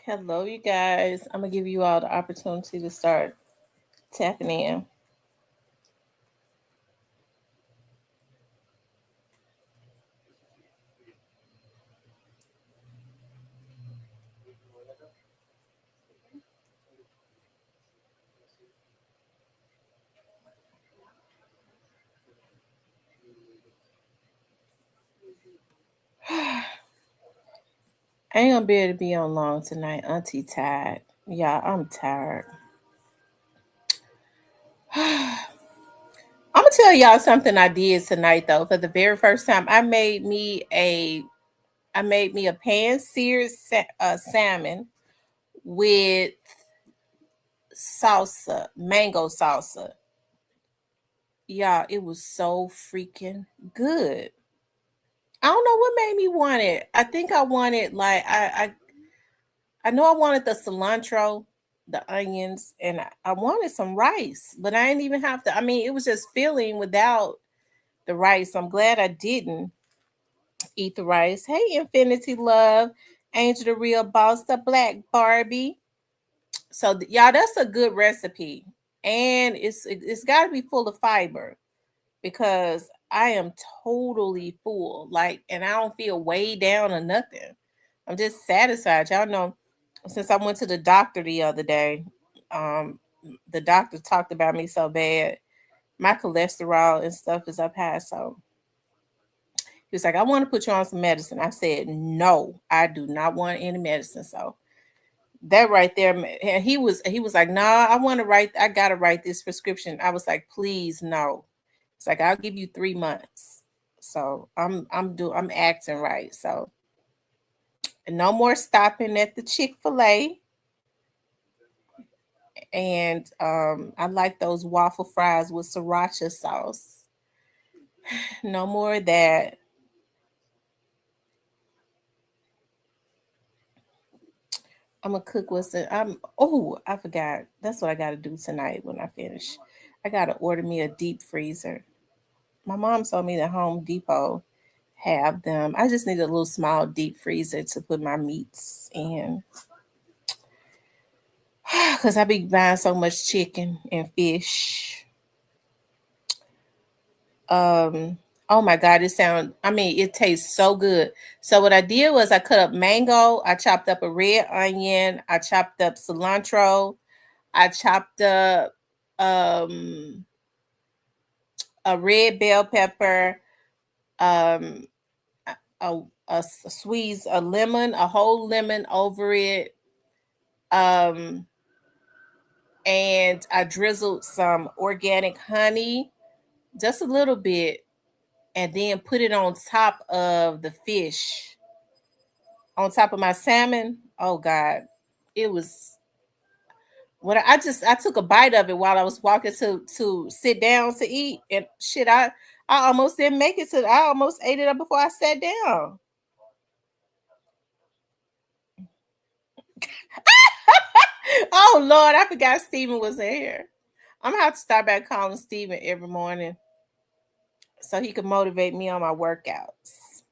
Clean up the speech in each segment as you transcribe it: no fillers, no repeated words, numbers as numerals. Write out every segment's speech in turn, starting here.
Hello, you guys. I'm gonna give you all the opportunity to start tapping in. I ain't gonna be able to be on long tonight. Auntie tired. Yeah, I'm tired. I'm gonna tell y'all something I did tonight though. For the very first time, I made me a pan seared salmon with salsa, mango salsa. Yeah, it was so freaking good. I don't know what made me want it. I think I wanted like I know I wanted the cilantro, the onions, and I wanted some rice, but I didn't even have to. I mean, it was just filling without the rice. I'm glad I didn't eat the rice. Hey, Infinity Love, Angel the Real Boss, the Black Barbie. So y'all, that's a good recipe, and it's got to be full of fiber because I am totally full. Like, and I don't feel weighed down or nothing. I'm just satisfied. Y'all know, since I went to the doctor the other day, um, the doctor talked about me so bad. My cholesterol and stuff is up high. So he was like, I want to put you on some medicine. I said, no, I do not want any medicine. So that right there, and he was like, nah, I gotta write this prescription. I was like, please no. It's like, I'll give you 3 months. So I'm acting right. So no more stopping at the Chick-fil-A. And I like those waffle fries with sriracha sauce. No more of that. I'm gonna cook what's in. I forgot. That's what I gotta do tonight when I finish. I gotta order me a deep freezer. My mom told me that Home Depot have them. I just need a little small deep freezer to put my meats in. Cause I be buying so much chicken and fish. Um, oh my god, it tastes so good. So what I did was I cut up mango, I chopped up a red onion, I chopped up cilantro, I chopped up um a red bell pepper, um squeeze a lemon, a whole lemon over it. Um and I drizzled some organic honey, just a little bit, and then put it on top of the fish, on top of my salmon. Oh God, it was when I took a bite of it while I was walking to sit down to eat, and shit, I almost didn't make it to. I almost ate it up before I sat down. Oh Lord, I forgot Steven was in here. I'm gonna have to start back calling Steven every morning so he can motivate me on my workouts.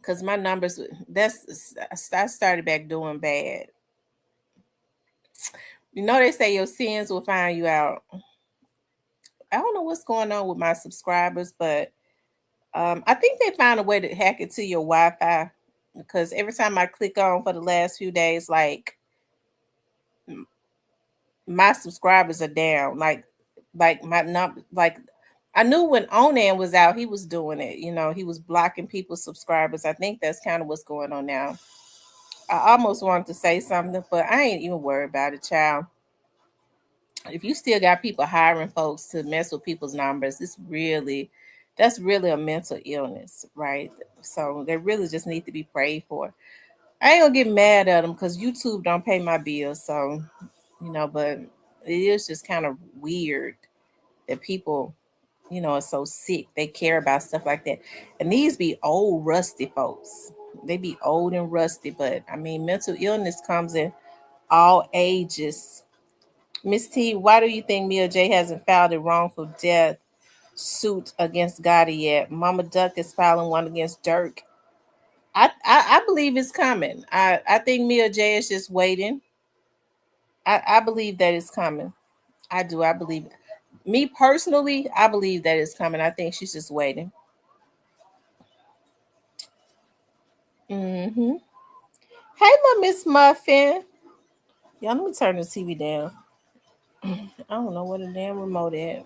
Cause my numbers, I started back doing bad. You know they say your sins will find you out. I don't know what's going on with my subscribers, but I think they found a way to hack it to your Wi-Fi because every time I click on for the last few days, like my subscribers are down. Like my number, like I knew when Onan was out, he was doing it. You know, he was blocking people's subscribers. I think that's kind of what's going on now. I almost wanted to say something, but I ain't even worried about it, child. If you still got people hiring folks to mess with people's numbers, that's really a mental illness, right? So they really just need to be prayed for. I ain't gonna get mad at them because YouTube don't pay my bills, so but it is just kind of weird that people, are so sick. They care about stuff like that. And these be old rusty folks. They be old and rusty, but I mean mental illness comes in all ages. Miss T, why do you think Mia J hasn't filed a wrongful death suit against Gotti yet? Mama Duck is filing one against Dirk. I believe it's coming. I think Mia J is just waiting. I believe that it's coming. I do. I believe it. Me personally, I believe that it's coming. I think she's just waiting. Mm-hmm. Hey, my Miss Muffin. Y'all, let me turn the TV down. I don't know what the damn remote is.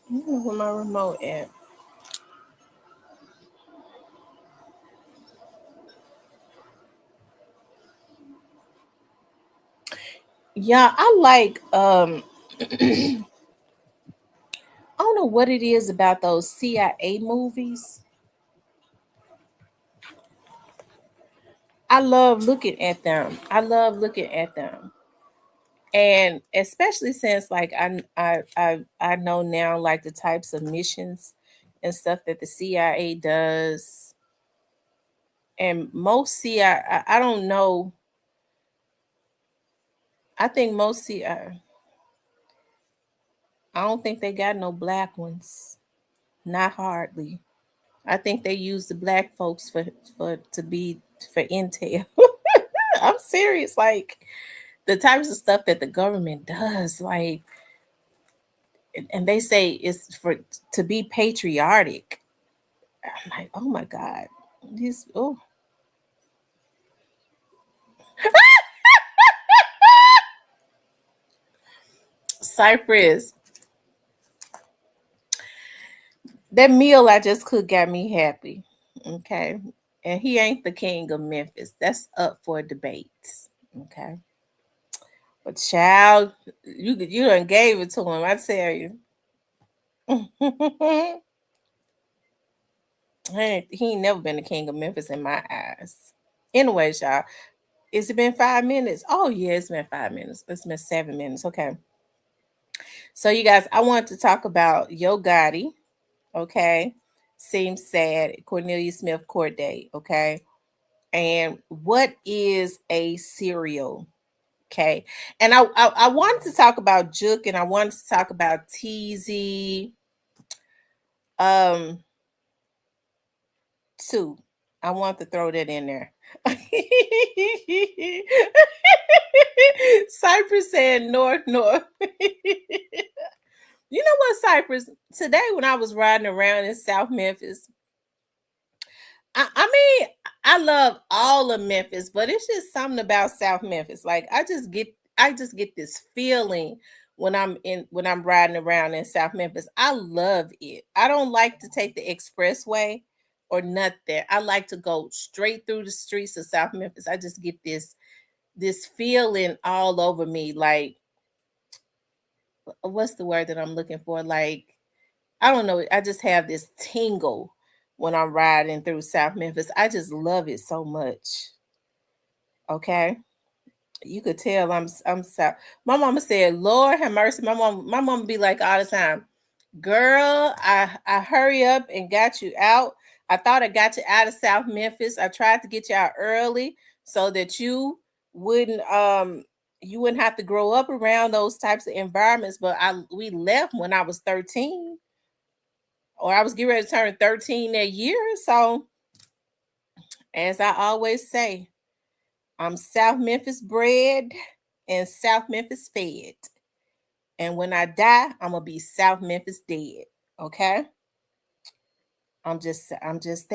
I don't know where my remote at. Yeah, I like I don't know what it is about those CIA movies. I love looking at them. I love looking at them. And especially since like I know now like the types of missions and stuff that the CIA does. And most CIA, I don't know. I think most I don't think they got no black ones. Not hardly. I think they use the black folks for to be for intel. I'm serious. Like the types of stuff that the government does, like, and they say it's for to be patriotic. I'm like, oh my god, these oh Cypress, that meal I just cooked got me happy. Okay, and he ain't the king of Memphis. That's up for debate. Okay, but child, you done gave it to him. I tell you. He ain't never been the king of Memphis in my eyes. Anyways, y'all, is it been 5 minutes? Oh yeah, it's been 5 minutes. It's been 7 minutes. Okay. So you guys, I want to talk about Yo Gotti. Okay. Seems sad. Cornelia Smith court date. Okay. And what is a serial? Okay. And I wanted to talk about Juke and I wanted to talk about TZ. Um, too. I want to throw that in there. Cypress said north, north. You know what, Cypress? Today when I was riding around in South Memphis, I mean, I love all of Memphis, but it's just something about South Memphis. Like I just get this feeling when I'm riding around in South Memphis. I love it. I don't like to take the expressway or nothing. I like to go straight through the streets of South Memphis. I just get this feeling all over me. Like what's the word that I'm looking for? Like I don't know. I just have this tingle when I'm riding through South Memphis. I just love it so much. Okay. You could tell I'm South. My mama said, Lord have mercy. My mama be like all the time, girl, I hurry up and got you out. I thought I got you out of South Memphis. I tried to get you out early so that wouldn't you wouldn't have to grow up around those types of environments. But we left when I was 13 or I was getting ready to turn 13 that year. So, as I always say, I'm South Memphis bred and South Memphis fed. And when I die, I'm gonna be South Memphis dead. Okay? I'm just that. I'm just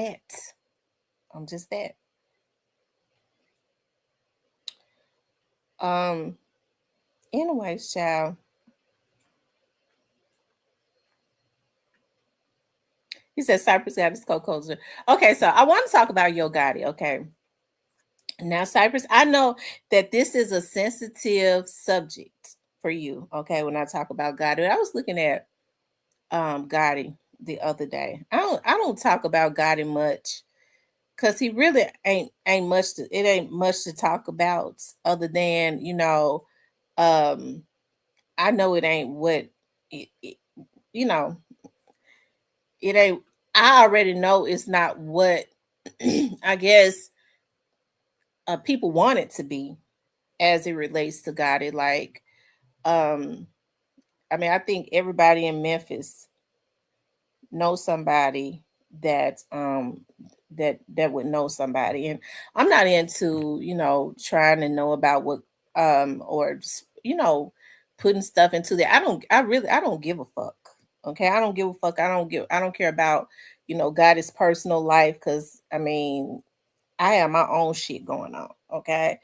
that. Um, anyways, child. He said Cypress got his co-culture. Okay, so I want to talk about Yo Gotti. Okay. Now, Cypress, I know that this is a sensitive subject for you. Okay, when I talk about Gotti, I was looking at Gotti the other day. I don't talk about Gotti much because he really ain't much. It ain't much to talk about other than um, I know it ain't what it you know it ain't. I already know it's not what I guess people want it to be as it relates to Gotti. Like Um, I mean, I think everybody in Memphis know somebody that that would know somebody. And I'm not into, trying to know about what or just, putting stuff into there. I don't give a fuck. Okay. I don't give a fuck. I don't care about, God's personal life, because I mean, I have my own shit going on. Okay.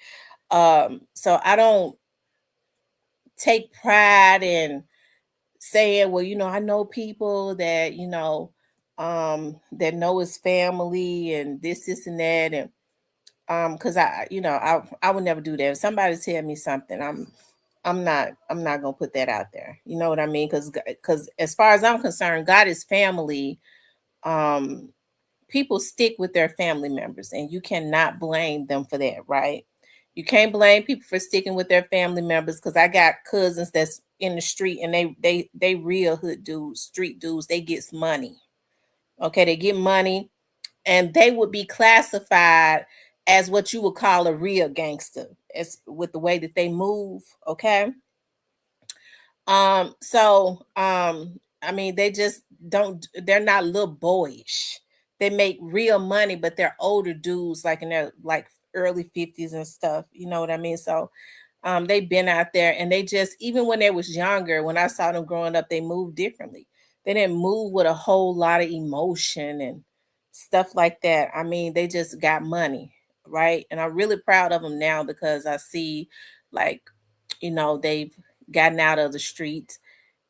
So I don't take pride in saying, well, I know people that, that know his family and this and that. And because I would never do that. If somebody tell me something, I'm not gonna put that out there. You know what I mean? Because as far as I'm concerned, God is family. Um, People stick with their family members, and you cannot blame them for that, right? You can't blame people for sticking with their family members, because I got cousins that's in the street, and they real hood dudes, street dudes. They get money. Okay, they get money, and they would be classified as what you would call a real gangster, as with the way that they move. Okay. I mean, they just don't, they're not little boyish. They make real money, but they're older dudes, like in their like early 50s and stuff. You know what I mean? So they've been out there, and they just, even when they was younger, when I saw them growing up, they moved differently. They didn't move with a whole lot of emotion and stuff like that. I mean, they just got money, right? And I'm really proud of them now, because I see, like, they've gotten out of the streets,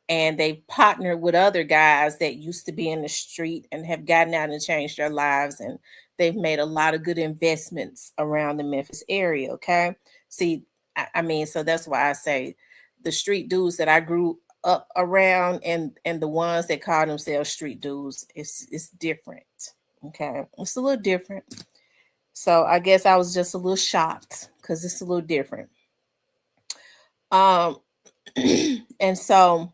and they've partnered with other guys that used to be in the street and have gotten out and changed their lives, and they've made a lot of good investments around the Memphis area. Okay. See, I mean, so that's why I say the street dudes that I grew up around, and the ones that call themselves street dudes, it's different. Okay. It's a little different. So I guess I was just a little shocked, because it's a little different. Um and so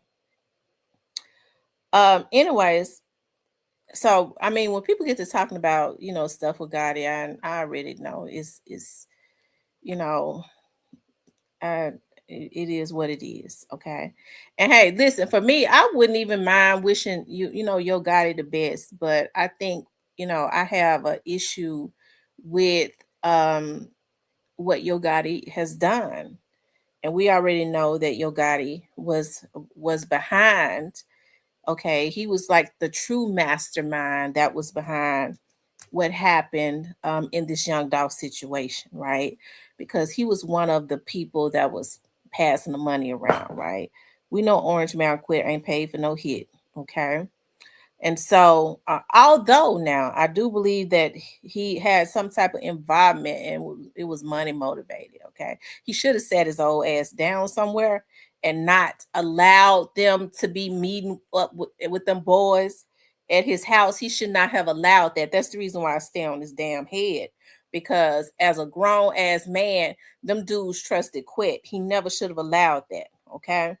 anyways, so I mean, when people get to talking about, stuff with Gotti, I already know it's you know uh it is what it is. Okay. And hey, listen, for me, I wouldn't even mind wishing Yo Gotti the best, but I think, I have a issue with um what Yo Gotti has done. And we already know that Yo Gotti was behind. Okay, he was like the true mastermind that was behind what happened in this young dog situation, right? Because he was one of the people that was passing the money around, right? We know Orange Mountain Quit ain't paid for no hit. Okay. And so, although now I do believe that he had some type of involvement, and it was money motivated, okay, he should have sat his old ass down somewhere and not allowed them to be meeting up with them boys at his house. He should not have allowed that. That's the reason why I stay on his damn head, because as a grown ass man, them dudes trusted Quit. He never should have allowed that, okay?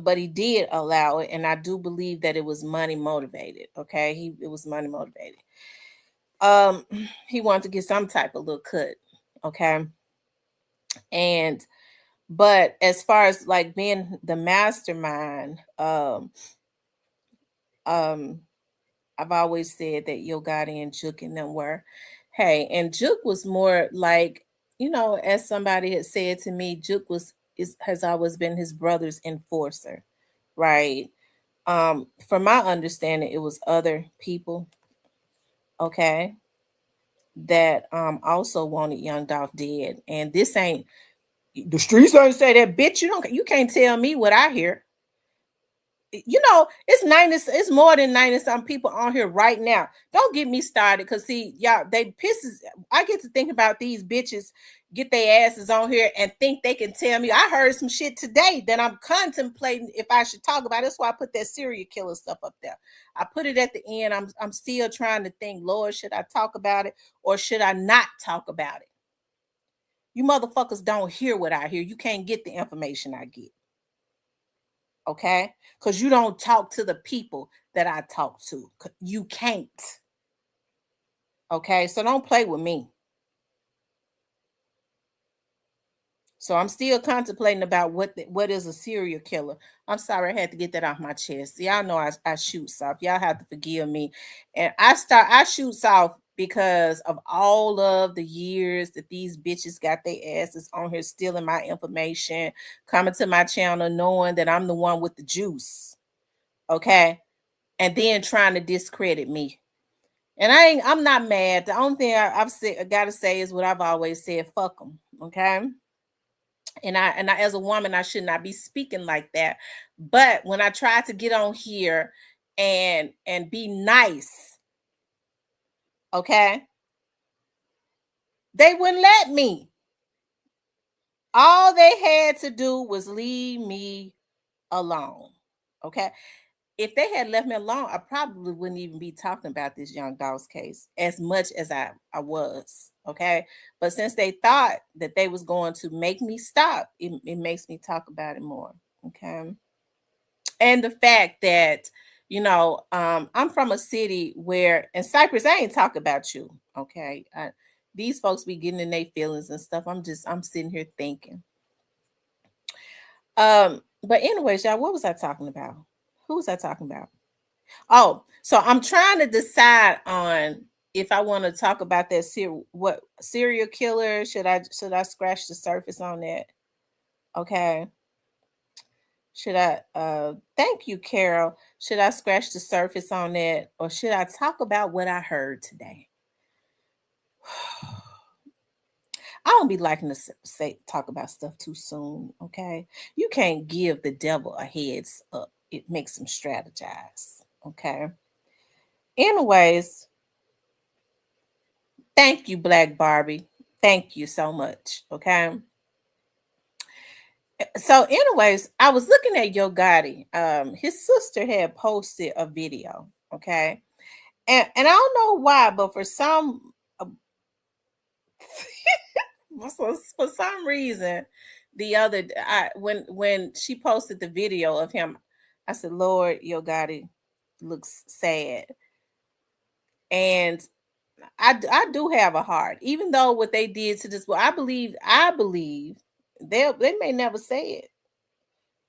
But he did allow it, and I do believe that it was money motivated. Okay, it was money motivated. um he wanted to get some type of little cut. Okay. And but as far as like being the mastermind, um I've always said that Yo Gotti and Juke and them were, hey, and Juke was more like, as somebody had said to me, Juke has always been his brother's enforcer, right? From my understanding, it was other people, okay, that also wanted Young Dolph dead. And this ain't, the streets don't say that, bitch. You can't tell me what I hear. It's 90, it's more than 90 some people on here right now. Don't get me started, because see, y'all, they pisses. I get to think about these bitches get their asses on here and think they can tell me. I heard some shit today that I'm contemplating if I should talk about. That's why I put that serial killer stuff up there. I put it at the end. I'm still trying to think, Lord, should I talk about it or should I not talk about it? You motherfuckers don't hear what I hear. You can't get the information I get. Okay, because you don't talk to the people that I talk to. You can't. Okay, so don't play with me. So I'm still contemplating about what is a serial killer. I'm sorry, I had to get that off my chest. Y'all know I shoot soft. Y'all have to forgive me. And I shoot soft because of all of the years that these bitches got their asses on here stealing my information, coming to my channel knowing that I'm the one with the juice. Okay. And then trying to discredit me. And I'm not mad. The only thing I've said I gotta say is what I've always said, fuck them. Okay. And I as a woman I should not be speaking like that, but when I try to get on here and be nice, okay, they wouldn't let me. All they had to do was leave me alone. Okay, if they had left me alone, I probably wouldn't even be talking about this young dog's case as much as I was. Okay, but since they thought that they was going to make me stop, it makes me talk about it more. Okay, and the fact that I'm from a city where in Cyprus I ain't talk about you. Okay, these folks be getting in their feelings and stuff. I'm sitting here thinking. But anyways, y'all, what was I talking about? Who was I talking about? Oh, so I'm trying to decide on if I want to talk about that what serial killer. Should I scratch the surface on that? Okay. Should I thank you, Carol. Should I scratch the surface on that or should I talk about what I heard today? I don't be liking to say talk about stuff too soon, okay? You can't give the devil a heads up. It makes him strategize, okay? Anyways, thank you, Black Barbie. Thank you so much, okay? So, anyways, I was looking at Yo Gotti. His sister had posted a video, okay? And I don't know why, but uh, for some reason, the other when she posted the video of him, I said, "Lord, Yo Gotti looks sad," and I do have a heart, even though what they did to this boy. I believe they may never say it,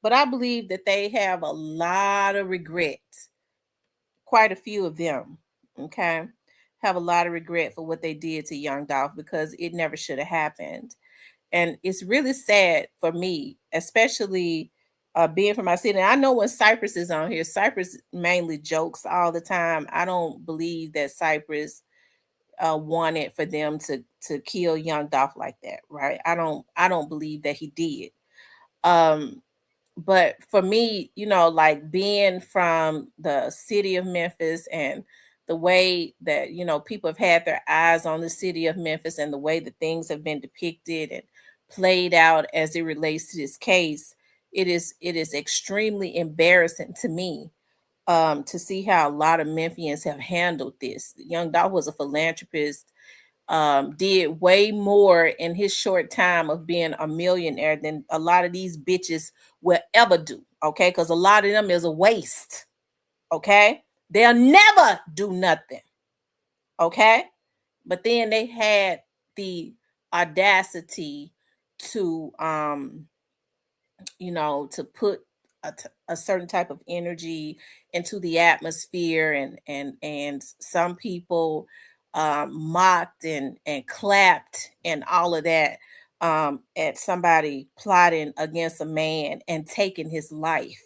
but I believe that they have a lot of regret. Quite a few of them, okay, have a lot of regret for what they did to young Dolph because it never should have happened. And it's really sad for me, especially being from my city. And I know when Cypress is on here, Cypress mainly jokes all the time. I don't believe that Cypress wanted for them to kill young Dolph like that, right? I don't believe that he did. Um, but for me, like being from the city of Memphis and the way that, people have had their eyes on the city of Memphis and the way that things have been depicted and played out as it relates to this case, it is extremely embarrassing to me to see how a lot of Memphians have handled this. Young Doc was a philanthropist, did way more in his short time of being a millionaire than a lot of these bitches will ever do. Okay, because a lot of them is a waste. Okay, they'll never do nothing. Okay, but then they had the audacity to to put a certain type of energy into the atmosphere, and some people mocked and clapped and all of that at somebody plotting against a man and taking his life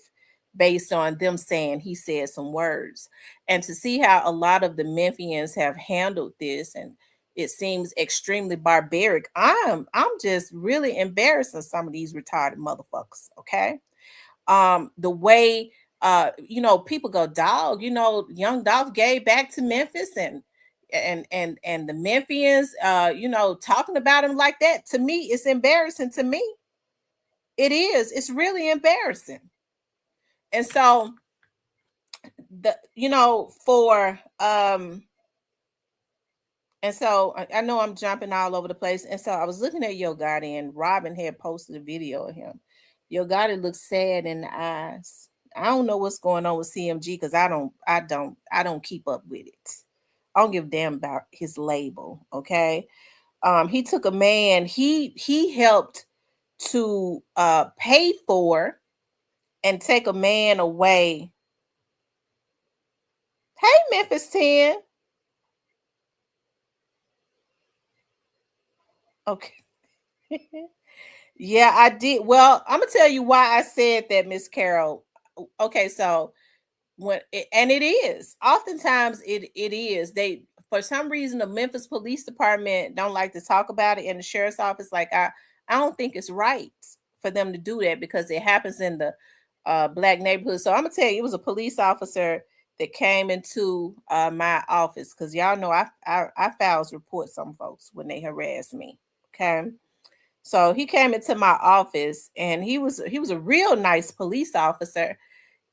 based on them saying he said some words. And to see how a lot of the Memphians have handled this, and it seems extremely barbaric. I'm just really embarrassed of some of these retarded motherfuckers. Okay, the way people go, dog. Young Dolph gave back to Memphis, and the Memphians, talking about him like that. To me, it's embarrassing. To me, it is. It's really embarrassing. And so for and so I know I'm jumping all over the place. And so I was looking at Yo Gotti, and Robin had posted a video of him. Yo Gotti looks sad in the eyes. I don't know what's going on with CMG because I don't keep up with it. I don't give a damn about his label. Okay. He took a man, he helped to pay for and take a man away. Hey, Memphis 10. Okay. Yeah, I did. Well, I'm gonna tell you why I said that, Miss Carol. Okay, so and it is oftentimes it is they for some reason the Memphis Police Department don't like to talk about it in the sheriff's office. Like I don't think it's right for them to do that because it happens in the black neighborhood. So I'm gonna tell you, it was a police officer that came into my office because y'all know I files reports on folks when they harass me. Okay, so he came into my office and he was a real nice police officer,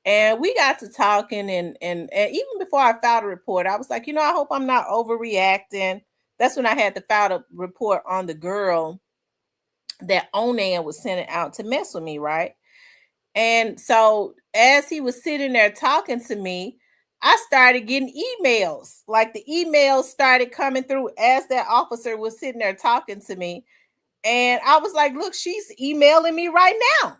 and we got to talking, and even before I filed a report, I was like, I hope I'm not overreacting. That's when I had to file a report on the girl that Onan was sending out to mess with me, right? And so as he was sitting there talking to me, I started getting emails. Like the emails started coming through as that officer was sitting there talking to me. And I was like, look, she's emailing me right now.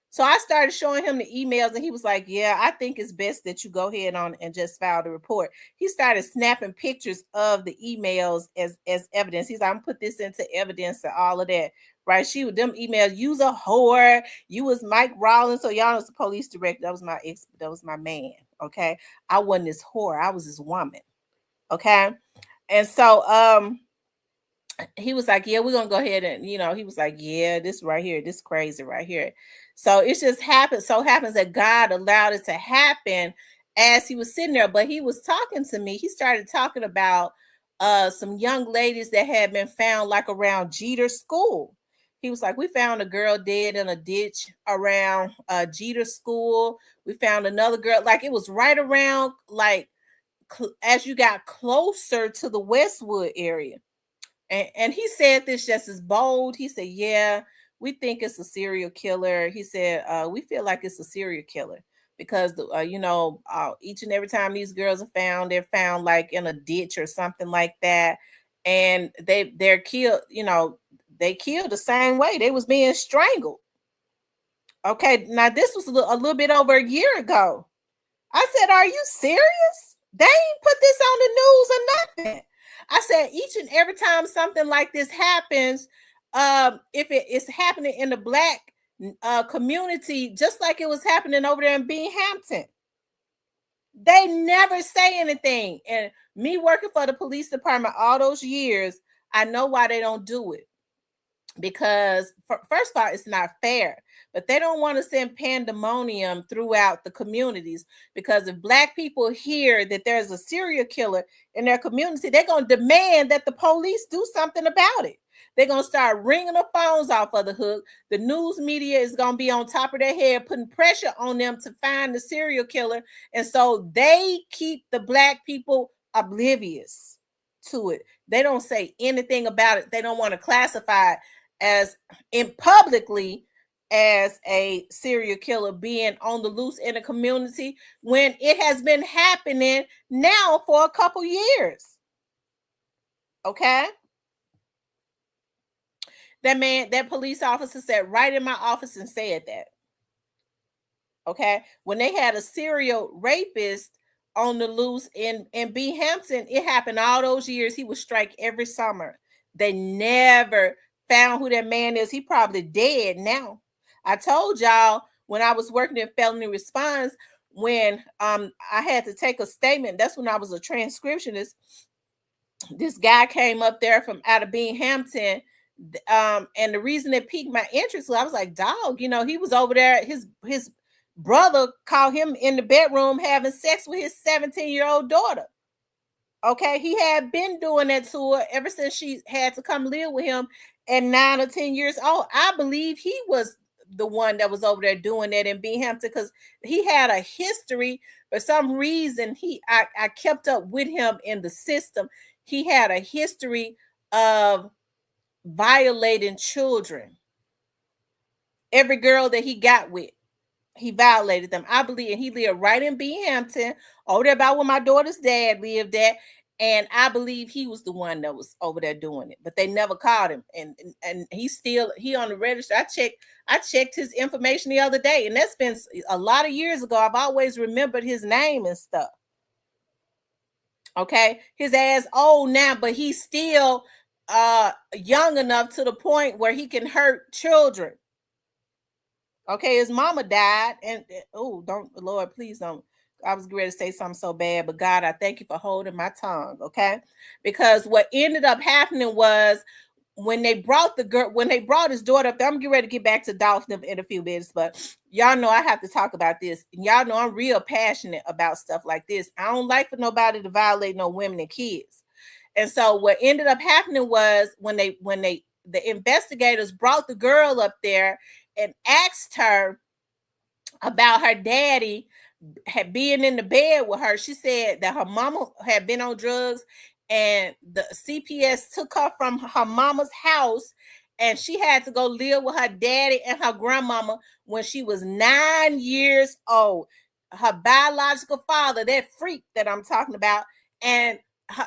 So I started showing him the emails, and he was like, "Yeah, I think it's best that you go ahead on and just file the report." He started snapping pictures of the emails as evidence. He's like, "I'm put this into evidence and all of that." Right? She with them emails. You's a whore. You was Mike Rollins. So y'all was the police director. That was my ex. That was my man. Okay, I wasn't this whore. I was this woman. Okay, and so he was like, "Yeah, we're gonna go ahead and he was like, yeah, this right here, this crazy right here." So it just happened. So happens that God allowed it to happen as he was sitting there. But he was talking to me. He started talking about some young ladies that had been found like around Jeter School. He was like, "We found a girl dead in a ditch around Jeter School. We found another girl, like it was right around like as you got closer to the Westwood area." And he said this just as bold. He said, "Yeah, we think it's a serial killer." He said, "We feel like it's a serial killer because each and every time these girls are found, they're found like in a ditch or something like that, and they're killed. They killed the same way. They was being strangled." Okay, now this was a little bit over a year ago. I said, "Are you serious? They ain't put this on the news or nothing." I said, "Each and every time something like this happens, if it is happening in the black community, just like it was happening over there in Binghamton, they never say anything." And me working for the police department all those years, I know why they don't do it, because first of all, it's not fair, but they don't want to send pandemonium throughout the communities, because if black people hear that there's a serial killer in their community, they're going to demand that the police do something about it. They're going to start ringing the phones off of the hook. The news media is going to be on top of their head, putting pressure on them to find the serial killer. And so they keep the black people oblivious to it. They don't say anything about it. They don't want to classify it as in publicly as a serial killer being on the loose in the community, when it has been happening now for a couple years. Okay, that police officer sat right in my office and said that. Okay, when they had a serial rapist on the loose in Binghamton, it happened all those years. He would strike every summer. They never found who that man is. He probably dead now. I told y'all when I was working in felony response, when I had to take a statement, that's when I was a transcriptionist. This guy came up there from out of Binghamton, and the reason it piqued my interest was I was like, dog, he was over there. His brother caught him in the bedroom having sex with his 17-year-old daughter. Okay, he had been doing that to her ever since she had to come live with him at 9 or 10 years old. I believe he was the one that was over there doing that in Binghamton, because he had a history. For some reason, I kept up with him in the system. He had a history of violating children. Every girl that he got with, he violated them. I believe, and he lived right in Binghamton, over there about where my daughter's dad lived at. And I believe he was the one that was over there doing it, but they never caught him. And he's still he on the register. I checked his information the other day, and that's been a lot of years ago. I've always remembered his name and stuff. Okay, his ass old now, but he's still young enough to the point where he can hurt children. Okay, his mama died, and oh, don't Lord, please don't. I was ready to say something so bad, but God, I thank you for holding my tongue. Okay, because what ended up happening was when they brought the girl, when they brought his daughter up there, I'm getting ready to get back to Dolphin in a few minutes, but y'all know I have to talk about this. And y'all know I'm real passionate about stuff like this. I don't like for nobody to violate no women and kids. And so what ended up happening was when they the investigators brought the girl up there and asked her about her daddy had been in the bed with her. She said that her mama had been on drugs, and the CPS took her from her mama's house, and she had to go live with her daddy and her grandmama when she was 9 years old. Her biological father, that freak that I'm talking about, and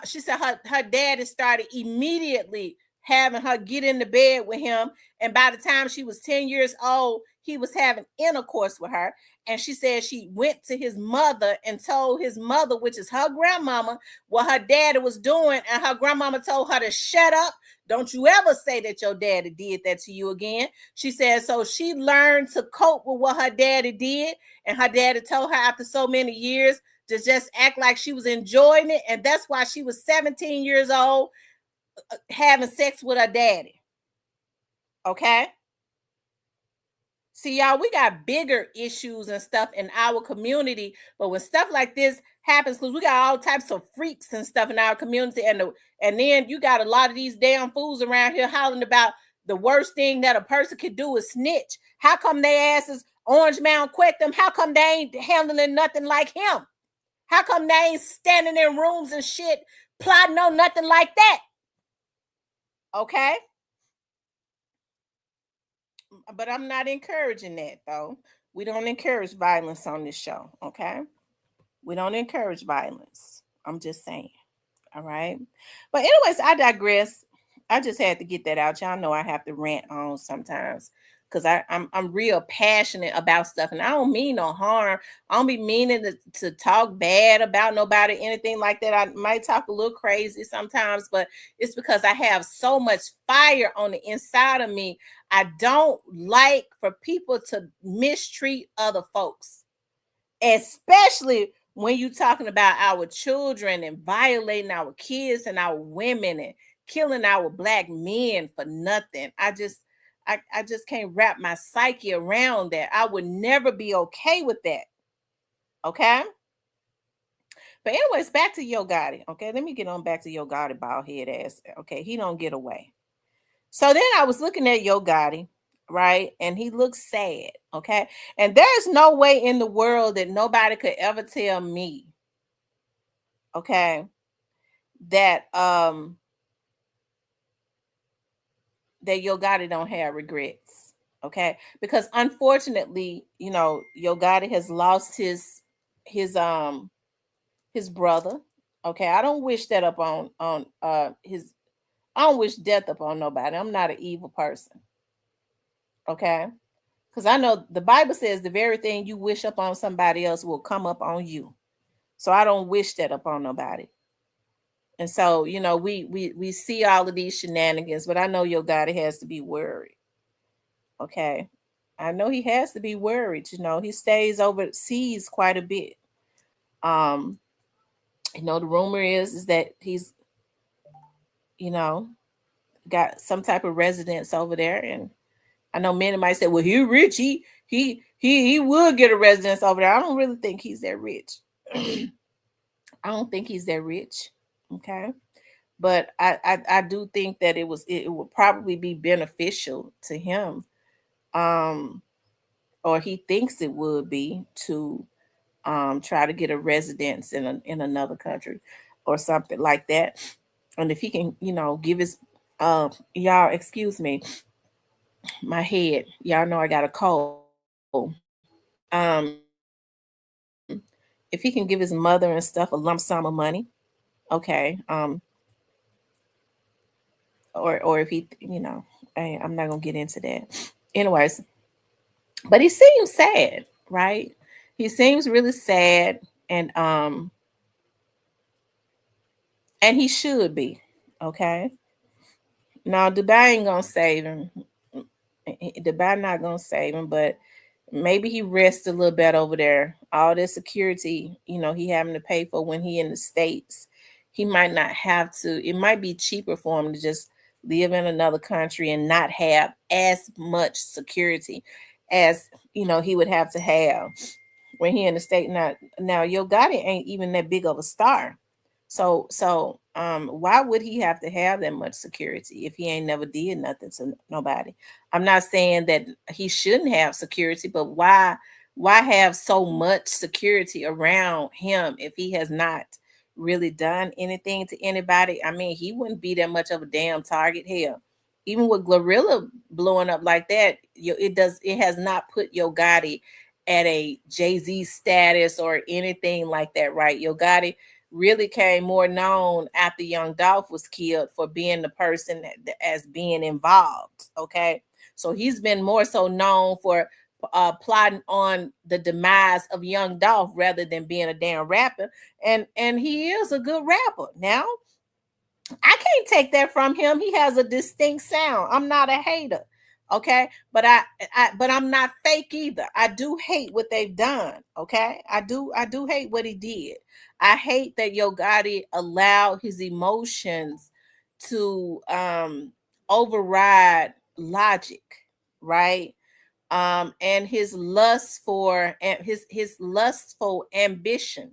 she said her daddy started immediately having her get in the bed with him, and by the time she was 10 years old, he was having intercourse with her. And she said she went to his mother and told his mother, which is her grandmama, what her daddy was doing. And her grandmama told her to shut up. Don't you ever say that your daddy did that to you again. She said, so she learned to cope with what her daddy did. And her daddy told her after so many years to just act like she was enjoying it. And that's why she was 17 years old having sex with her daddy. Okay? See, y'all, we got bigger issues and stuff in our community, but when stuff like this happens, because we got all types of freaks and stuff in our community, and then you got a lot of these damn fools around here hollering about the worst thing that a person could do is snitch. How come they asses Orange Mound quit them? How come they ain't handling nothing like him? How come they ain't standing in rooms and shit plotting on nothing like that? Okay? But I'm not encouraging that though. We don't encourage violence on this show, okay? We don't encourage violence. I'm just saying. All right. But anyways, I digress. I just had to get that out. Y'all know I have to rant on sometimes because I'm real passionate about stuff, and I don't mean no harm. I don't be meaning to talk bad about nobody, anything like that. I might talk a little crazy sometimes, but it's because I have so much fire on the inside of me. I don't like for people to mistreat other folks, especially when you're talking about our children and violating our kids and our women and killing our black men for nothing. I just can't wrap my psyche around that. I would never be okay with that. Okay. But anyways, back to Yo Gotti. Okay, let me get on back to Yo Gotti, bald head ass. Okay, he don't get away. So then I was looking at Yo Gotti, right? And he looks sad. Okay. And there's no way in the world that nobody could ever tell me, okay, that that Yo Gotti don't have regrets. Okay. Because unfortunately, Yo Gotti has lost his his brother. Okay. I don't wish that up on his I don't wish death upon nobody. I'm not an evil person. Okay. Because I know the Bible says the very thing you wish upon somebody else will come up on you. So I don't wish that upon nobody. And so, we see all of these shenanigans, but I know Yo Gotti has to be worried. Okay. I know he has to be worried. He stays overseas quite a bit. Um, the rumor is that he's, you know, got some type of residence over there. And I know many might say, well, he rich. He would get a residence over there. I don't really think he's that rich. I don't think he's that rich. Okay. But I do think that it would probably be beneficial to him. Or he thinks it would be to try to get a residence in another country or something like that. And if he can, give his y'all excuse me, my head. Y'all know I got a cold. Um, if he can give his mother and stuff a lump sum of money, Okay. Or if he, I'm not gonna get into that. Anyways, but he seems sad, right? He seems really sad, and and he should be. Okay. Now Dubai ain't gonna save him. Dubai not gonna save him, but maybe he rests a little bit over there. All this security, he having to pay for when he in the States. He might not have to. It might be cheaper for him to just live in another country and not have as much security as he would have to have when he in the state. Now Yo Gotti ain't even that big of a star. So why would he have to have that much security if he ain't never did nothing to nobody? I'm not saying that he shouldn't have security, but why have so much security around him if he has not really done anything to anybody? I mean, he wouldn't be that much of a damn target. Hell, even with Glorilla blowing up like that, it has not put Yo Gotti at a Jay-Z status or anything like that, right? Yo Gotti really came more known after Young Dolph was killed for being the person as being involved. Okay, so he's been more so known for plotting on the demise of Young Dolph rather than being a damn rapper. And he is a good rapper. Now I can't take that from him. He has a distinct sound. I'm not a hater. Okay. But I'm not fake either. I do hate what they've done. Okay. I do hate what he did. I hate that Yo Gotti allowed his emotions to override logic, right? And his lustful ambition.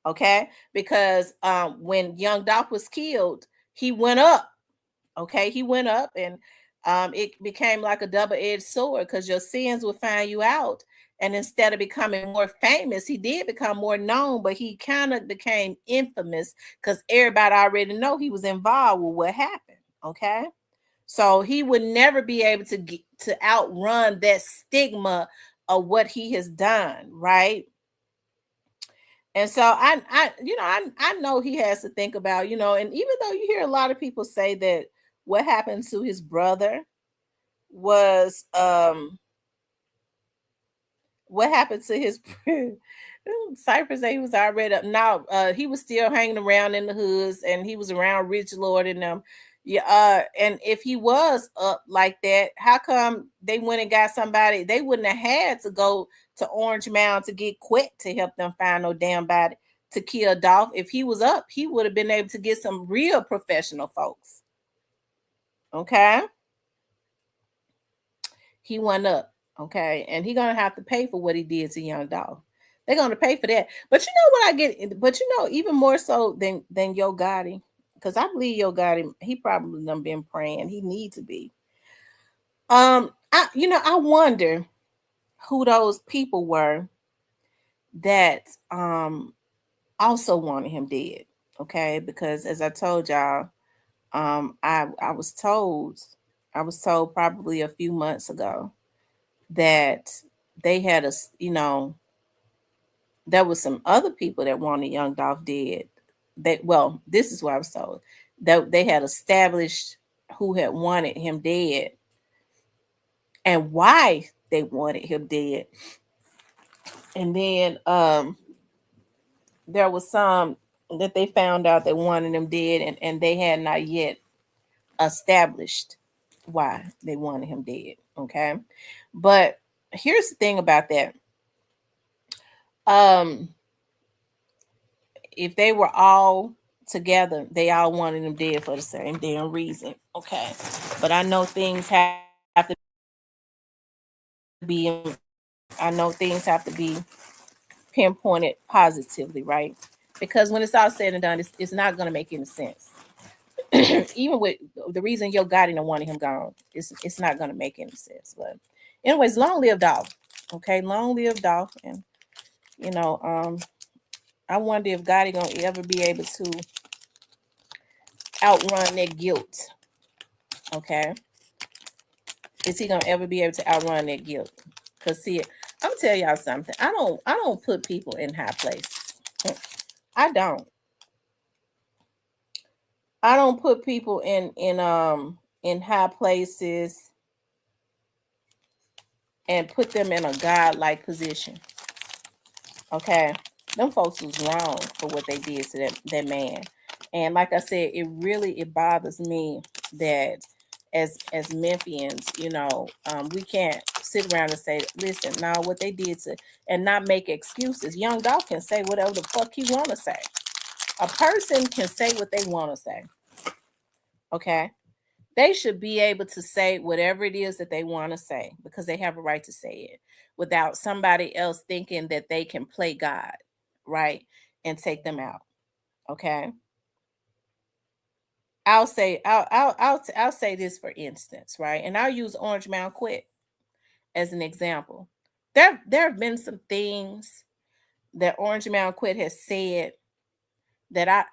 Okay, because when Young Doc was killed, he went up. Okay, he went up, and it became like a double-edged sword because your sins will find you out. And instead of becoming more famous, he did become more known, but he kind of became infamous because everybody already know he was involved with what happened. Okay, so he would never be able to outrun that stigma of what he has done, right? And so I know he has to think about, and even though you hear a lot of people say that what happened to his brother was what happened to his Cypress say he was already up. Now he was still hanging around in the hoods and he was around Rich Lord and them. Yeah, and if he was up like that, how come they went and got somebody? They wouldn't have had to go to Orange Mound to get Quick to help them find no damn body to kill Dolph. If he was up, he would have been able to get some real professional folks. Okay, he went up. Okay, and he gonna have to pay for what he did to Young Dolph. They're gonna pay for that. But you know what I get? But even more so than Yo Gotti, because I believe Yo Gotti, he probably done been praying. He needs to be. I wonder who those people were that also wanted him dead. Okay, because as I told y'all, I was told probably a few months ago that they had there was some other people that wanted Young Dolph dead. This is what I was told, that they had established who had wanted him dead and why they wanted him dead. And then there was some that they found out that wanted him dead, and they had not yet established why they wanted him dead. Okay. But here's the thing about that. Um, if they were all together, they all wanted him dead for the same damn reason. Okay. But be I know things have to be pinpointed positively, right? Because when it's all said and done, it's not going to make any sense. Even with the reason Yo Gotti don't want him gone, it's not going to make any sense. But anyways, long live Dolph. Okay, long live Dolph. And you know, um, I wonder if Gotti gonna ever be able to outrun that guilt. Okay, is he gonna ever be able to outrun that guilt? Cause see, I'm gonna tell y'all something. I don't put people in high places. I don't. I don't put people in high places and put them in a godlike position. Okay. Them folks was wrong for what they did to that man. And like I said, it bothers me that as Memphians, we can't sit around and say, listen, now what they did to, and not make excuses. Young dog can say whatever the fuck he wanna say. A person can say what they want to say. Okay. They should be able to say whatever it is that they want to say because they have a right to say it without somebody else thinking that they can play God, right? And take them out. Okay. I'll say this for instance, right? And I'll use Orange Mound Quit as an example. There have been some things that Orange Mound Quit has said that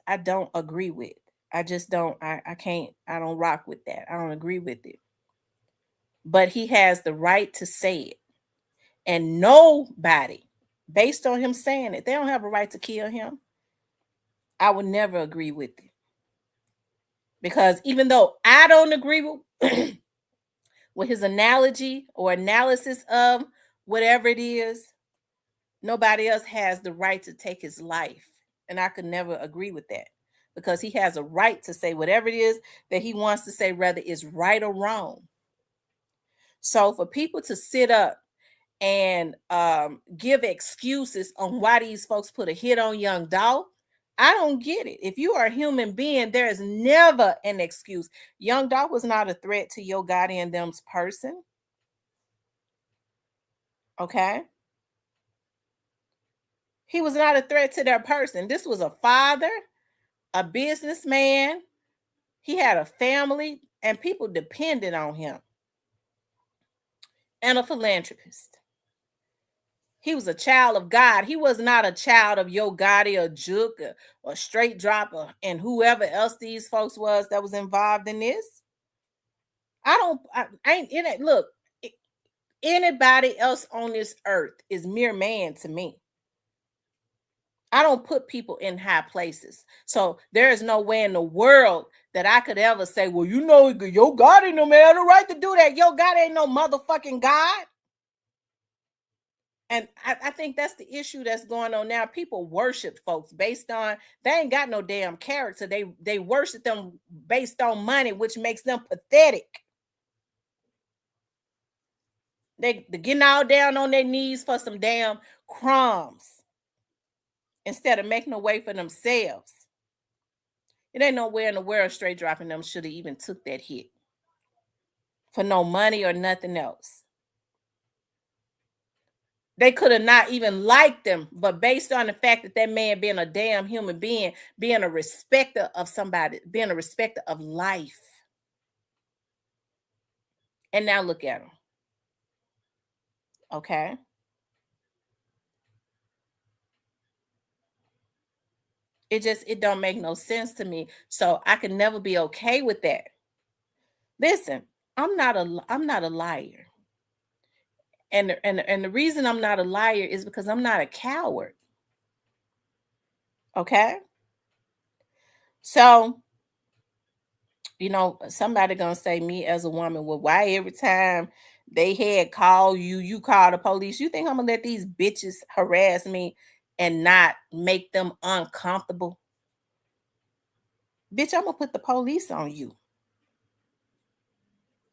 I don't agree with. I just don't I can't I don't rock with that. I don't agree with it. But he has the right to say it. And nobody, based on him saying it, they don't have a right to kill him. I would never agree with it. Because even though I don't agree with with his analogy or analysis of whatever it is, nobody else has the right to take his life. And I could never agree with that because he has a right to say whatever it is that he wants to say, whether it's right or wrong. So for people to sit up and give excuses on why these folks put a hit on young dog, I don't get it. If you are a human being, there is never an excuse. Young dog was not a threat to your goddamn them's person. Okay. He was not a threat to their person. This was a father, a businessman. He had a family, and people depended on him, and a philanthropist. He was a child of God. He was not a child of Yo Gotti or Juke or Straight Dropper and whoever else these folks was that was involved in this. I ain't in it. Look, anybody else on this earth is mere man to me. I don't put people in high places. So there is no way in the world that I could ever say, well, Yo Gotti no man had the right to do that. Yo Gotti ain't no motherfucking God. And I think that's the issue that's going on now. People worship folks based on they ain't got no damn character. They worship them based on money, which makes them pathetic. They're getting all down on their knees for some damn crumbs instead of making a way for themselves. It ain't nowhere in the world Straight Dropping them should have even took that hit for no money or nothing else. They could have not even liked them, but based on the fact that that man being a damn human being, being a respecter of somebody, being a respecter of life. And now look at him. Okay. It don't make no sense to me. So I can never be okay with that. Listen, I'm not a liar. And the reason I'm not a liar is because I'm not a coward. Okay? So somebody gonna say me as a woman, well, why every time they had call you, you call the police? You think I'm gonna let these bitches harass me and not make them uncomfortable? Bitch, I'm gonna put the police on you.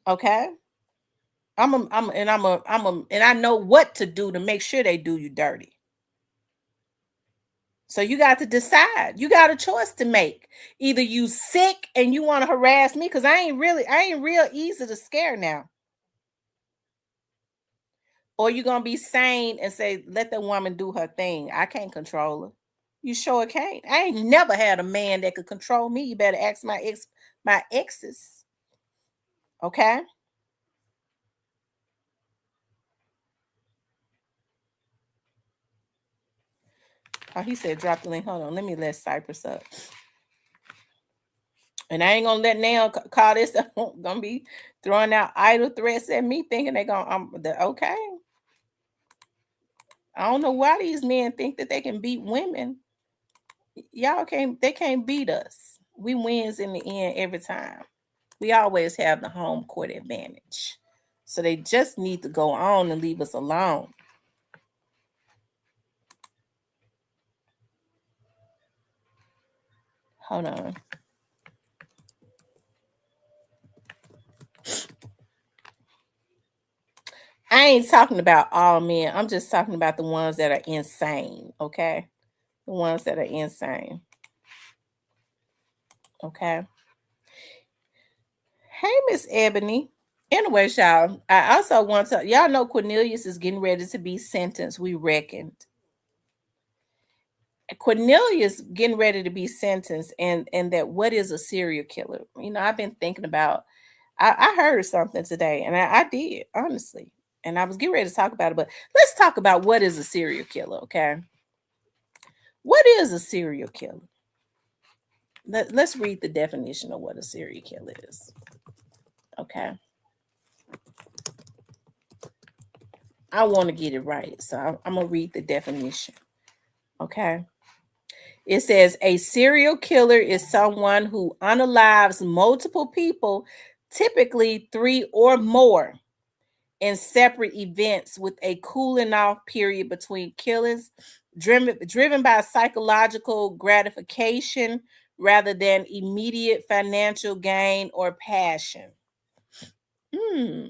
Okay? And I know what to do to make sure they do you dirty. So you got to decide. You got a choice to make. Either you sick and you want to harass me, because I ain't real easy to scare now. Or you gonna be sane and say, let the woman do her thing. I can't control her. You sure can't. I ain't never had a man that could control me. You better ask my exes. Okay. Oh, he said drop the link. Hold on. Let me let Cypress up. And I ain't gonna let Nail call this. Gonna be throwing out idle threats at me, thinking they gonna okay. I don't know why these men think that they can beat women. Y'all can't. They can't beat us. We wins in the end every time. We always have the home court advantage. So they just need to go on and leave us alone. Hold on. I ain't talking about all men. I'm just talking about the ones that are insane, okay? The ones that are insane. Okay. Hey, Miss Ebony. Anyways, y'all, I also want to, y'all know Cornelius is getting ready to be sentenced, we reckoned. Cornelius getting ready to be sentenced, and that what is a serial killer? You know, I've been thinking about, I heard something today, and I did, honestly. And I was getting ready to talk about it, but let's talk about what is a serial killer, okay? What is a serial killer? Let's read the definition of what a serial killer is. Okay. I want to get it right. So I'm going to read the definition. Okay. It says a serial killer is someone who unalives multiple people, typically 3 or more, in separate events with a cooling off period between killings, driven by psychological gratification rather than immediate financial gain or passion. Hmm.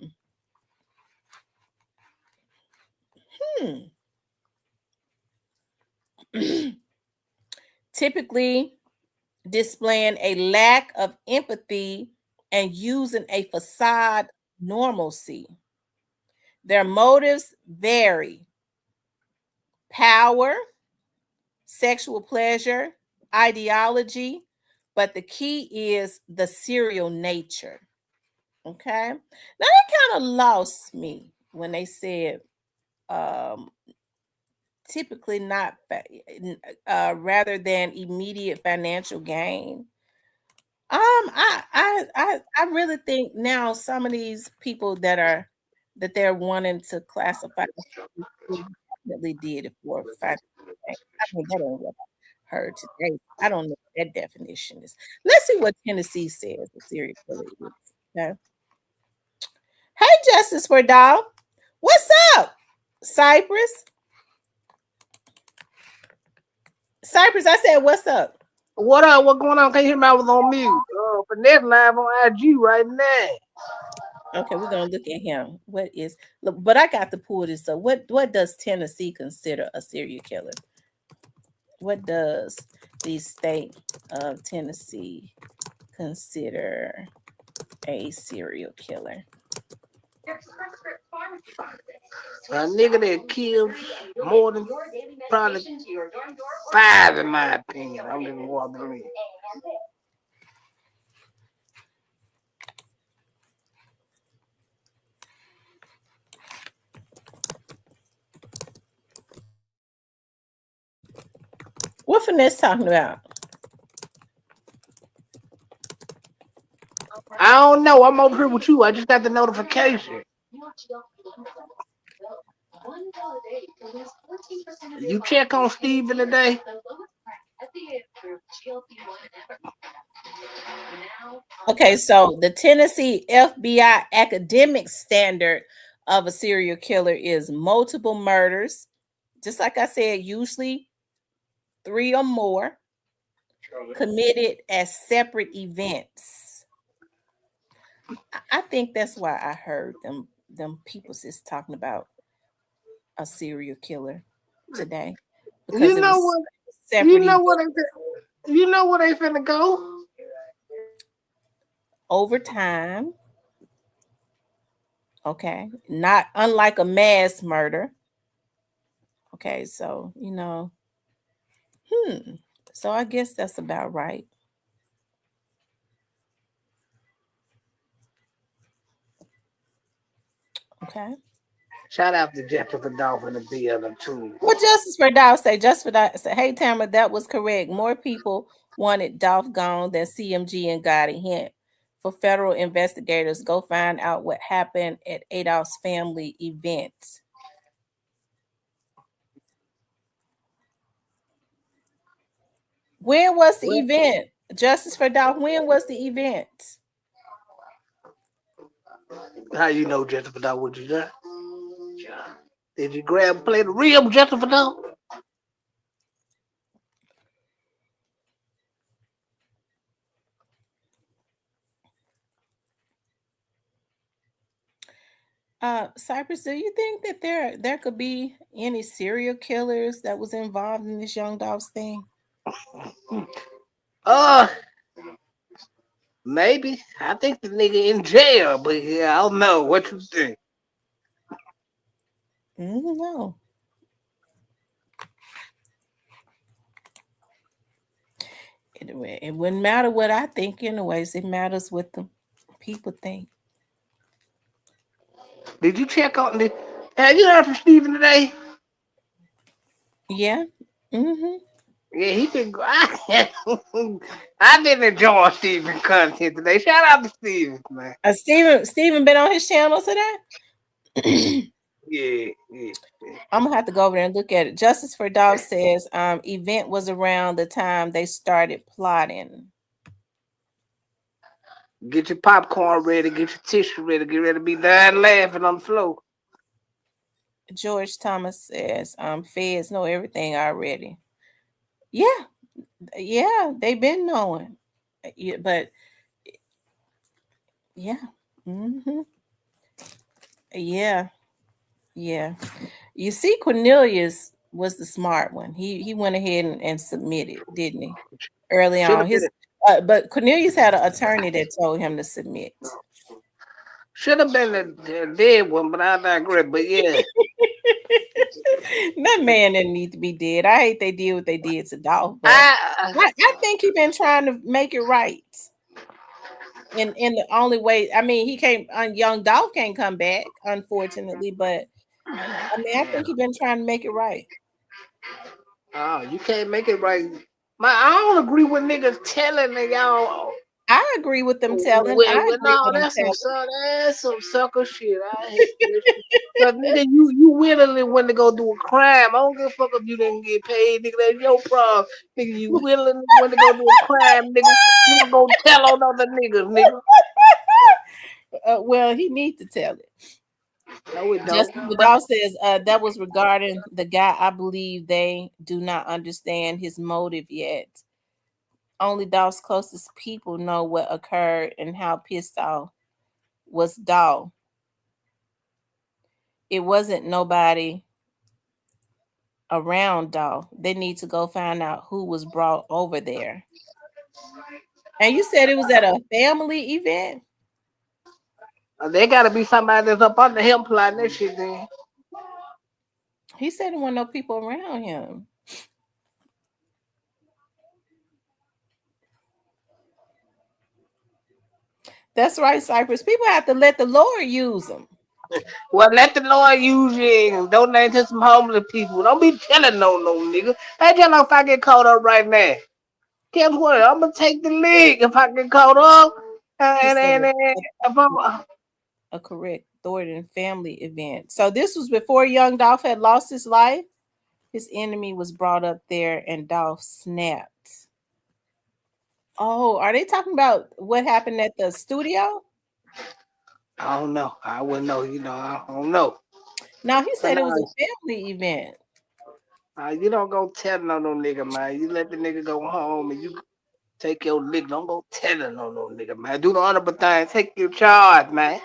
Typically displaying a lack of empathy and using a facade normalcy. Their motives vary: power, sexual pleasure, ideology, but the key is the serial nature. Okay. Now that kind of lost me when they said um typically not rather than immediate financial gain. I really think now some of these people that they're wanting to classify definitely did it for financial gain. I mean, that ain't what I heard today. I don't know what that definition is. Let's see what Tennessee says a serial killer is. Okay. Hey, Justice for Doll. What's up, Cypress? Cypress, I said, what's up? What up? What going on? Can't hear me? I was on mute. Finesse live on IG right now. Okay, we're gonna look at him. What is look, but I got to pull this up. What does Tennessee consider a serial killer? What does the state of Tennessee consider a serial killer? A nigga that kills more than probably 5, in my opinion. I'm living more than me. What Finesse talking about? I don't know. I'm over here with you. I just got the notification. You check on Steven today? Okay, so the Tennessee FBI academic standard of a serial killer is multiple murders. Just like I said, usually 3 or more, committed as separate events. I think that's why I heard them people is talking about a serial killer today, because You it know was what? You separate know events what? You know where they finna go? over time. Okay, not unlike a mass murder. Okay, so hmm. So I guess that's about right. Okay. Shout out to Jessica Dolphin and the other two. What Justice for Dolph say? Just for that say, hey Tamara, that was correct. More people wanted Dolph gone than CMG and got a hint. For federal investigators, go find out what happened at Adolph's family event. When was the Well, event? Justice for Dolph. When was the event? How you know Jennifer Dog? What you done? Did you grab a plate of ribs, Jennifer Dog? Cypress, do you think that there could be any serial killers that was involved in this Young Dolph's thing? Uh, maybe. I think the nigga in jail, but yeah, I don't know. What you think? No, it wouldn't matter what I think, anyways. It matters what the people think. Did you check on the? Have you heard from Steven today? Yeah. Mm-hmm. Yeah, he been. I've been enjoying Steven content today. Shout out to Steven, man. Steven been on his channel today. Yeah, yeah, yeah. I'm gonna have to go over there and look at it. Justice for Dog says event was around the time they started plotting. Get your popcorn ready. Get your tissue ready. Get ready to be dying laughing on the floor. George Thomas says feds know everything already. Yeah, yeah, they've been knowing. Yeah, but yeah. Hmm. Yeah, yeah. You see, Cornelius was the smart one. He went ahead and submitted, didn't he? Early Should on, have been. but Cornelius had an attorney that told him to submit. Should have been a dead one, but I digress. But yeah, That man didn't need to be dead. I hate they did what they did to Dolph, but I I think he been trying to make it right. In the only way, I mean, he can't. Young Dolph can't come back, unfortunately. But I mean, I yeah. think he been trying to make it right. Oh, you can't make it right. I don't agree with niggas telling y'all. I agree with them telling. I Well, agree no, with them telling. that's some sucker shit. I hate that shit. Cause nigga, you willingly went to go do a crime. I don't give a fuck if you didn't get paid, nigga. That's your problem, nigga. You willingly went to go do a crime, nigga. You don't go tell on other niggas, nigga. Well, he needs to tell it. No, it don't. Justice Vidal says that was regarding the guy. I believe they do not understand his motive yet. Only Dolph's closest people know what occurred and how pissed off was Dolph. It wasn't nobody around Dolph. They need to go find out who was brought over there. And you said it was at a family event? They gotta be somebody that's up under him plotting that shit. Then He said there weren't no people around him. That's right, Cypress. People have to let the Lord use them. well, let the Lord use you and donate to some homeless people. Don't be telling no nigga. Hey, just like if I get caught up right now. Guess what? I'm gonna take the league if I get caught up. He said And if I'm a correct Thornton family event. So this was before young Dolph had lost his life. His enemy was brought up there and Dolph snapped. Oh, are they talking about what happened at the studio? I don't know. I wouldn't know. I don't know. No, he But said it nah, was a family event. you don't go telling on no nigga, man. You let the nigga go home and you take your lick. Don't go telling on no nigga, man. Do the honorable thing. Take your charge, man.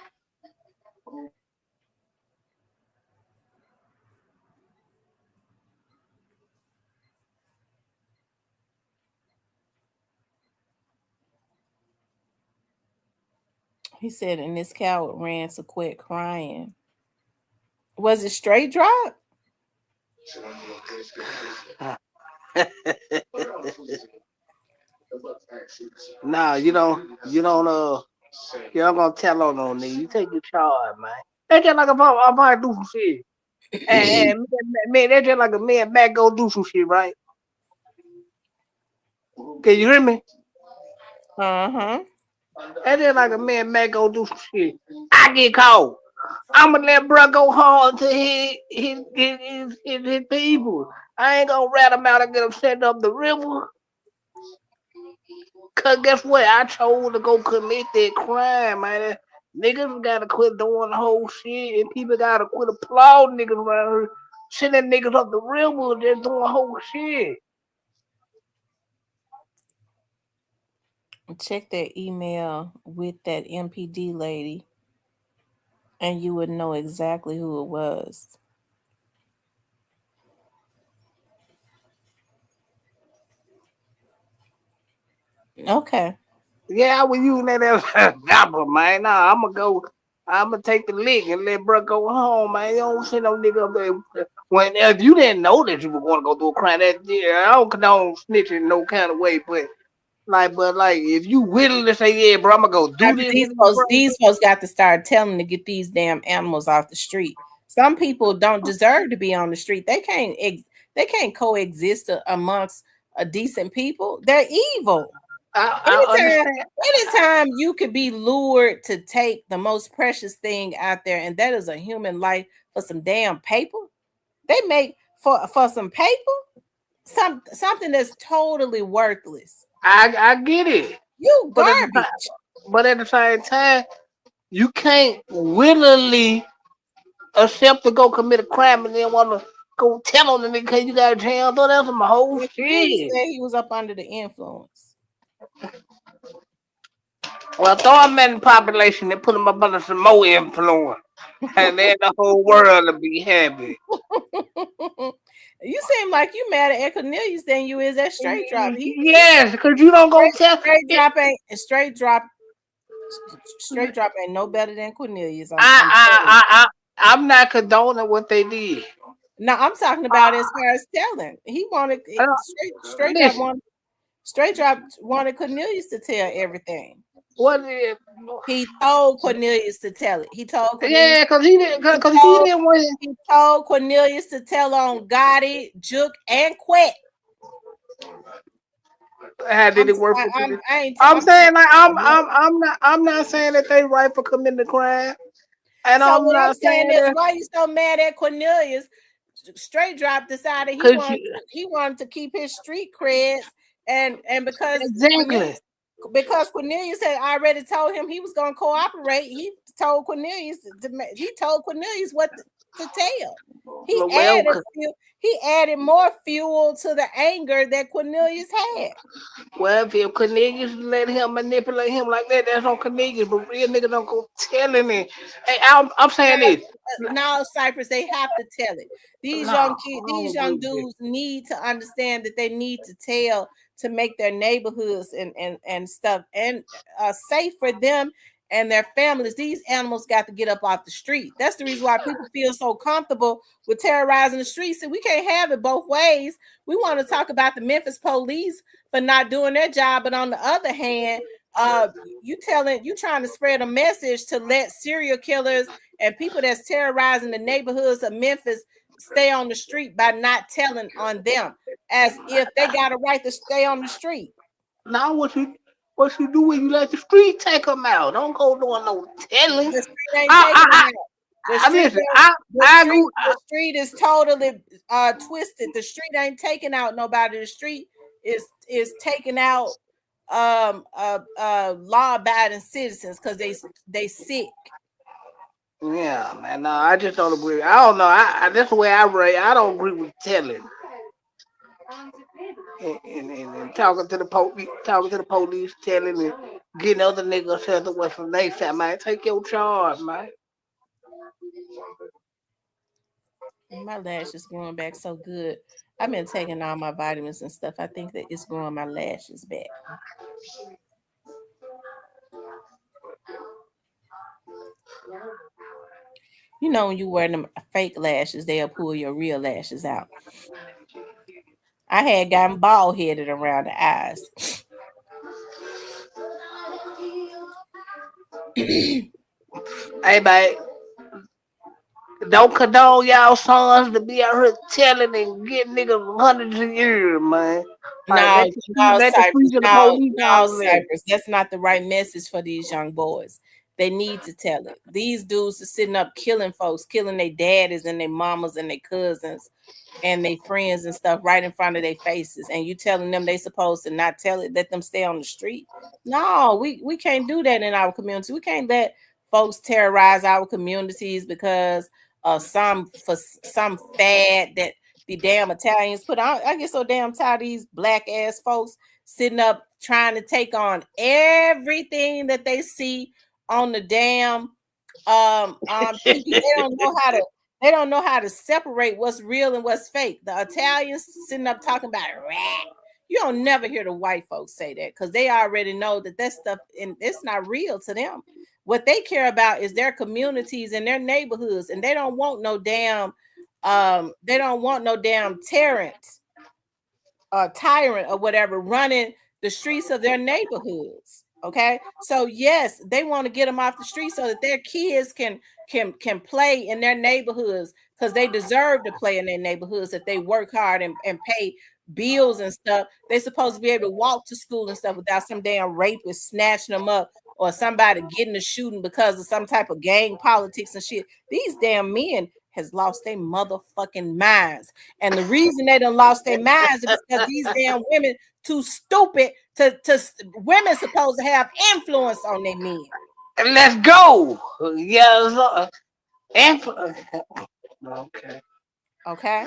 He said, and this coward ran to quit crying. Was it straight drop? nah, you don't gonna tell on no nigga. You take your charge, man. That's just like if I do some shit. And man, that's just like a man back go do some shit, right? Can you hear me? Uh-huh. That's just like a man back go do some shit. I get caught. I'ma let bro go home to his people. I ain't gonna rat him out and get him sent up the river. Cause guess what? I chose to go commit that crime, man. Niggas gotta quit doing the whole shit, and people gotta quit applauding niggas around here, sending niggas up the river just doing whole shit. Check that email with that MPD lady, and you would know exactly who it was. Okay. Yeah, I was using that as an example, man. Nah, I'ma go. I'ma take the lick and let bro go home, man. You don't send no nigga up there. When if you didn't know that you were going to go do a crime, that yeah, I don't condone snitching no kind of way, but like if you willing to say, yeah, bro, I'ma go do After this, these this, folks, bro. these folks got to start telling to get these damn animals off the street. Some people don't deserve to be on the street. They can't coexist amongst a decent people. They're evil. I Anytime, understand. anytime you could be lured to take the most precious thing out there, and that is a human life for some damn paper. They make for some paper something that's totally worthless. I get it, You but at the time, garbage. same time, you can't willingly accept to go commit a crime and then want to go tell on the nigga because you got jail. Though that's some whole And he shit. said he was up under the influence. Well, throw him in the population and put him up under some more influence, and then the whole world will be happy. You seem like you mad at Cornelius than you is at straight drop. He Yes, because you don't go tell. Straight drop ain't no better than Cornelius. I, I'm I, telling you. I, I, I'm not condoning what they did. No, I'm talking about as far as telling. He wanted I don't, straight drop listen, wanted straight drop wanted Cornelius to tell everything. what is, He told Cornelius to tell it. yeah, He because he told didn't want. he told Cornelius to tell on Gotti, Juke, and Quet. How did I'm it work for I'm Cornelius? I ain't I'm I'm telling saying like you. I'm not saying that they right for committing the crime, and So I'm what I'm not saying saying is, that why you so mad at Cornelius? Straight drop decided because he wanted to keep his street creds, and exactly. Because Cornelius had already told him he was going to cooperate. He told Cornelius what to tell. He Well, added he added more fuel to the anger that Cornelius had. well, if Cornelius let him manipulate him like that, that's on Cornelius. But real nigga don't go telling it. Hey, I'm saying this. Now, Cypress, they have to tell it. No, I These don't agree young with that. dudes need to understand that they need to tell to make their neighborhoods and stuff and safe for them and their families. These animals got to get up off the street. That's the reason why people feel so comfortable with terrorizing the streets. And we can't have it both ways. We want to talk about the Memphis police for not doing their job, but on the other hand, uh, you trying to spread a message to let serial killers and people that's terrorizing the neighborhoods of Memphis stay on the street by not telling on them, as if they got a right to stay on the street. Now what you do when you let the street take them out? Don't go doing no telling. The street ain't I taking them I out. The I street listen. don't, I agree. the street is totally twisted. The street ain't taking out nobody. The street is taking out law abiding citizens because they sick. Yeah, man. No, I just don't agree. I don't know. That's the way I rate. I don't agree with telling and talking to the police, telling and getting other niggas sent away from their side. Man, take your charge, man. My lash is growing back so good. I've been taking all my vitamins and stuff. I think that it's growing my lashes back. You know, when you wear them fake lashes, they'll pull your real lashes out. I had gotten bald headed around the eyes. Hey, man, don't condone y'all sons to be out here telling and getting niggas hundreds of years, man. Like No, no, let the Cypress. streets of the No, police no, handle that. Cypress. That's not the right message for these young boys. they need to tell it. These dudes are sitting up killing folks, killing their daddies and their mamas and their cousins and their friends and stuff right in front of their faces. And you telling them they supposed to not tell it, let them stay on the street. No, we can't do that in our community. We can't let folks terrorize our communities because of some fad that the damn Italians put on. I get so damn tired of these black ass folks sitting up trying to take on everything that they see on the damn TV. They don't know how to separate what's real and what's fake. The Italians sitting up talking about rat. You don't never hear the white folks say that because they already know that stuff and it's not real to them. What they care about is their communities and their neighborhoods, and they don't want no damn tyrants tyrant or whatever running the streets of their neighborhoods. Okay, so yes, they want to get them off the street so that their kids can play in their neighborhoods because they deserve to play in their neighborhoods if they work hard and pay bills and stuff. They're supposed to be able to walk to school and stuff without some damn rapist snatching them up or somebody getting a shooting because of some type of gang politics and shit. These damn men has lost their motherfucking minds. And the reason they done lost their minds is because these damn women too stupid to women supposed to have influence on their men. Let's go. Yeah. Okay. Okay.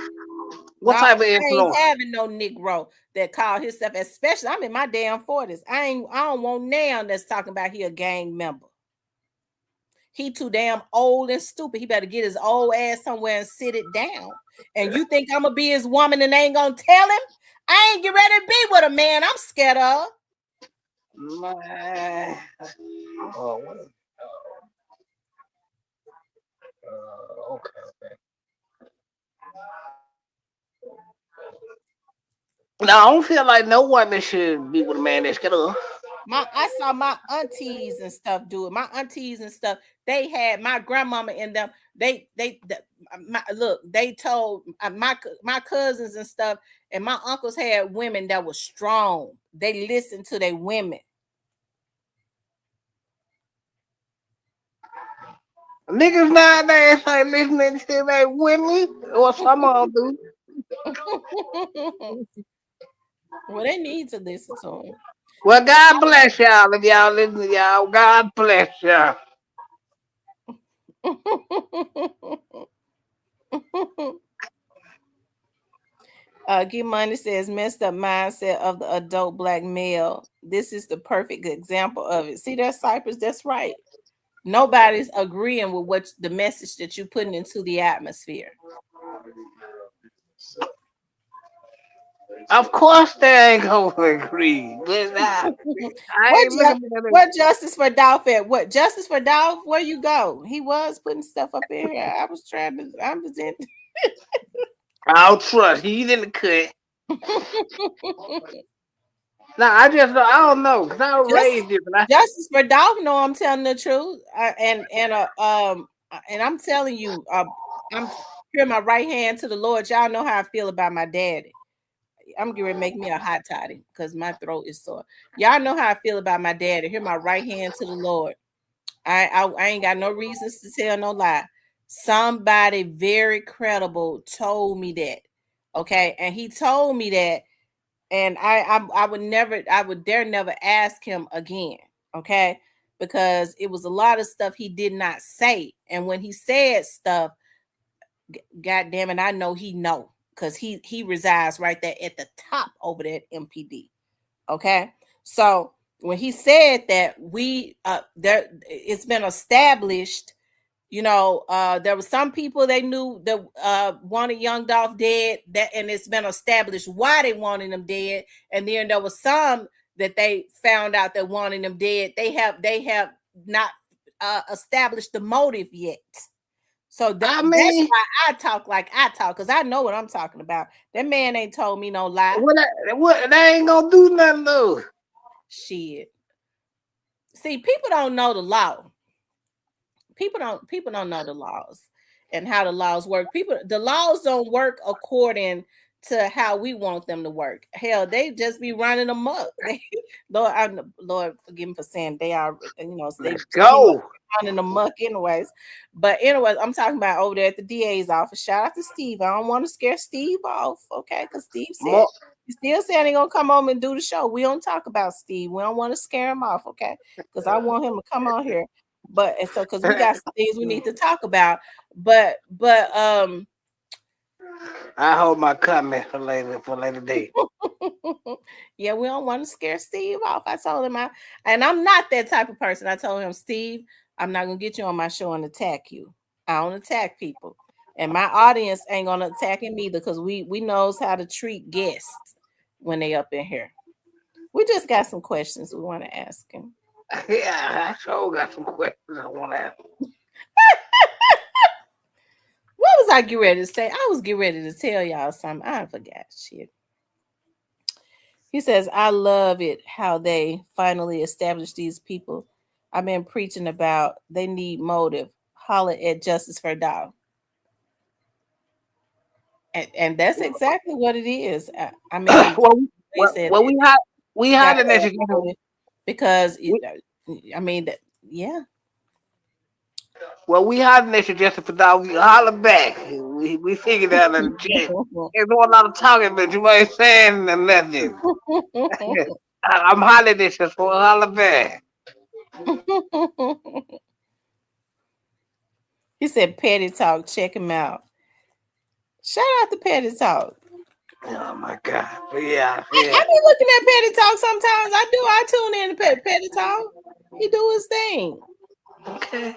What type of I ain't influence? having no Negro that call himself, especially I'm in my damn 40s. I don't want now that's talking about he a gang member. He too damn old and stupid. He better get his old ass somewhere and sit it down. And you think I'm gonna be his woman and ain't gonna tell him? I ain't get ready to be with a man I'm scared of. My, oh, okay. Now I don't feel like no woman should be with a man that's scared of. I saw my aunties and stuff do it. My aunties and stuff, they had my grandmama in them. They told my cousins and stuff, and my uncles had women that were strong. They listened to their women. Niggas nowadays ain't listening to their women, or some of them do. Well, they need to listen to him. Well, God bless y'all if y'all listen to y'all. God bless y'all. Get Money says messed up mindset of the adult black male. This is the perfect example of it. See that, Cypress? That's right. Nobody's agreeing with what the message that you're putting into the atmosphere. Of course they ain't gonna agree. But I ain't looking at it. What Justice for Dolph at? What Justice for Dolph? Where you go? He was putting stuff up in here. I was in. I'll trust. He's in the cut. Nah, I don't know because I was raised different. Justice for Dolph, no, I'm telling the truth, and I'm telling you, I'm putting my right hand to the Lord. Y'all know how I feel about my daddy. I'm going to make me a hot toddy because my throat is sore. Y'all know how I feel about my daddy. Here, my right hand to the Lord. I ain't got no reasons to tell no lie. Somebody very credible told me that. Okay, and he told me that, and I would dare never ask him again. Okay, because it was a lot of stuff he did not say, and when he said stuff, God damn it, I know he know because he resides right there at the top over there at MPD. Okay, so when he said that it's been established, there were some people they knew that wanted Young Dolph dead, and it's been established why they wanted him dead, and then there was some that they found out that wanted him dead. They have not established the motive yet. So that's why I talk like I talk, because I know what I'm talking about. That man ain't told me no lie. What they ain't gonna do nothing though. Shit. See, people don't know the law. People don't know the laws and how the laws work. The laws don't work according to how we want them to work. Hell, they just be running amok. They, Lord, forgive me for saying they are. They Let's pretty much go. running amok, anyways. But anyways, I'm talking about over there at the DA's office. Shout out to Steve. I don't want to scare Steve off, okay? Because Steve said More, he still said he gonna come home and do the show. We don't talk about Steve. We don't want to scare him off, okay? Because I want him to come on here. But and so because we got some things we need to talk about. But I hold my comment for later date. yeah, we don't want to scare Steve off. I told him and I'm not that type of person. I told him, Steve, I'm not gonna get you on my show and attack you. I don't attack people. And my audience ain't gonna attack him either because we knows how to treat guests when they up in here. We just got some questions we want to ask him. Yeah, I sure got some questions I want to ask. What was I getting ready to say? I was getting ready to tell y'all something. I forgot shit. He says, I love it how they finally established these people. I've been preaching about they need motive. Holler at Justice for Dog. And that's exactly what it is. I mean, well, they said well, we got had to an have education. motive because, We, I mean, yeah. well, we had an suggestion for dog. We holler back. We figured out in the chat. There's a lot of talking, but you ain't saying nothing. I'm hollering this just for a holler back. He said, Petty Talk, check him out. Shout out to Petty Talk. Oh my god! But yeah, I yeah. be looking at Petty Talk sometimes. I do. I tune in to Petty Talk. He do his thing. Okay.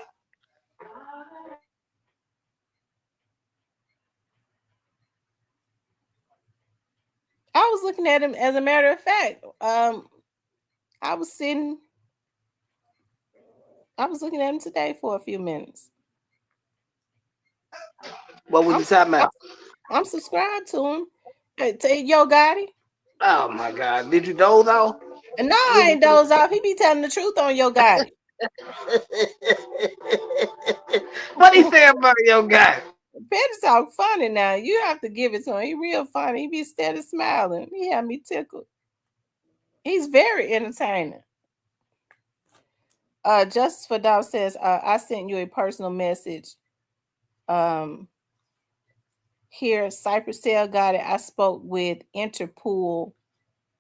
I was looking at him. As a matter of fact, I was sitting. I was looking at him today for a few minutes. What was I'm you talking about? I'm subscribed to him. Hey, Yo Gotti. Oh my god! Did you doze off? And no, I ain't doze off. He be telling the truth on Yo Gotti. What he say about your guy? Petty Talk funny now. You have to give it to him. He real funny. He be steady smiling. He had me tickled. He's very entertaining. Justice for Dog says, I sent you a personal message. Um, Here, Cypress Tail got it. I spoke with Interpol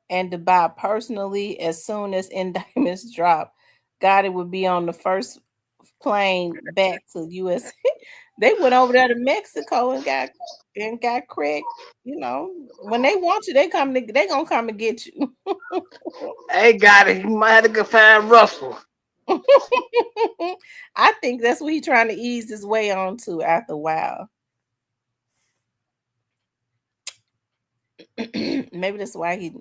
and Dubai personally. As soon as indictments drop, Gotti would be on the first plane back to US. They went over there to Mexico and got Craig. When they want you, they gonna come and get you. Hey, got it. You might have to go find Russell. I think that's what he's trying to ease his way onto after a while. Maybe that's why he,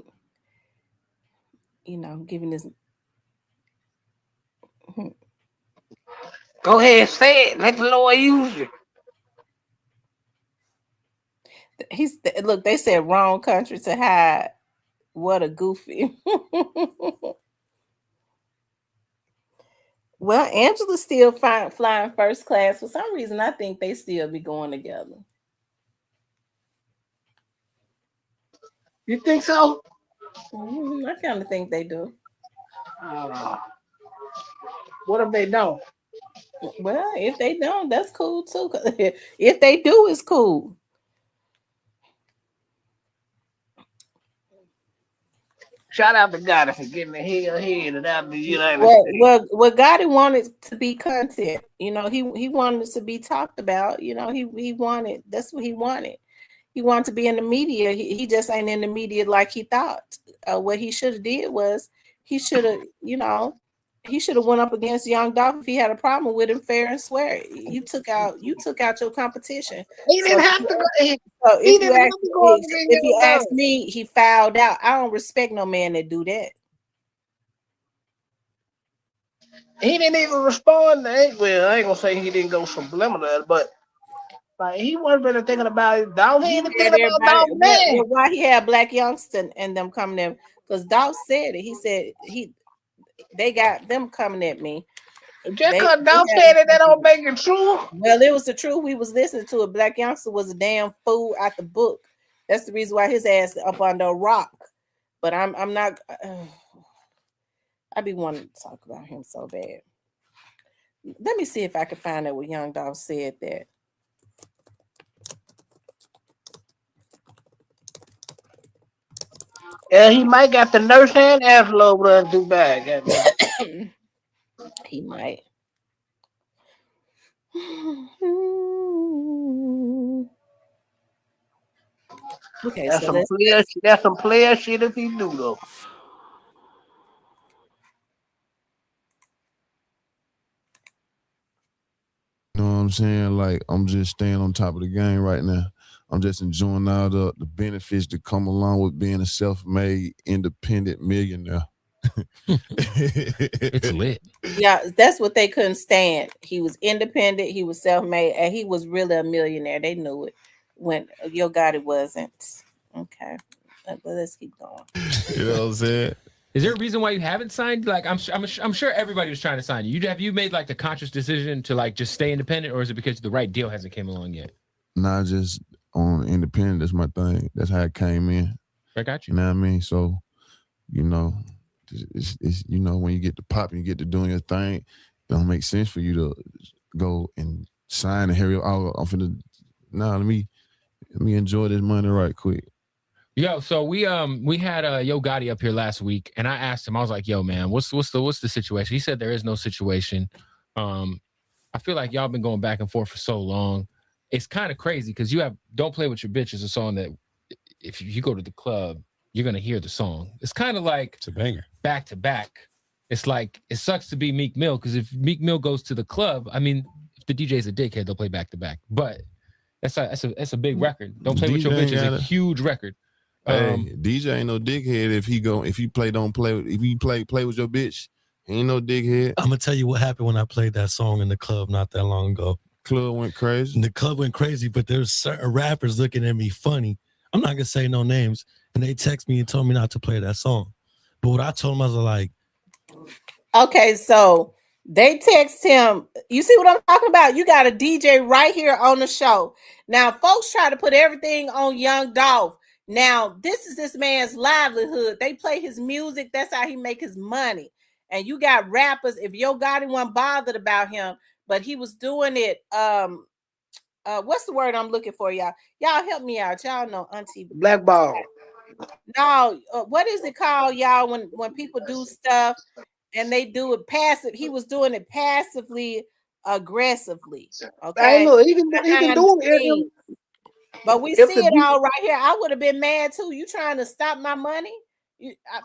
giving his. Go ahead, say it. Let the Lord use you. Look. They said wrong country to hide. What a goofy. Well, Angela's still flying first class. For some reason, I think they still be going together. You think so? I kind of think they do. What if they don't? Well, if they don't, that's cool too. If they do, it's cool. Shout out to God for getting the hell ahead and out the United Well, States. what Gotti wanted to be content. He wanted it to be talked about. He wanted, that's what he wanted. He wanted to be in the media. He just ain't in the media like he thought. What he should have did was he should have, he should have went up against Young Dolph if he had a problem with him fair and square. You took out your competition. He So didn't have to go. so He didn't have to go up against if you Young ask Dolph. me, he fouled out. I don't respect no man that do that. He didn't even respond. Well, I ain't gonna say he didn't go subliminal, but like he wasn't really thinking about it. Dog, he He ain't had thinking about everybody. dog man. Why he had Black Youngster and them coming in? Because Dolph said it. He said they got them coming at me. Just They cause dog had said it, that don't make it true. Well, it was the truth. We was listening to it. Black Youngster was a damn fool out the book. That's the reason why his ass up under a rock. But I'm not. I be wanting to talk about him so bad. Let me see if I can find out what Young Dolph said that. Yeah, he might got the nurse and asshole over there too bad. Goddamn. He might. Okay, That's so some player. let's That's some player shit if he do though. You know what I'm saying? Like I'm just staying on top of the game right now. I'm just enjoying all the benefits that come along with being a self-made, independent millionaire. It's lit. yeah, that's what they couldn't stand. He was independent, he was self-made, and he was really a millionaire. They knew it when Yo Gotti wasn't. Okay, let's keep going. You know what I'm saying? Is there a reason why you haven't signed? Like, I'm sure everybody was trying to sign you. Have you made like the conscious decision to like just stay independent, or is it because the right deal hasn't came along yet? Not just on independent. That's my thing. That's how it came in. I got you. You know what I mean? So, you know, it's you know, when you get to pop and you get to doing your thing, it don't make sense for you to go and sign and hurry up. I'm finna. Nah, let me enjoy this money right quick. Yo, so we had Yo Gotti up here last week, and I asked him. I was like, "Yo, man, what's the situation?" He said there is no situation. I feel like y'all been going back and forth for so long. It's kind of crazy because you have "Don't Play with Your Bitch" is a song that if you go to the club, you're gonna hear the song. It's kind of like It's a banger. back to back. It's like it sucks to be Meek Mill because if Meek Mill goes to the club, I mean, if the DJ's a dickhead, they'll play back to back. But that's a big record. "Don't Play with Your Bitch" is a huge record. Hey, DJ ain't no dickhead if you play don't play if you play with your bitch, he ain't no dickhead. I'm gonna tell you what happened when I played that song in the club not that long ago. Club went crazy. And the club went crazy, but there's certain rappers looking at me funny. I'm not gonna say no names, and they text me and told me not to play that song. But what I told them, I was like, Okay, so they text him. You see what I'm talking about? You got a DJ right here on the show. Now, folks try to put everything on Young Dolph. Now, this is this man's livelihood. They play his music. That's how he make his money. And you got rappers. If Yo Gotti wasn't bothered about him, but he was doing it. What's the word I'm looking for, y'all? Y'all help me out. Y'all know Auntie Blackball. No, what is it called, y'all? When people do stuff and they do it passive, he was doing it passively, aggressively. Hey, Okay, look, he can behind do the it. scenes. But we If see the it all right here. I would have been mad too. You trying to stop my money?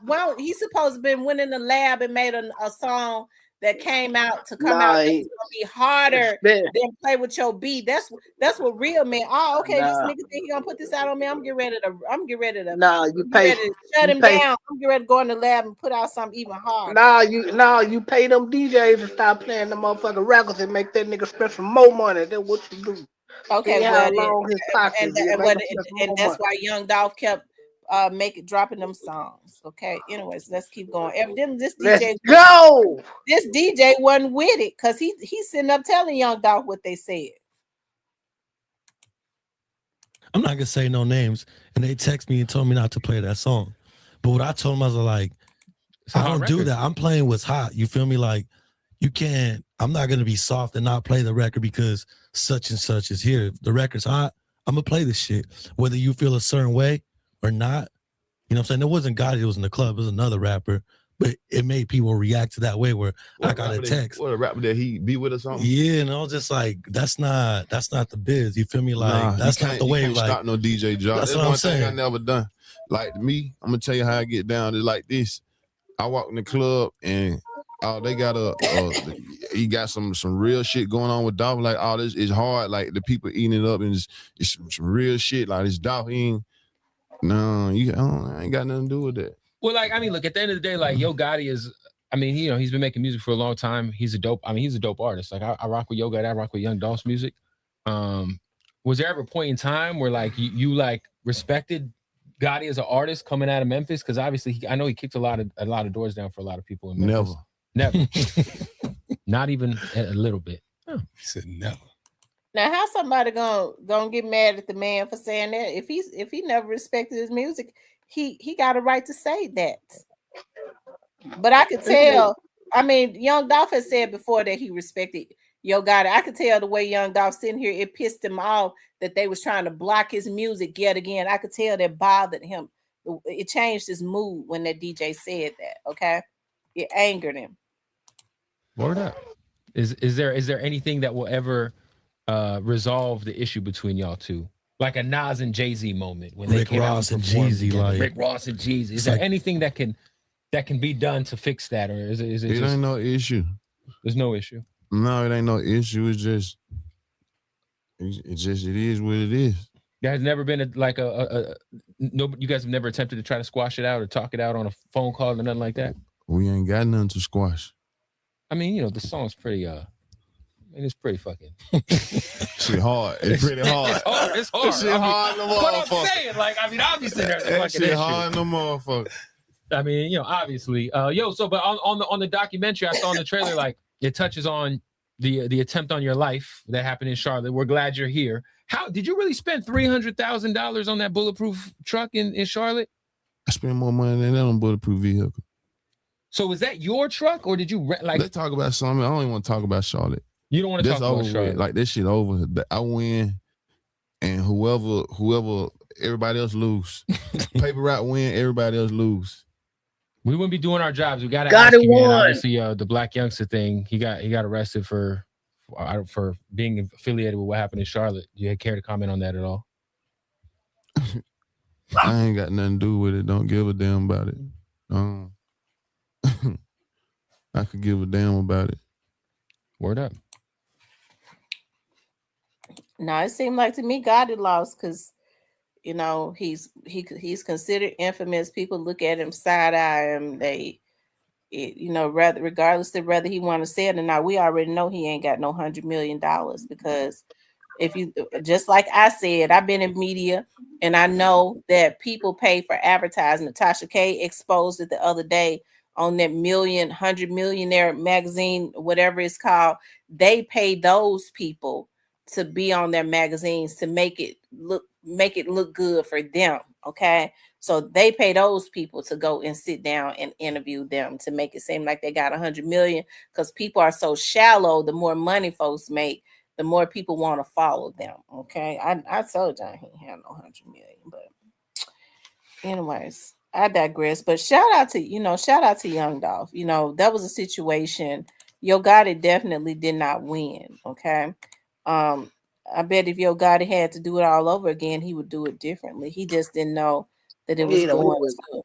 Well, he's supposed to been winning the lab and made a song that came out to come out. It's gonna be harder than Play With Your Beat. That's what real man. Oh, okay. This nigga think he gonna put this out on me. I'm getting ready to. Nah, you pay. Ready to shut him down. I'm getting ready to go in the lab and put out something even harder. Nah, you pay them DJs to stop playing the motherfucking records and make that nigga spend some more money. That's what you do. Okay, See well, how long his pockets. and that's why Young Dolph kept dropping them songs. Okay, anyways, let's keep going. Evidently, Let's go. This DJ wasn't with it because he's sitting up telling Young Dolph what they said. I'm not gonna say no names, and they text me and told me not to play that song. But what I told them, I was like, I don't do that. I'm playing what's hot. You feel me? Like, you can't. I'm not gonna be soft and not play the record because such and such is here. If the record's hot, I'm gonna play this shit, whether you feel a certain way or not. You know what I'm saying? It wasn't Gotti, it was in the club, it was another rapper, but it made people react to that way where I got a text. What a rapper that he be with or something? Yeah, and I was just like, that's not the biz. You feel me? Like, that's not the way. You can't stop no DJ job. That's what one I'm saying. thing I never done. Like me, I'm gonna tell you how I get down. It's like this. I walk in the club and they got he got some real shit going on with Dolph. Like, this is hard. Like the people eating it up and it's some real shit. Like this Dolph, I ain't got nothing to do with that. Well, like, I mean, look, at the end of the day, like, Yo Gotti is, I mean, he's been making music for a long time. He's a dope artist. Like, I rock with Yo Gotti, I rock with Young Dolph's music. Was there ever a point in time where like you like respected Gotti as an artist coming out of Memphis? Because obviously, I know he kicked a lot of doors down for a lot of people in Memphis. Never. Not even a little bit. He said never. Now, how somebody gonna get mad at the man for saying that? If he never respected his music, he got a right to say that. But I could tell. I mean, Young Dolph has said before that he respected Yo Gotti. I could tell the way Young Dolph sitting here, it pissed him off that they was trying to block his music yet again. I could tell that bothered him. It changed his mood when that DJ said that. Okay, it angered him. Word up. Is there anything that will ever resolve the issue between y'all two? Like a Nas and Jay-Z moment when Rick Ross and Jeezy, like Rick Ross and Jeezy. Is there anything that can be done to fix that, or is it It just, ain't no issue. There's no issue. No, it ain't no issue. It is what it is. There has never been no. You guys have never attempted to try to squash it out or talk it out on a phone call or nothing like that. We ain't got nothing to squash. I mean, you know, the song's pretty. It's pretty fucking. Shit hard. It's pretty hard. It's hard. Shit hard, no But I'm motherfucker. saying, like, I mean, obviously there's a fucking shit issue. hard, no motherfucker. I mean, you know, obviously, So, but on the documentary, I saw in the trailer, like, it touches on the attempt on your life that happened in Charlotte. We're glad you're here. How did you really spend $300,000 on that bulletproof truck in Charlotte? I spent more money than that on bulletproof vehicle. So was that your truck, or did you rent? Like, let's talk about something. I don't even want to talk about Charlotte. You don't want to talk about Charlotte. Like, this shit over. I win, and whoever, everybody else lose. Paper route win, everybody else lose. We wouldn't be doing our jobs. We got to ask you, man. Obviously, the black youngster thing. He got arrested for being affiliated with what happened in Charlotte. Do you care to comment on that at all? I ain't got nothing to do with it. Don't give a damn about it. I could give a damn about it. Word up. No, it seemed like to me Gotti lost because, you know, he's considered infamous. People look at him, side eye him. Regardless of whether he want to say it or not, we already know he ain't got no $100 million because if you, just like I said, I've been in media and I know that people pay for advertisement. Tasha K exposed it the other day on that 100 Millionaire magazine, whatever it's called. They pay those people to be on their magazines to make it look good for them. Okay. So they pay those people to go and sit down and interview them to make it seem like they got 100 million, because people are so shallow. The more money folks make, the more people want to follow them. Okay. I told y'all he ain't have no 100 million, but anyways, I digress. But shout out to Young Dolph. You know, that was a situation. Yo Gotti definitely did not win. Okay. I bet if Yo Gotti had to do it all over again, he would do it differently. He just didn't know that it was going to.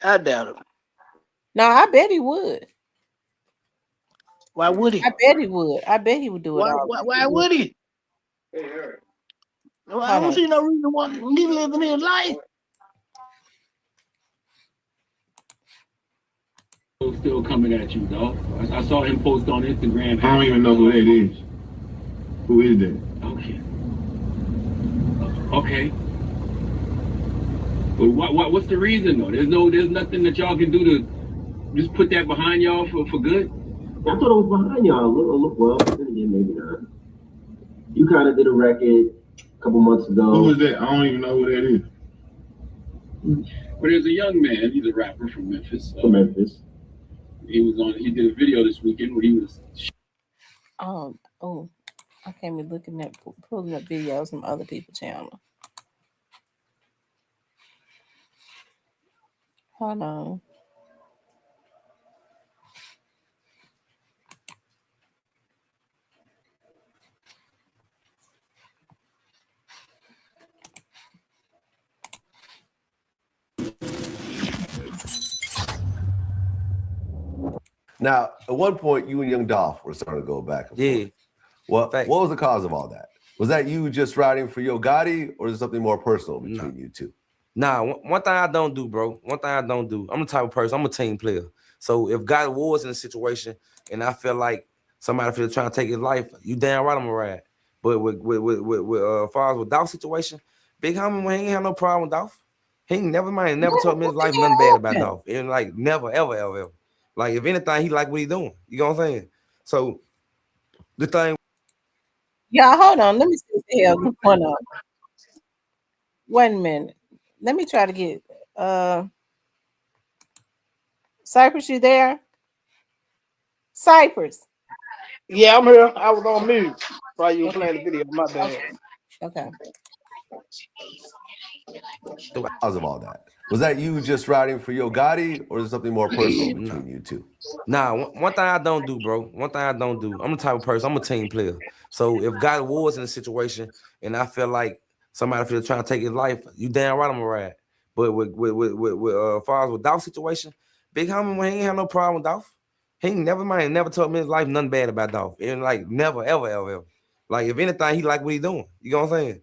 I doubt it. No, I bet he would. Why would he? I bet he would. I bet he would do it. Why would he? I don't see no reason why he living his life. Still coming at you, though. I saw him post on Instagram. I don't even know who that is. Who is that? Okay. But what's the reason though? There's nothing that y'all can do to just put that behind y'all for good. I thought it was behind y'all. Look, well, then again, maybe not. You kind of did a record a couple months ago. Who is that? I don't even know who that is. But there's a young man. He's a rapper from Memphis. From Memphis. He did a video this weekend where he was. I can't be looking at pulling up videos from other people's channel. Hold on. Now, at one point, you and Young Dolph were starting to go back and forth. What was the cause of all that? Was that you just riding for Yo Gotti, or is it something more personal between you two? Nah, one thing I don't do, bro. One thing I don't do. I'm the type of person, I'm a team player. So if Gotti was in a situation and I feel like somebody feels trying to take his life, you damn right I'm gonna ride. But with far as with Dolph's situation, Big Homie, he ain't have no problem with Dolph. He never told me his life nothing bad about Dolph. And like never, ever. Like if anything, he like what he doing. You know what I'm saying? So the thing. Y'all, hold on. Let me see what the hell going on. 1 minute. Let me try to get Cypress, you there? Cypress. Yeah, I'm here. I was on mute while you were playing the video. My bad. Okay. Cause of all that? Was that you just riding for Yo Gotti, or is it something more personal between you two? Nah, one thing I don't do, bro. One thing I don't do. I'm the type of person. I'm a team player. So if God was in a situation and I feel like somebody feel trying to take his life, you damn right I'm gonna ride. But with far as with Dolph's situation, Big Homie, he ain't have no problem with Dolph. He ain't never told me his life nothing bad about Dolph. And like never, ever. Like if anything, he like what he doing. You know what I'm saying?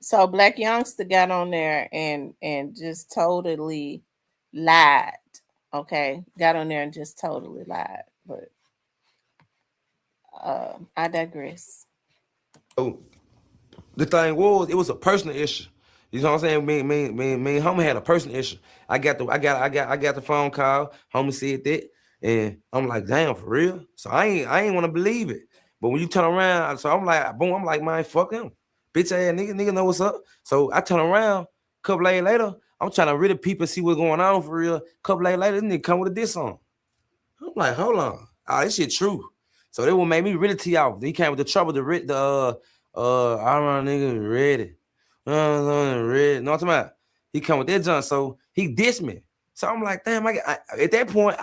So Black Youngster got on there and just totally lied. Okay, got on there and just totally lied. But I digress. So the thing was, it was a personal issue. You know what I'm saying? Me and homie had a personal issue. I got the phone call. Homie said that, and I'm like, damn, for real. So I ain't want to believe it. But when you turn around, so I'm like, boom, I'm like, man, fuck him, bitch ass nigga know what's up. So I turn around, a couple days later, I'm trying to really people see what's going on for real. A couple days later, this nigga come with a diss song. I'm like, hold on, this shit true. So that what made me really tee off. He came with the trouble to I don't know, nigga ready. Red. No, I'm talking about. He come with that junk, so he dissed me. So I'm like, damn, at that point,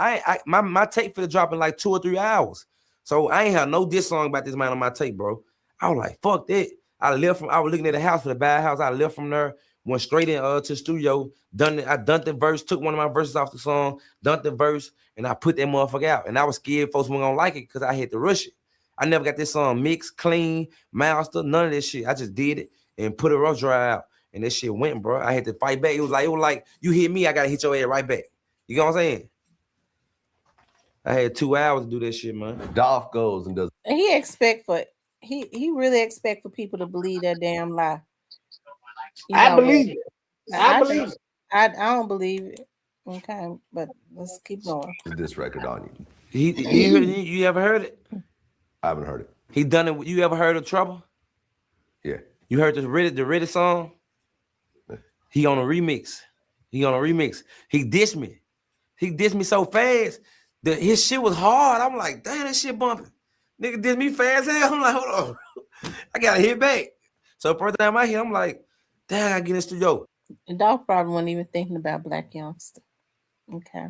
my tape for the drop in like 2 or 3 hours. So I ain't have no diss song about this man on my tape, bro. I was like, fuck that. I was looking at the house for the bad house. I left from there, went straight in to the studio, I done the verse, took one of my verses off the song, done the verse, and I put that motherfucker out. And I was scared folks weren't gonna like it because I had to rush it. I never got this song mixed, clean, master, none of this shit. I just did it and put a rough dry out. And this shit went, bro. I had to fight back. It was like you hit me, I gotta hit your ass right back. You know what I'm saying? I had 2 hours to do that shit, man. Dolph goes and does. He really expect for people to believe that damn lie. I believe it. I believe it. I don't believe it. Okay, but let's keep going. This record on you. You ever heard it? I haven't heard it. He done it. You ever heard of Trouble? Yeah. You heard the Reddit song? He on a remix. He dissed me. He dissed me so fast that his shit was hard. I'm like, damn, that shit bumping. Nigga dissed me fast as hell. I'm like, hold on. I gotta hit back. So first time I hit, I'm like, damn, I gotta get in the studio. And Dolph probably wasn't even thinking about Black Youngster. Okay.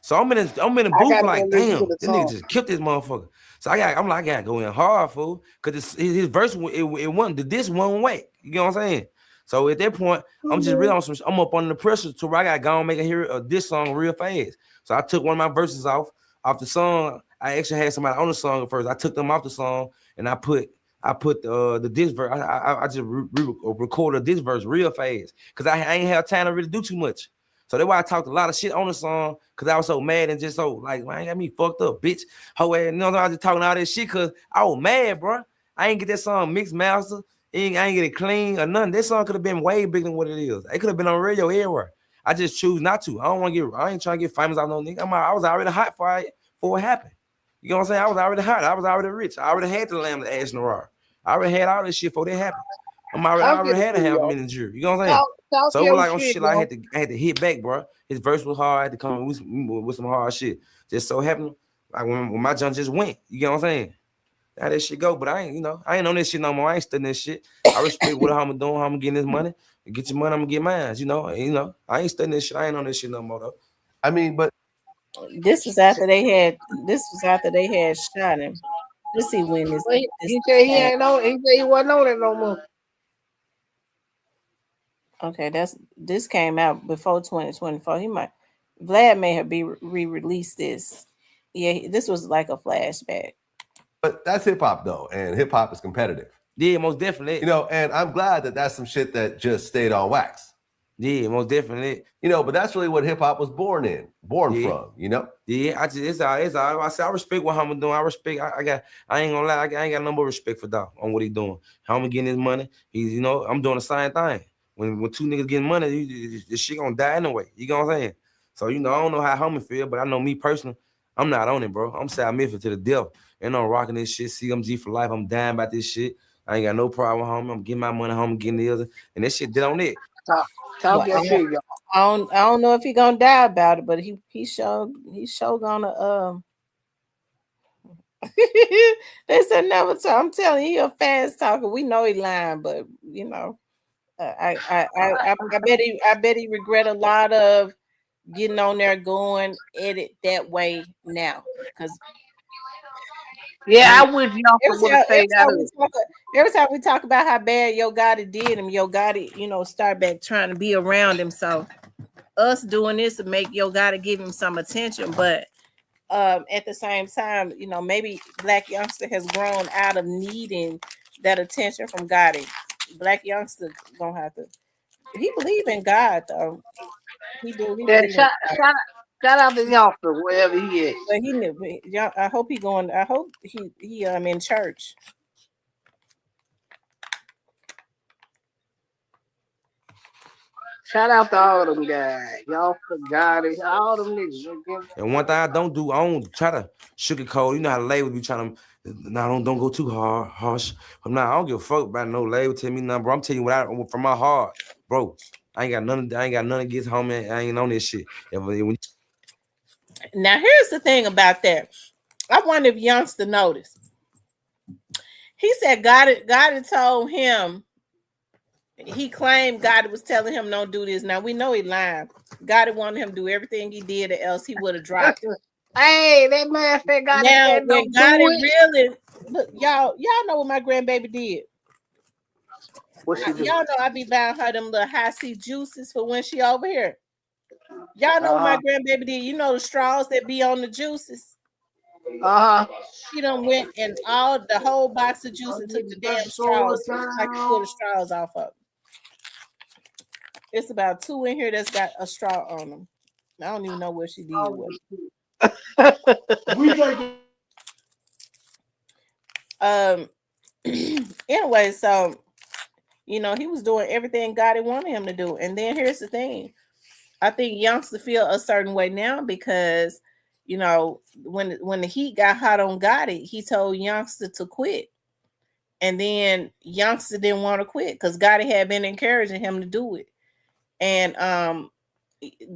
So I'm in the booth like, damn, this nigga just killed this motherfucker. So I gotta go in hard, fool, because his verse it wasn't this one way. You know what I'm saying? So at that point, I'm just really I'm up under the pressure to where I gotta go and make this song real fast. So I took one of my verses off the song. I actually had somebody on the song at first. I took them off the song and I put the diss verse. I just recorded this verse real fast because I ain't have time to really do too much. So that's why I talked a lot of shit on the song because I was so mad and just so like, man, got me fucked up, bitch. How I was just talking all that shit because I was mad, bro. I ain't get that song mixed master. I ain't get it clean or nothing. This song could have been way bigger than what it is. It could have been on radio everywhere. I just choose not to. I ain't trying to get famous out no nigga. I was already hot for it happened. You know what I'm saying? I was already hot. I was already rich. I already had the lamb to IS A S3R. I already had all this shit before that happened. I already had to have him in the jury. You know what I'm saying? So like on shit, I had to hit back, bro. His verse was hard. I had to come with some hard shit. Just so happened, like when my junk just went. You know what I'm saying? How that shit go, but I ain't on this shit no more. I ain't studying this shit. I respect what I'm doing, how I'm getting this money. And get your money, I'm gonna get mine. You know, I ain't studying this shit. I ain't on this shit no more though. I mean, but this was after they had shot him. Let's see when this. He said he ain't know. He said he wasn't on it no more. Okay, this came out before 2024. Vlad may have re-released this. Yeah, this was like a flashback. But that's hip hop though, and hip hop is competitive. Yeah, most definitely. You know, and I'm glad that that's some shit that just stayed on wax. Yeah, most definitely. You know, but that's really what hip hop was born from. You know. Yeah, it's all. I say I respect what Hama doing. I respect. I ain't gonna lie. I ain't got no more respect for Doc on what he doing. Hama getting his money. He's I'm doing the same thing. When two niggas getting money, this shit gonna die anyway. You know what I'm saying? So I don't know how Hama feel, but I know me personally, I'm not on it, bro. I'm South Memphis to the death. and I'm rocking this shit. CMG for life. I'm dying about this shit. I ain't got no problem, homie. I'm getting my money home, and getting the other, and that shit did on it. Talk your shit, y'all. I don't know if he gonna die about it, but he sure gonna they said never talk. I'm telling you, he a fast talker. We know he lying, but you know, I bet he regret a lot of getting on there going at it that way now. Because yeah, I wish y'all would have stayed out of it. Every time we talk about how bad Yo Gotti did him, Yo Gotti, you know, start back trying to be around him. So us doing this to make Yo Gotti give him some attention, but at the same time, you know, maybe Black Youngster has grown out of needing that attention from Gotti. Black Youngster gonna have to. He believe in God though. He do. He Yeah, believe in God. shout out to youngster wherever he is. But he knew. I hope he going. I hope he in church. Shout out to all them guys. Y'all forgot it. All them niggas. And one thing I don't try to sugarcoat. You know how labels be trying to. Nah, don't go too harsh. I don't give a fuck about no label. Tell me nothing, bro. I'm telling you what I from my heart, bro. I ain't got none against homie. I ain't on this shit. Now here's the thing about that. I wonder if Youngster noticed. He said God had told him. He claimed God was telling him don't do this. Now we know he lied. God wanted him to do everything he did, or else he would have dropped it. Hey, that man said God now said when God really look, y'all know what my grandbaby did. What she do? Y'all know I be buying her them little high C juices for when she over here. Y'all know what my grandbaby did. You know the straws that be on the juices. She done went and the whole box of juice and took the damn straws, like to pull the straws off of them. It's about 2 in here that's got a straw on them. I don't even know what she did with it. Anyway, so you know he was doing everything God wanted him to do, and then here's the thing: I think Youngster feel a certain way now because you know when the heat got hot on Gotti, he told Youngster to quit, and then Youngster didn't want to quit because Gotti had been encouraging him to do it, and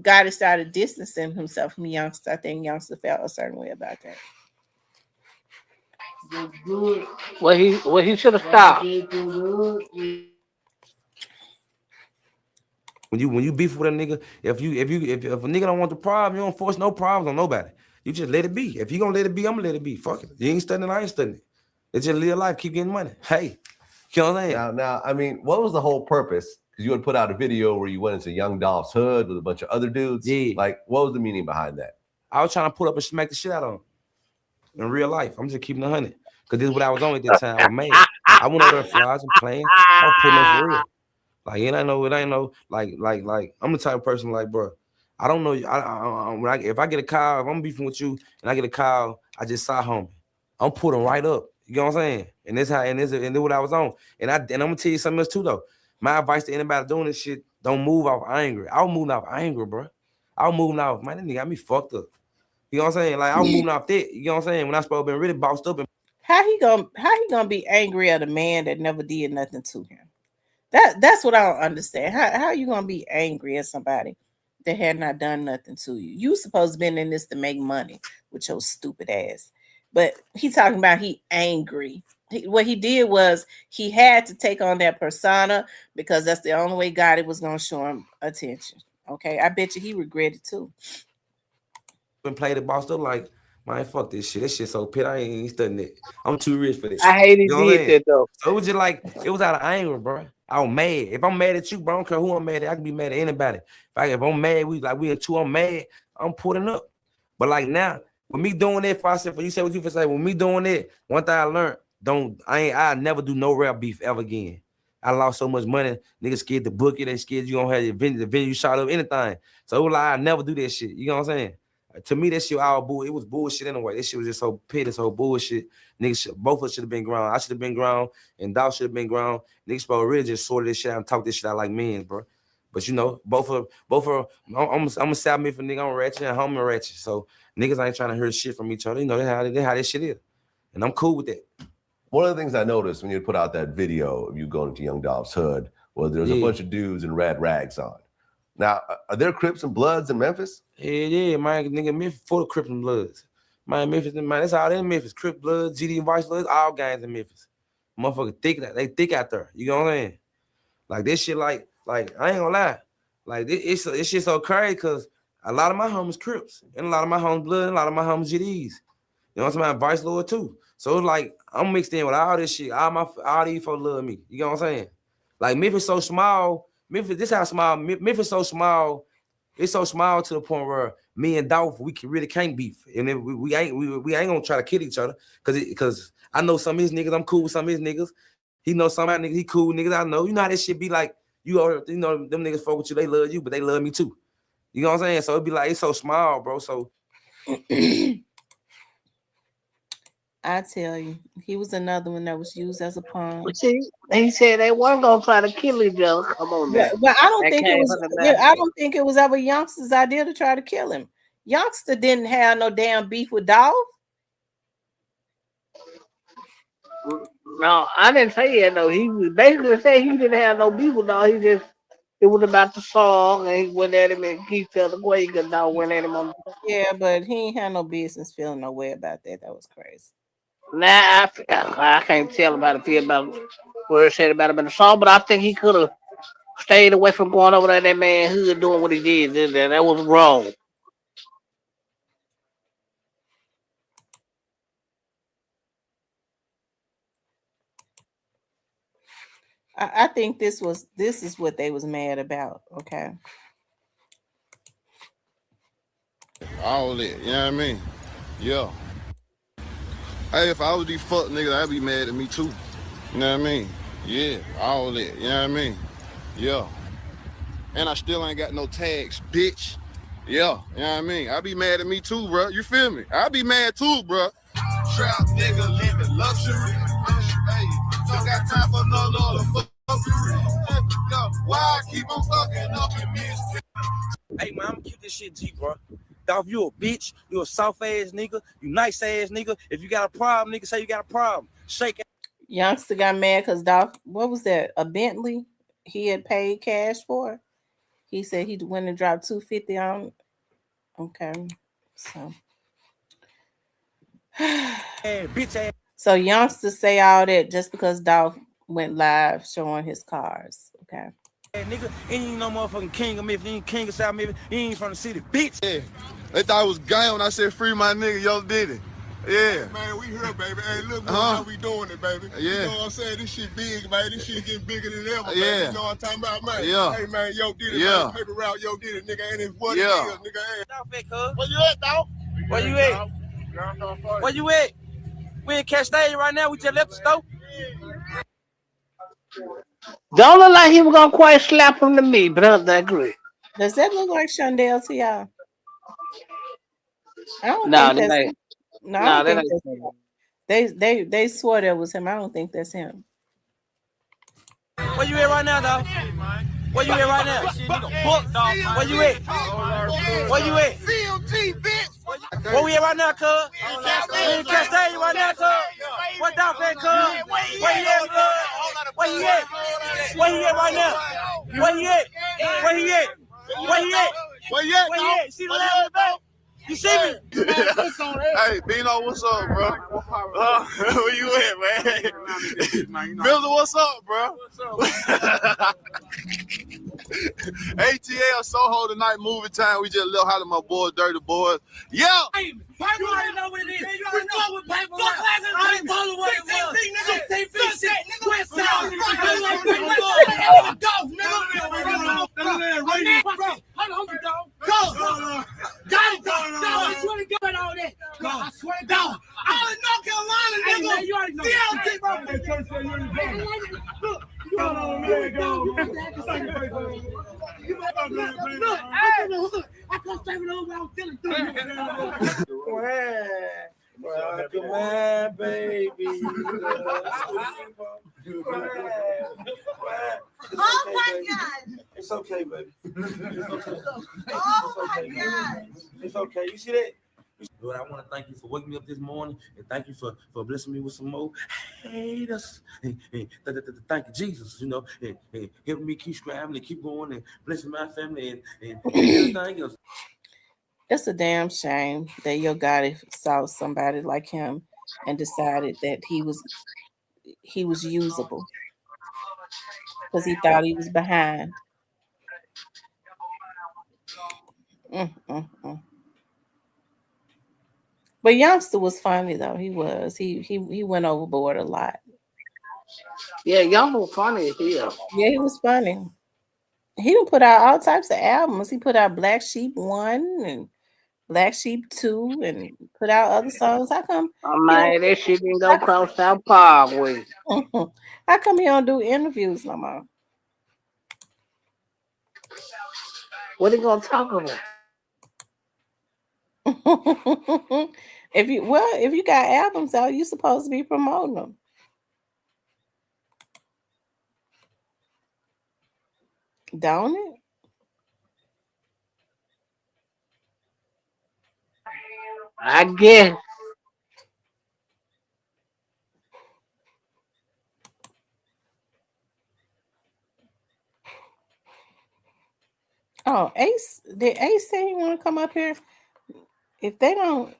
Gotti started distancing himself from Youngster. I think Youngster felt a certain way about that. Well, he should have stopped. When you beef with a nigga, if a nigga don't want the problem, you don't force no problems on nobody. You just let it be. If you gonna let it be, I'm gonna let it be. Fuck it. You ain't studying, I ain't studying. It's just live life, keep getting money. Hey, you know what I'm saying? Now, I mean, what was the whole purpose? Because you had put out a video where you went into Young Dolph's hood with a bunch of other dudes. Yeah. Like, what was the meaning behind that? I was trying to pull up and smack the shit out of him. In real life, I'm just keeping 100. Because this is what I was on at that time. I was mad. I went over there flies and playing. I was putting up for real. Like, it ain't no, like, I'm the type of person like, bro, I don't know. If I get a call, if I'm beefing with you and I get a call, I just saw homie. I'm putting right up. You know what I'm saying? And this what I was on. And I'm gonna tell you something else too, though. My advice to anybody doing this shit, don't move off anger. I was moving off anger, bro. I was moving off, man, that nigga got me fucked up. You know what I'm saying? Like, I was moving off that. You know what I'm saying? When I supposed to be really bossed up. How he gonna be angry at a man that never did nothing to him? That's what I don't understand. How you gonna be angry at somebody that had not done nothing to you? You supposed to been in this to make money with your stupid ass. But he talking about he angry. What he did was he had to take on that persona because that's the only way God was gonna show him attention. Okay, I bet you he regretted too. Been played it bossed up like, man, fuck this shit. This shit so pit. I ain't studying it. I'm too rich for this. I hate he you know did that though. So it was just like it was out of anger, bro. I was mad. If I'm mad at you, bro, I don't care who I'm mad at. I can be mad at anybody. If I'm mad, we in two. I'm mad. I'm putting up. But like now, with me doing it, for you say what you for say. With me doing it, one thing I learned, I never do no rap beef ever again. I lost so much money. Niggas scared to book it. They scared you gonna have the venue shot up anything. So it was like I never do that shit. You know what I'm saying? To me, that shit all bull. It was bullshit anyway. This shit was just so petty, so bullshit. Niggas, both of us should have been ground. I should have been ground, and Dow should have been ground. Niggas supposed to really just sort this shit out and talk this shit out like men, bro. But you know, both of I'm a South Memphis nigga. I'm ratchet and homie ratchet. So niggas ain't trying to hear shit from each other. You know, that's how this shit is. and I'm cool with that. One of the things I noticed when you put out that video of you going to Young Dolph's hood was there was a bunch of dudes in red rags on. Now, are there Crips and Bloods in Memphis? Yeah, man, nigga, Memphis full of Crips and Bloods. Man, Memphis, man, that's all in Memphis. Crip Bloods, GD and Vice Bloods, all gangs in Memphis. Motherfucker thick, they thick out there. You know what I'm saying? Like this shit, like I ain't gonna lie. Like it's shit so crazy because a lot of my homies Crips and a lot of my homies Blood and a lot of my homies GDs. You know what I'm saying? Vice Lord too. So it's like I'm mixed in with all this shit. All these folks love me. You know what I'm saying? Like Memphis so small. Memphis, this how small. Memphis so small. It's so small to the point where me and Dolph, we really can't beef, and then we ain't gonna try to kill each other because I know some of his niggas. I'm cool with some of his niggas. He knows some of my niggas. He cool niggas. I know. You know how this shit be like. You know them niggas fuck with you. They love you, but they love me too. You know what I'm saying? So it be like it's so small, bro. So I tell you, he was another one that was used as a pawn. See, he said they weren't gonna try to kill each other. Come on, man. But I don't think it was. I don't think it was ever Youngster's idea to try to kill him. Youngster didn't have no damn beef with Dolph. No, I didn't say that. No, he was basically saying he didn't have no beef with Dolph. It was about the song, and he went at him, and he felt the way because Dolph went at him on. Yeah, but he ain't had no business feeling no way about that. That was crazy. Nah, I can't tell about it. Feel about what it said about him in the song, but I think he could have stayed away from going over there. That man hood doing what he did. That was wrong. I think this is what they was mad about. Okay. All that, you know what I mean? Yeah. Hey, if I was these fuck niggas, I'd be mad at me too. You know what I mean? Yeah, all that, you know what I mean? Yeah. And I still ain't got no tags, bitch. Yeah, you know what I mean? I'd be mad at me too, bro. You feel me? I'd be mad too, bro. Trap nigga living luxury. Hey, don't got time for no fuckery. Yo, why I keep on fucking up in music? hey man, I'ma keep this shit G, bro. Dolph, you a bitch. You a soft ass nigga. You nice ass nigga. If you got a problem, nigga, say you got a problem. Shake it. Youngster got mad because Dolph, what was that? A Bentley he had paid cash for. He said he went and dropped $250 on. Okay, so. Hey, bitch ass. So Youngster say all that just because Dolph went live showing his cars. Okay. Hey, nigga, ain't no motherfucking king of Memphis. You ain't king of South Memphis. You ain't from the city, bitch. Yeah, they thought it was gang when I said free my nigga. Yo, did it. Yeah. Hey, man, we here, baby. Hey, look how we doing it, baby. Yeah. You know what I'm saying? This shit big, man. This shit getting bigger than ever, Yeah. man. You know what I'm talking about, man? Yeah. Hey, man, yo, did it, Yeah. man. Paper route, yo, did it, nigga. And it's what Yeah. it is, nigga. Where you at, dog? Where you at? Where you at? We in Castaigne right now. We just left the store. Don't look like he was gonna quite slap him to me, but I agree. Does that look like Shondell to y'all? I don't No, think that that's ain't. no, I No, don't that think ain't. that's they swore that was him. I don't think that's him. Where you at right now, dog? Where you at right now? Where you at? Where you at? CMG, bitch. Where we at right now, cuz? We in Castaigne right now, cuz. What dog at, cuz? Where he at, cuz? Where he at? Where he at right now? Where he at? Where he at? Where he at? Where you at, Where he at? See the lamb in the back? You see me? Hey, Bino, what's up, bro? Where you at, man? Bizzle, what's up, bro? ATL Soho tonight, movie time. We just left out of my boys, Dirty Boys. Yeah! You already know what it is. You already know what paper was. I ain't following what it was. 16 feet shit. West side. Go, nigga. Hold on, dog. Go. Got it, dog. I swear to God, all that. I swear to God. I'm in North Carolina, nigga. You already know. DLT, bro. Look. Oh, man, go. Look, hey. I come straight from over. I was dealing through. Come on, baby. Oh my God! It's okay, baby. Oh my God! It's okay. You see that? Lord, I want to thank you for waking me up this morning, and thank you for blessing me with some more haters. Thank you, Jesus, and helping me keep striving and keep going and blessing my family and everything else. It's a damn shame that your God saw somebody like him and decided that he was usable because he thought he was behind. Mm. But Youngster was funny though. He was. He went overboard a lot. Yeah, Youngster was funny as hell. Yeah, he was funny. He done put out all types of albums. He put out Black Sheep 1 and Black Sheep 2 and put out other songs. How come Oh he don't man, that shit didn't go cross South Parkway. how come he don't do interviews no more? What he gonna talk about? If you got albums out, you supposed to be promoting them. Don't it? I guess. Oh, Ace, did Ace say he want to come up here? If they don't,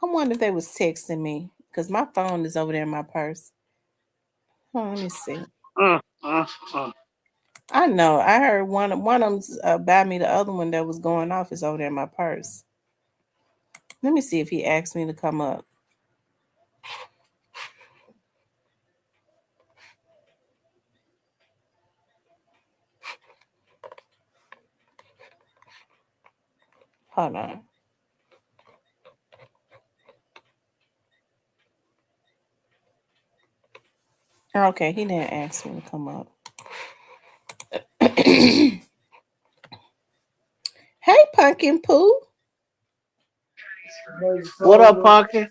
I wonder if they was texting me because my phone is over there in my purse. Let me see. I know. I heard one of them by me. The other one that was going off is over there in my purse. Let me see if he asked me to come up. Hold on. Okay, he didn't ask me to come up. Hey, Pumpkin Pooh. What up, Pumpkin?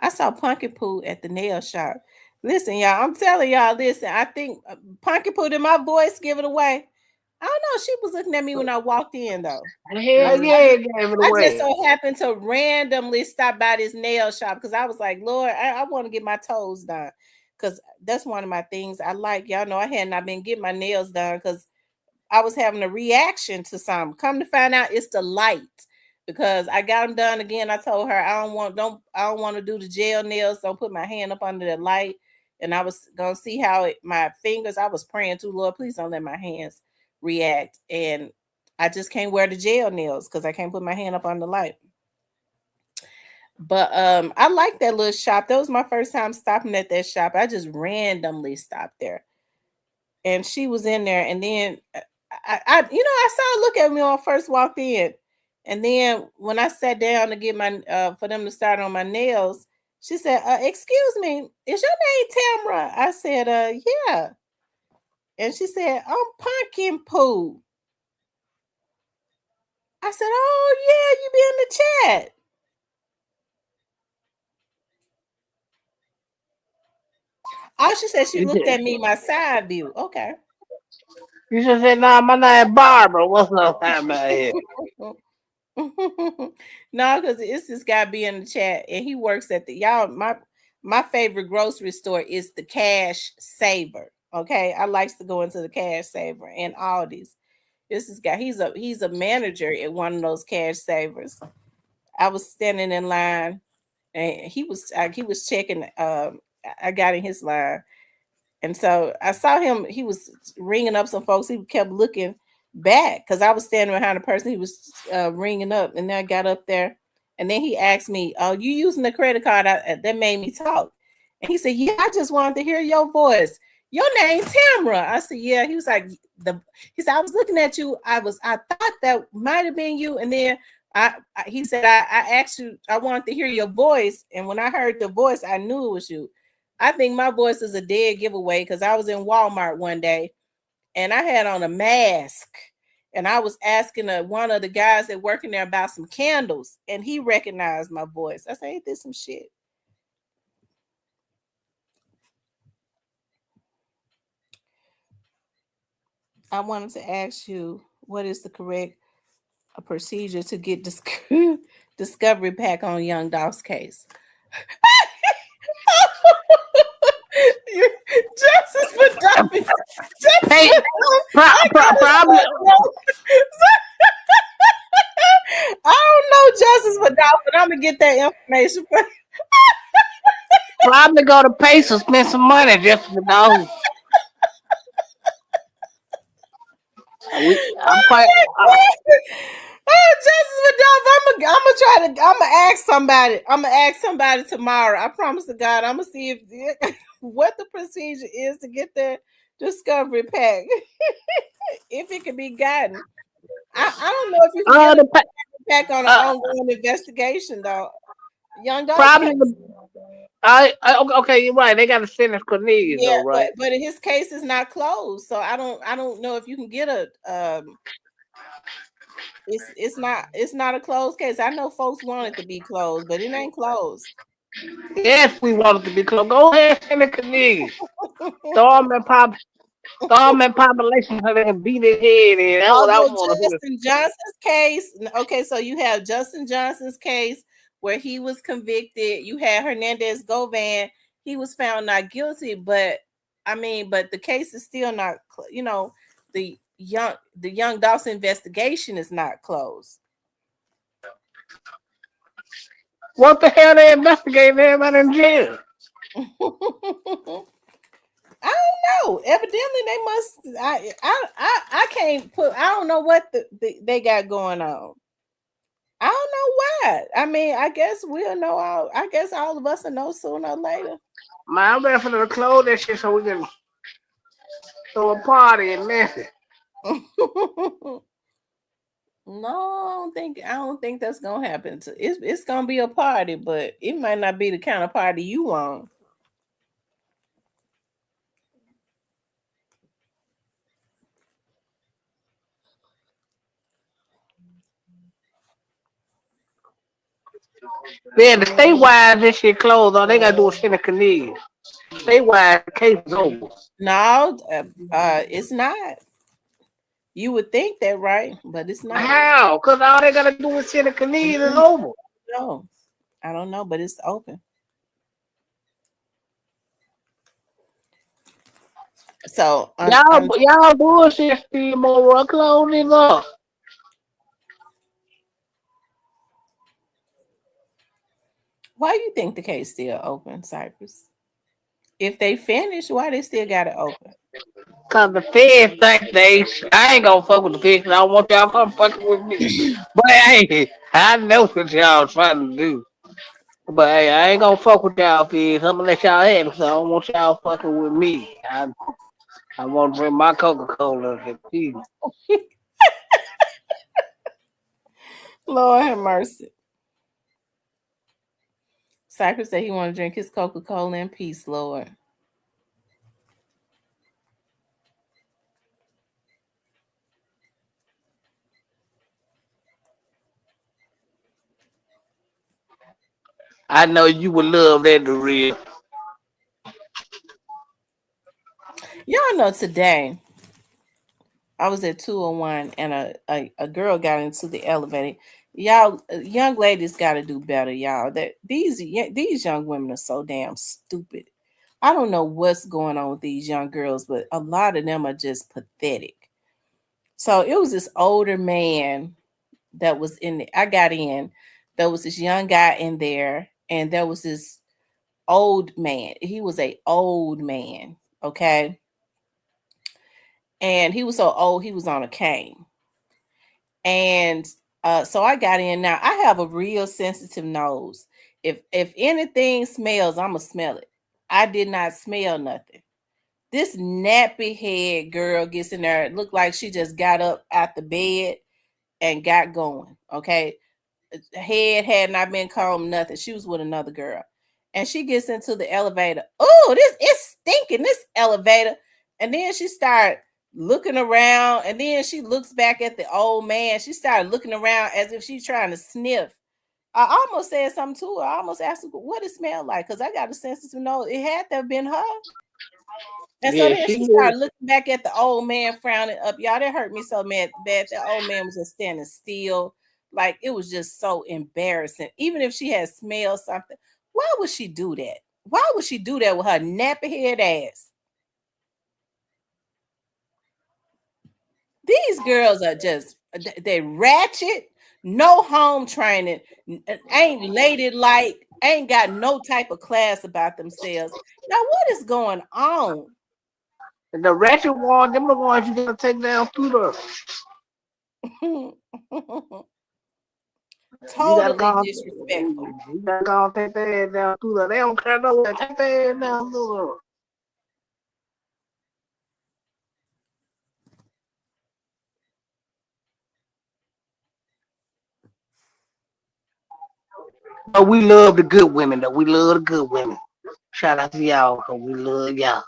I saw Pumpkin Pooh at the nail shop. Listen, y'all, I'm telling y'all, listen, I think Pumpkin Pooh, did my voice give it away? I don't know. She was looking at me when I walked in, though. Hell yeah, it gave it I away. just so happened to randomly stop by this nail shop because I was like, Lord, I want to get my toes done. Because that's one of my things I like. Y'all know I had not been getting my nails done because I was having a reaction to something. Come to find out, it's the light. Because I got them done again. I told her I don't want to do the gel nails. Don't put my hand up under the light. And I was gonna see how my fingers. I was praying to Lord, please don't let my hands react. And I just can't wear the gel nails because I can't put my hand up on the light. But I like that little shop. That was my first time stopping at that shop. I just randomly stopped there. And she was in there, and then I saw her look at me when I first walked in. And then when I sat down to get my for them to start on my nails, she said, excuse me, is your name Tamara? I said, yeah. And she said, I'm Pumpkin Pooh. I said, oh yeah, you be in the chat. Oh, she said she looked at me my side view. Okay. You just said, nah, my name Barbara. What's up, about here? No, because it's this guy be in the chat and he works at the y'all. My favorite grocery store is the Cash Saver. Okay, I likes to go into the Cash Saver and Aldi's. This is guy. He's a manager at one of those Cash Savers. I was standing in line and he was checking. I got in his line. And so I saw him, he was ringing up some folks. He kept looking back because I was standing behind a person he was ringing up. And then I got up there and then he asked me, oh, you using the credit card? That made me talk. And he said, yeah, I just wanted to hear your voice. Your name Tamara. I said, yeah. He was like, he said, I was looking at you. I thought that might have been you. And then he said, I asked you, I wanted to hear your voice. And when I heard the voice, I knew it was you. I think my voice is a dead giveaway because I was in Walmart one day and I had on a mask and I was asking one of the guys that working there about some candles and he recognized my voice. I said, ain't this some shit? I wanted to ask you, what is the correct a procedure to get discovery pack on Young Dolph's case. Justice for Dolphin. Hey, probably. I don't know Justice for Dolphin. I'm gonna get that information. Probably go to Pacers, spend some money just for those. I'm quite. Justice for Dolphin. I'm gonna ask somebody. I'm gonna ask somebody tomorrow. I promise to God. I'm gonna see if what the procedure is to get that discovery pack. If it can be gotten. I don't know if you can get a pack on an ongoing investigation though. Young Dolph probably. Okay, you're right. They got to sentence Cornelius though, right? but his case is not closed, so I don't know if you can get a it's not a closed case. I know folks want it to be closed, but it ain't closed. Yes, we want it to be closed. Go ahead, send it Cornelius. Storm and population so they can beat his head in. That's what I want to Justin Johnson's case. Okay, so you have Justin Johnson's case where he was convicted. You had Hernandez Govan. He was found not guilty, but the case is still not. The young Dawson investigation is not closed. What the hell they investigating everybody in jail? I don't know. Evidently, they must. I can't put. I don't know what they got going on. I don't know what. I guess we'll know. I guess all of us will know sooner or later. Man, I'm ready for them to close that shit so we can throw a party and mess it. No, I don't think that's gonna happen. It's gonna be a party, but it might not be the kind of party you want. Yeah, the statewide this shit closed. All they gotta do is send a Cornelius. Statewide, the case is over. No, it's not. You would think that, right? But it's not. How? Because all they gotta do is send a Cornelius and over. No, I don't know, but it's open. So y'all bullshit, Steve Moore, close it up. Why do you think the case still open, Cypress? If they finish, why they still got it open? Cause the feds think I ain't gonna fuck with the feds. I don't want y'all come fucking with me. But hey, I know what y'all trying to do. But hey, I ain't gonna fuck with y'all feds. I'm gonna let y'all have it. So I don't want y'all fucking with me. I want to drink my Coca-Cola and tea. Lord have mercy. Cypress said he want to drink his Coca-Cola in peace, Lord. I know you would love that, the real. Y'all know today I was at 201 and a girl got into the elevator. Y'all, young ladies got to do better, y'all. That these young women are so damn stupid. I don't know what's going on with these young girls, but a lot of them are just pathetic. So it was this older man that was I got in. There was this young guy in there, and there was this old man. He was an old man, okay? And he was so old, he was on a cane. And so I got in. Now I have a real sensitive nose. If anything smells, I'ma smell it. I did not smell nothing. This nappy head girl gets in there. It looked like she just got up out the bed and got going. Okay. Head had not been combed, nothing. She was with another girl. And she gets into the elevator. Oh, it's stinking, this elevator. And then she started looking around, and then she looks back at the old man. She started looking around as if she's trying to sniff. I almost said something to her. I almost asked her what it smelled like, because I got a sense to know it had to have been her. And so then she started looking back at the old man, frowning up. Y'all, that hurt me so bad. The old man was just standing still. Like, it was just so embarrassing. Even if she had smelled something, why would she do that? Why would she do that with her nappy head ass? These girls are just, they ratchet, no home training, ain't ladylike, ain't got no type of class about themselves. Now, what is going on? The ratchet one, them the ones you gotta take down through the. Totally disrespectful. You gotta go and take their head down through the. They don't care no way. Take their head down through the. But we love the good women, though. We love the good women. Shout out to y'all, because we love y'all.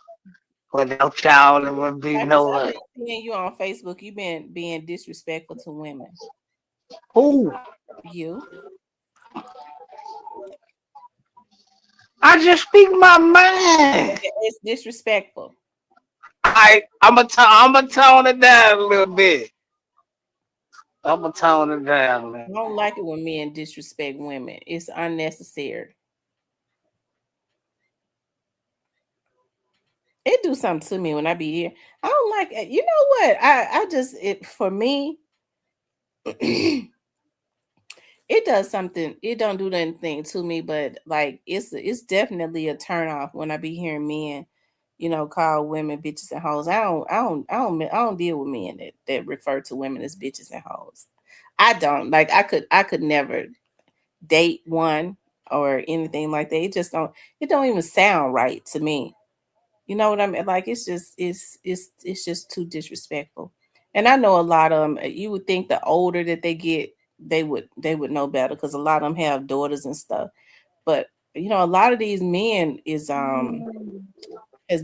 Without y'all, there would be no way. Seeing you on Facebook, you've been being disrespectful to women. Who? You. I just speak my mind. It's disrespectful. I'm gonna tone it down a little bit. I'm gonna tone it down, man. I don't like it when men disrespect women. It's unnecessary. It do something to me when I be here. I don't like it. You know what? I just, it for me, it does something. It don't do anything to me, but like it's definitely a turn off when I be hearing men, call women bitches and hoes. I don't deal with men that refer to women as bitches and hoes. I don't. Like, I could never date one or anything like that. It don't even sound right to me. You know what I mean? Like, it's just too disrespectful. And I know a lot of them. You would think the older that they get, they would know better, because a lot of them have daughters and stuff. But a lot of these men has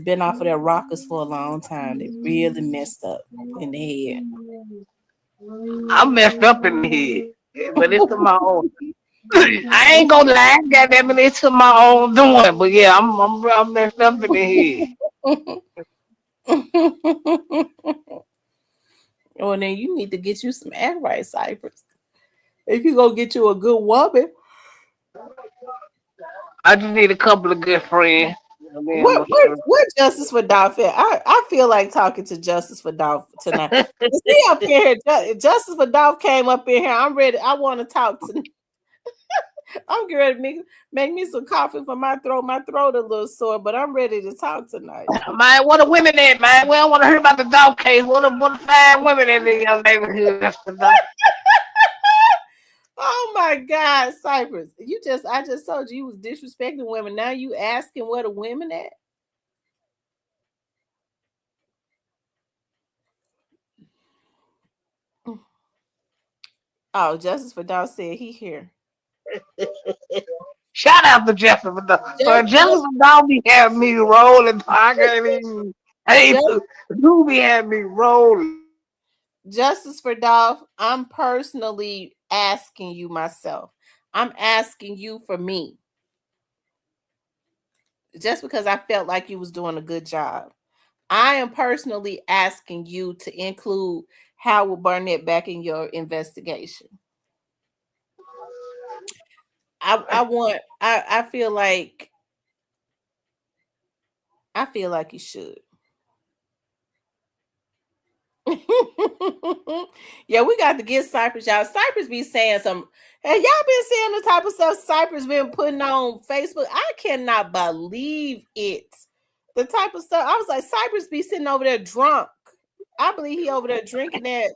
been off of their rockers for a long time. They really messed up in the head. I'm messed up in the head, but it's to my own. I ain't gonna lie, goddamn it, it's to my own doing. But yeah, I'm messed up in the head. Well, then you need to get you some advice, Cypress. If you go get you a good woman, I just need a couple of good friends. What Justice for Dolph? I feel like talking to Justice for Dolph tonight. See up here, Justice for Dolph came up in here. I'm ready. I want to talk to. I'm ready to make me some coffee for my throat. My throat a little sore, but I'm ready to talk tonight. Man, what are women at, man? We don't want to hear about the dog case. What are 5 women in the young neighborhood? That's the dog. Oh my God, Cypress! I just told you was disrespecting women. Now you asking where the women at? Oh, Justice for Dolph said he here. Shout out to Justice for Dolph. Justice for Dolph be having me rolling. I can't even. Hey, who be having me rolling? Justice for Dolph, I'm personally asking you myself. I'm asking you for me. Just because I felt like you was doing a good job. I am personally asking you to include Howard Barnett back in your investigation. I feel like you should. Yeah, we got to get Cypress, y'all. Cypress be saying some. Have y'all been seeing the type of stuff Cypress been putting on Facebook? I cannot believe it. The type of stuff. I was like, Cypress be sitting over there drunk. I believe he over there drinking that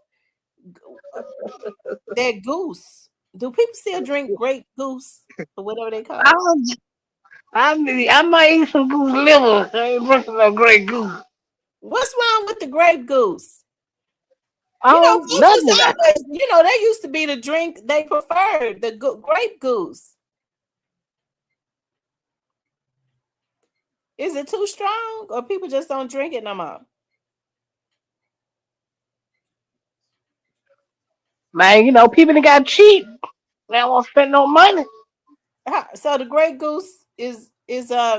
goose. Do people still drink grape goose or whatever they call it? I might eat some goose liver. I ain't drinking no grape goose. What's wrong with the grape goose? Nothing. They used to be the drink they preferred, the grape goose. Is it too strong, or people just don't drink it no more? Man, people that got cheap. They don't want to spend no money. So the grape goose is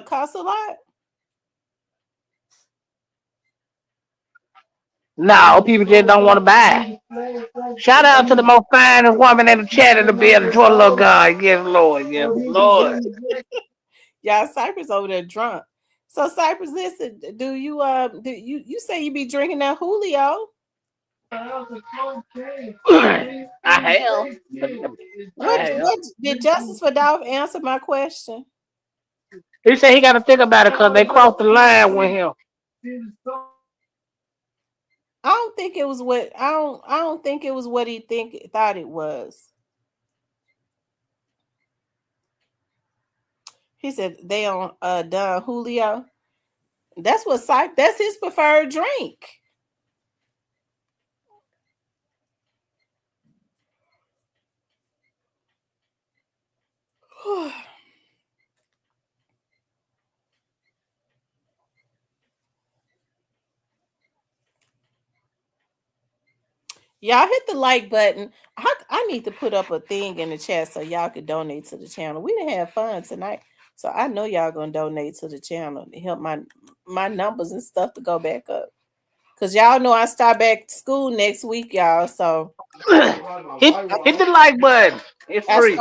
cost a lot. No, people just don't want to buy. Shout out to the most finest woman in the chat in the building. To a little God. Yes, Lord. Yes, Lord. Y'all, Cypress over there drunk. So Cypress, listen, do you say you be drinking that Julio? I have. What did Justice for Dolph answer my question? He said he got to think about it because they crossed the line with him. I don't think it was what I don't think it was what he thought it was. He said they on Don Julio. That's that's his preferred drink. Y'all hit the like button. I need to put up a thing in the chat so y'all can donate to the channel. We didn't have fun tonight, so I know y'all gonna donate to the channel to help my numbers and stuff to go back up. Cause y'all know I start back to school next week, y'all. So hit the like button. It's free.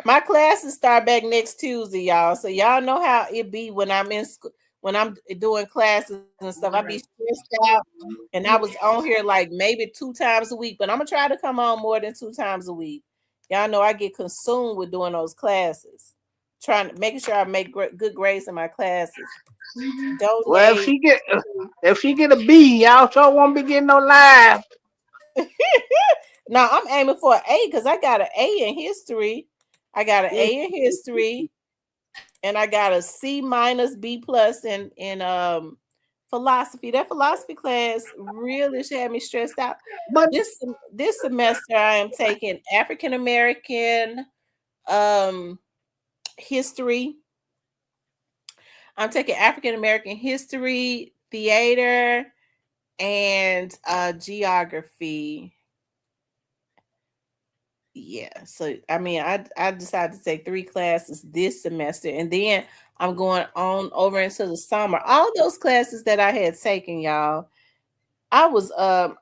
My classes start back next Tuesday, y'all. So y'all know how it be when I'm in school, when I'm doing classes and stuff. I be stressed out, and I was on here like maybe 2 times a week, but I'm gonna try to come on more than 2 times a week. Y'all know I get consumed with doing those classes, making sure I make good grades in my classes. Well, Donate. if she get a B, y'all sure won't be getting no live. Now I'm aiming for an A because I got an A in history. I got an A in history, and I got a C minus B plus in philosophy. That philosophy class really had me stressed out. But this semester I am taking African American history. I'm taking African American history, theater, and geography. Yeah, so I mean, I decided to take 3 classes this semester, and then I'm going on over into the summer. All those classes that I had taken, y'all, I was all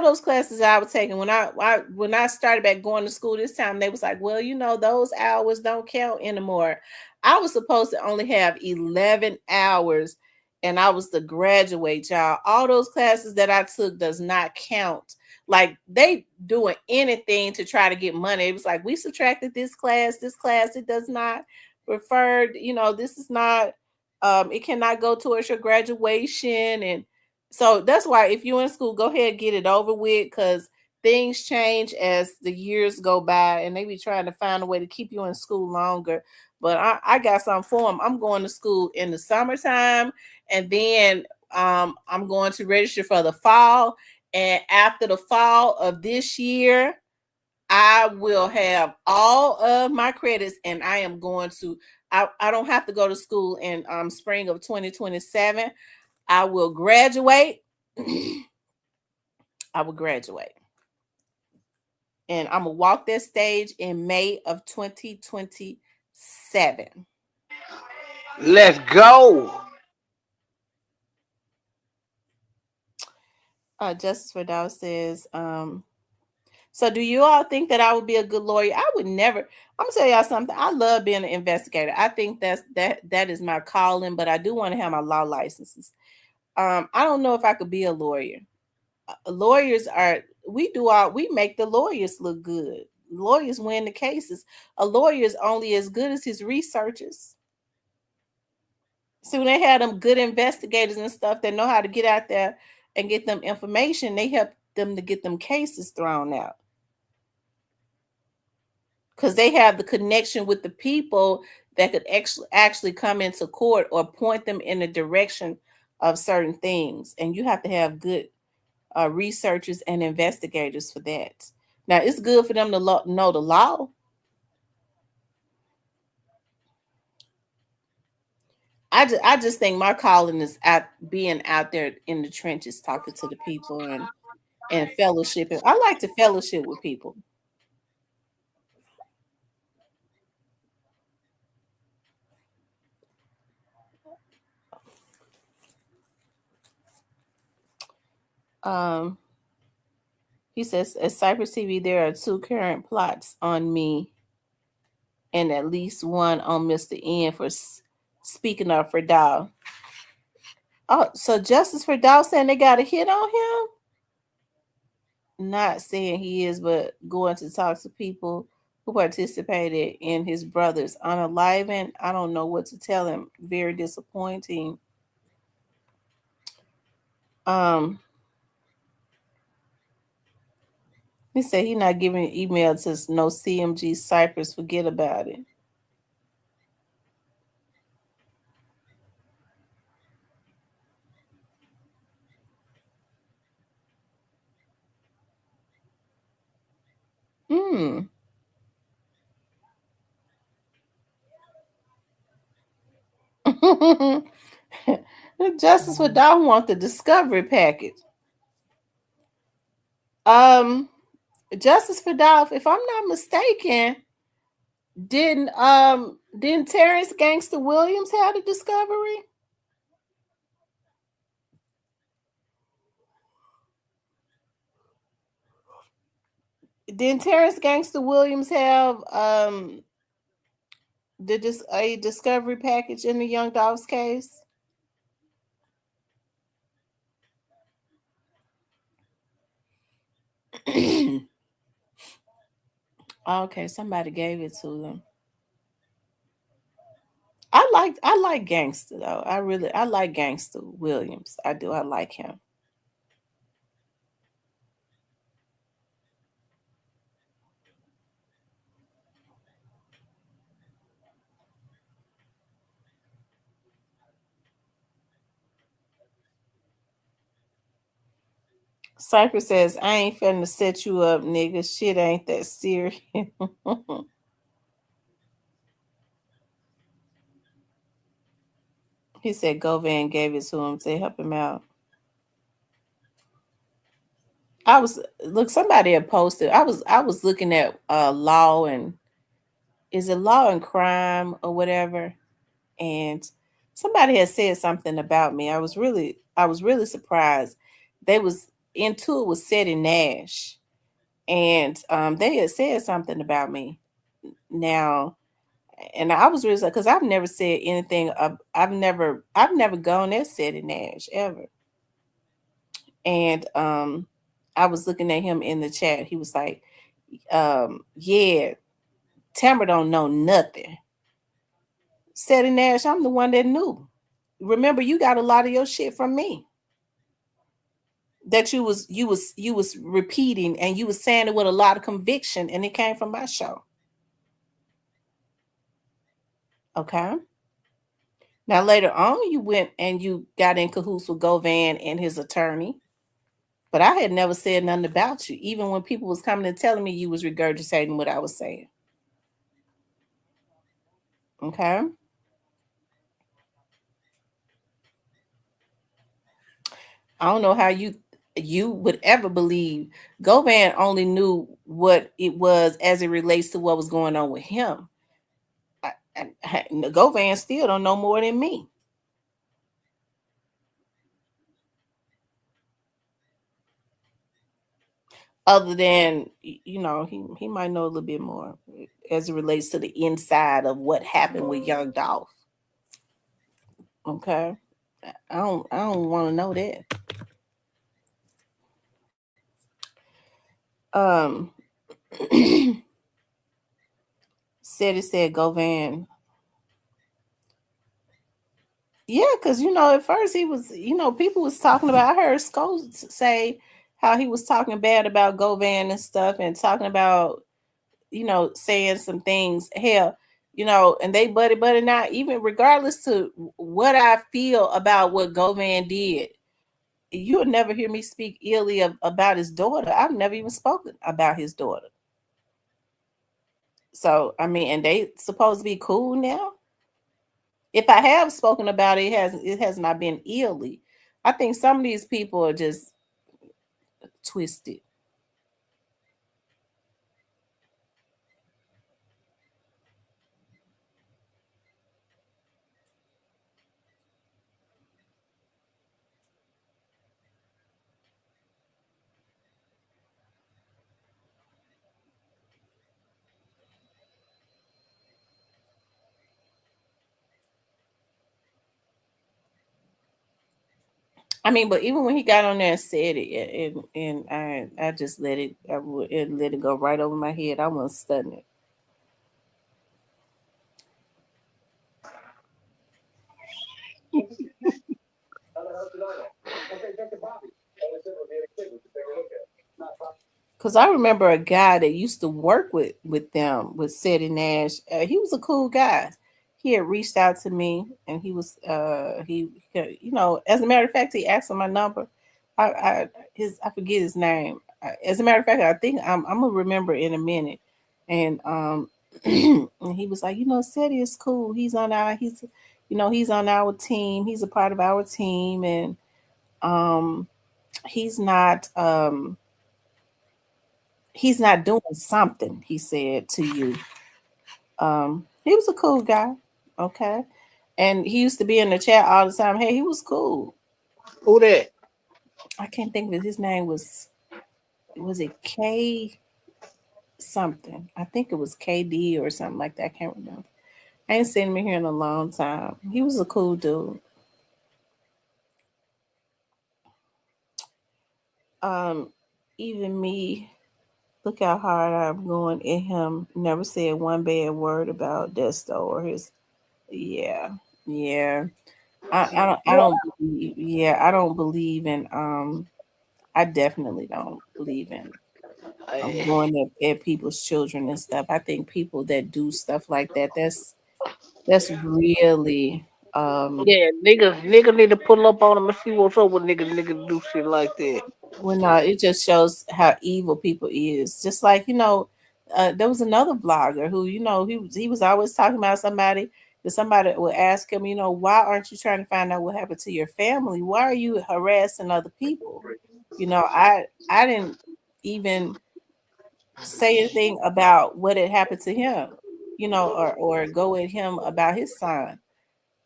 those classes I was taking when I started back going to school this time, they was like, well, you know, those hours don't count anymore. I was supposed to only have 11 hours, and I was to graduate, y'all. All those classes that I took does not count. Like, they doing anything to try to get money. It was like, we subtracted this class, it does not refer, you know, this is not it cannot go towards your graduation. And so that's why if you're in school, go ahead and get it over with, because things change as the years go by, and they be trying to find a way to keep you in school longer. But I got something for them. I'm going to school in the summertime, and then I'm going to register for the fall. And after the fall of this year, I will have all of my credits, and I am going to, I don't have to go to school in spring of 2027. I will graduate. I will graduate. And I'm going to walk that stage in May of 2027. Let's go. Justice for Dow says, so do you all think that I would be a good lawyer? I would never. I'm gonna tell y'all something. I love being an investigator. I think that is my calling, but I do want to have my law licenses. I don't know if I could be a lawyer. Lawyers we make the lawyers look good. Lawyers win the cases. A lawyer is only as good as his researchers. So when they have them good investigators and stuff that know how to get out there and get them information, they help them to get them cases thrown out. Because they have the connection with the people that could actually come into court or point them in the direction of certain things. And you have to have good researchers and investigators for that. Now, it's good for them to know the law. I just think my calling is being out there in the trenches, talking to the people and fellowshipping. I like to fellowship with people. He says, at Cypress TV, there are 2 current plots on me and at least one on Mr. N for speaking up for Dow. Oh, so Justice for Dow saying they got a hit on him? Not saying he is, but going to talk to people who participated in his brother's unaliving. I don't know what to tell him. Very disappointing. He said he not giving email to no CMG Cypress. Forget about it. Justice for Dow want the discovery package. Justice for Dow, if I'm not mistaken, didn't Terrence Gangster Williams have the discovery? Didn't Terrence Gangster Williams have a discovery package in the Young Dogs case? Okay, somebody gave it to them. I like Gangster though. I like Gangster Williams. I do. I like him. Cypress says, I ain't finna set you up, nigga. Shit ain't that serious. He said Govan gave it to him to help him out. Somebody had posted. I was looking at law and is it law and crime or whatever? And somebody had said something about me. I was really surprised. They was into it was said in Nash. And they had said something about me. Now, and I was really because I've never said anything. I've never gone there said in Nash ever. And I was looking at him in the chat. He was like, yeah, Tamara don't know nothing. Said in Nash, I'm the one that knew. Remember, you got a lot of your shit from me. That you was repeating and you was saying it with a lot of conviction, and it came from my show. Okay. Now later on, you went and you got in cahoots with Govan and his attorney. But I had never said nothing about you, even when people was coming and telling me you was regurgitating what I was saying. Okay. I don't know how you would ever believe Govan only knew what it was as it relates to what was going on with him. Govan still don't know more than me. Other than, he might know a little bit more as it relates to the inside of what happened with Young Dolph. Okay. I don't want to know that. Said Govan. Yeah, because at first he was, people was talking about. I heard Scholes say how he was talking bad about Govan and stuff, and talking about, saying some things. Hell, and they buddy not even regardless to what I feel about what Govan did. You'll never hear me speak illy about his daughter. I've never even spoken about his daughter. So I mean, and they supposed to be cool now. If I have spoken about it, it has not been illy. I think some of these people are just twisted. I mean, but even when he got on there and said it, and I just let it, let it go right over my head. I wasn't studying it. Cause I remember a guy that used to work with them with Seti Nash. He was a cool guy. He had reached out to me, and he was you know, as a matter of fact, he asked for my number. I forget his name. As a matter of fact, I think I'm gonna remember in a minute. And and he was like, you know, Seti is cool. He's on our team. He's a part of our team, and um he's not um he's not doing something, he said to you. He was a cool guy. Okay. And he used to be in the chat all the time. Hey, he was cool. Who that? I can't think of it. His name was it K something? I think it was KD or something like that. I can't remember. I ain't seen him in here in a long time. He was a cool dude. Um, even me, look how hard I'm going at him. Never said one bad word about Desto or his. Yeah, yeah. I don't believe, yeah, I don't believe in I definitely don't believe in going at people's children and stuff. I think people that do stuff like that, that's really Yeah, niggas need to pull up on them and see what's up with niggas do shit like that. well, no, it just shows how evil people is. Just like, you know, there was another blogger who, you know, he was always talking about somebody. That somebody would ask him, you know, why aren't you trying to find out what happened to your family? Why are you harassing other people? You know, I didn't even say anything about what had happened to him, you know, or go at him about his son,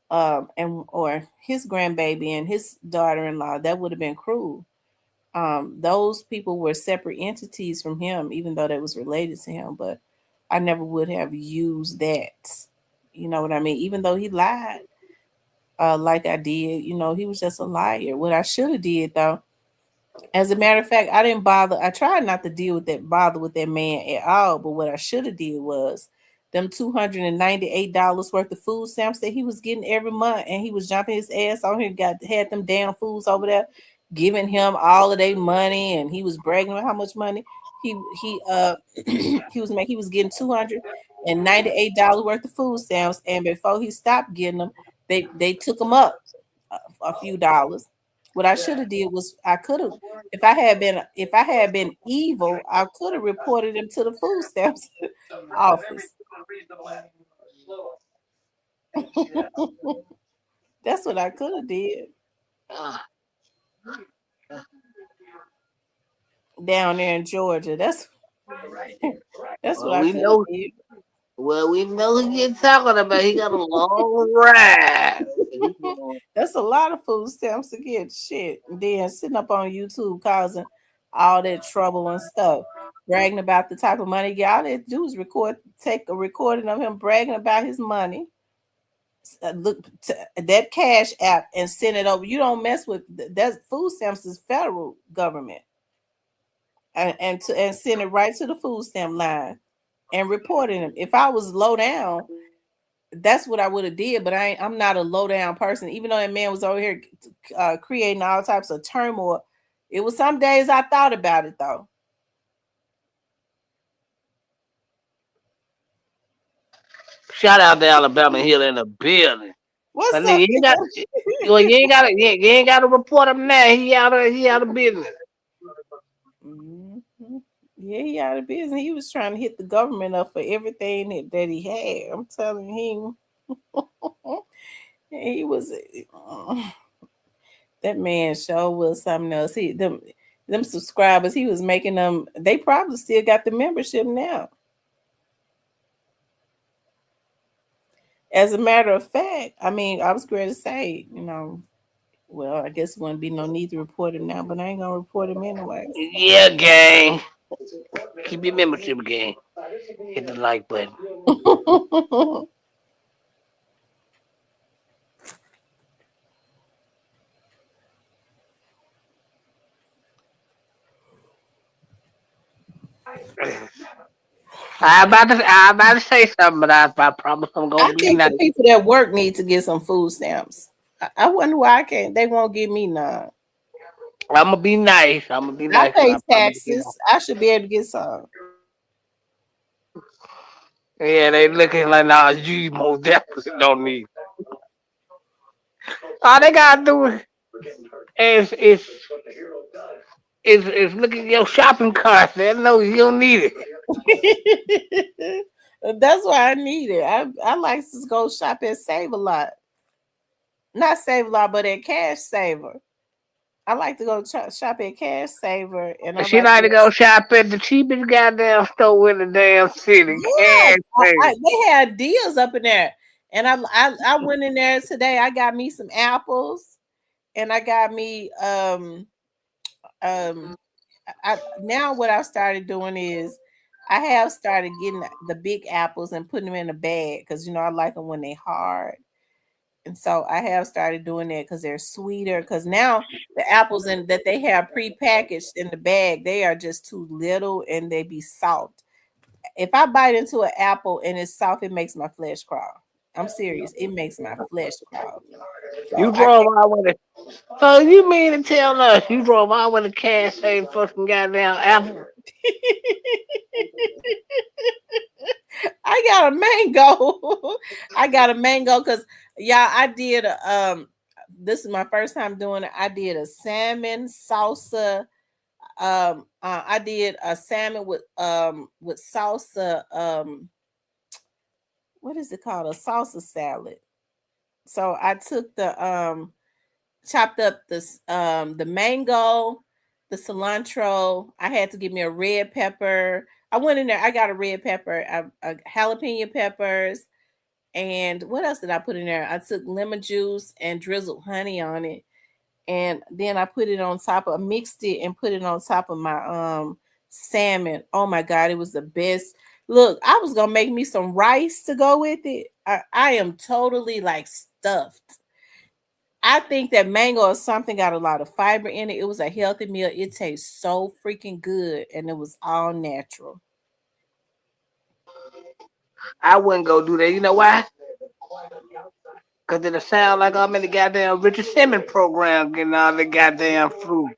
and or his grandbaby and his daughter-in-law. That would have been cruel. Those people were separate entities from him, even though they was related to him. But I never would have used that. You know what I mean? Even though he lied, like I did, you know, he was just a liar. What I should have did though, as a matter of fact, I didn't bother. I tried not to bother with that man at all. But what I should have did was them $298 worth of food stamps that he was getting every month, and he was jumping his ass on here, had them damn fools over there giving him all of their money, and he was bragging about how much money he he was getting $298 worth of food stamps, and before he stopped getting them, they took him up a few dollars. What I should have did was I could have, if I had been evil, I could have reported him to the food stamps office. That's what I could have did down there in Georgia. That's what Well, I we could have know. did. Well, we know who you're talking about. He got a long ride. That's a lot of food stamps to get shit. And then sitting up on YouTube causing all that trouble and stuff, bragging about the type of money. All they do is take a recording of him bragging about his money. Look to that cash app and send it over. You don't mess with that. Food stamps is federal government, and send it right to the food stamp line and reporting him. If I was low down, that's what I would have did. But I'm not a low down person. Even though that man was over here creating all types of turmoil, it was some days I thought about it though. Shout out to Alabama Hill in the building. What's But nigga, up? you ain't got to report him now. He out of business. Mhm. Yeah, he out of business. He was trying to hit the government up for everything that he had. I'm telling you, he was that man show was something else. Them subscribers, he was making them. They probably still got the membership now. As a matter of fact, I mean, I was going to say, you know, well, I guess it wouldn't be no need to report him now, but I ain't gonna report him anyways. Yeah, gang. Keep your membership, gang. Hit the like button. I'm about to say something, but I promise I'm I gonna be think nice. the people that work need to get some food stamps. I wonder why I can't. They won't give me none. I'm gonna be nice. I pay I promise you. taxes. I should be able to get some. Yeah, they looking like nah, you most definitely don't need. All they gotta do is look at your shopping cart. They know you don't need it. That's why I need it. I like to go shop at Save a Lot. Not Save a Lot, but at Cash Saver. I like to go shop at Cash Saver, and I She like like to to. go shop at the cheapest goddamn store in the damn city. Yeah, Cash Baby. they had deals up in there, and I went in there today. I got me some apples, and I got me I now what I've started doing is I have started getting the big apples and putting them in a bag because I like them when they hard. And so I have started doing that because they're sweeter. Because now the apples that they have pre-packaged in the bag, they are just too little and they be soft. If I bite into an apple and it's soft, it makes my flesh crawl. I'm serious. It makes my flesh crawl. So You I drove out with it. So you mean to tell us you drove out with a cash save fucking goddamn apple? I got a mango. I got a mango because I did this is my first time doing it. I did a salmon salsa. I did a salmon with salsa. What is it called? A salsa salad. So I took the chopped up the mango, the cilantro. I had to give me a red pepper. I went in there. I got a red pepper, jalapeno peppers, and what else did I put in there? I took lemon juice and drizzled honey on it, and then I put it on top of mixed it and put it on top of my salmon. Oh my god, it was the best. Look, I was gonna make me some rice to go with it. I am totally like stuffed. I think that mango or something got a lot of fiber in it. It was a healthy meal. It tastes so freaking good, and it was all natural. I wouldn't go do that. You know why? Because it'll sound like I'm in the goddamn Richard Simmons program getting all the goddamn fruit.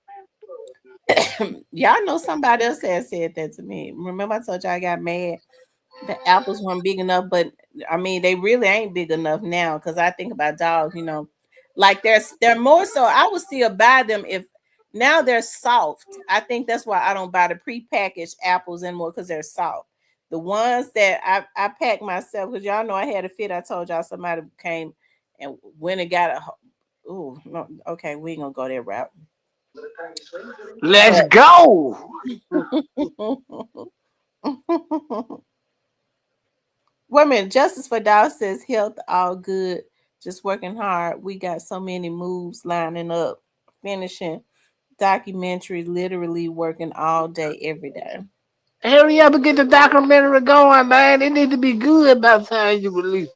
Y'all know somebody else had said that to me. Remember I told you I got mad the apples weren't big enough, but I mean they really ain't big enough now because I think about dogs, like they're more so. I would still buy them if now they're soft. I think that's why I don't buy the prepackaged apples anymore because they're soft. The ones that I pack myself because y'all know I had a fit. I told y'all somebody came and went and got a. Oh no, okay, we ain't gonna go that route. Let's go. Women, Justice for Dow says health all good. Just working hard. We got so many moves lining up. Finishing documentary, literally working all day, every day. Hurry up and get the documentary going, man. It need to be good by the time you release.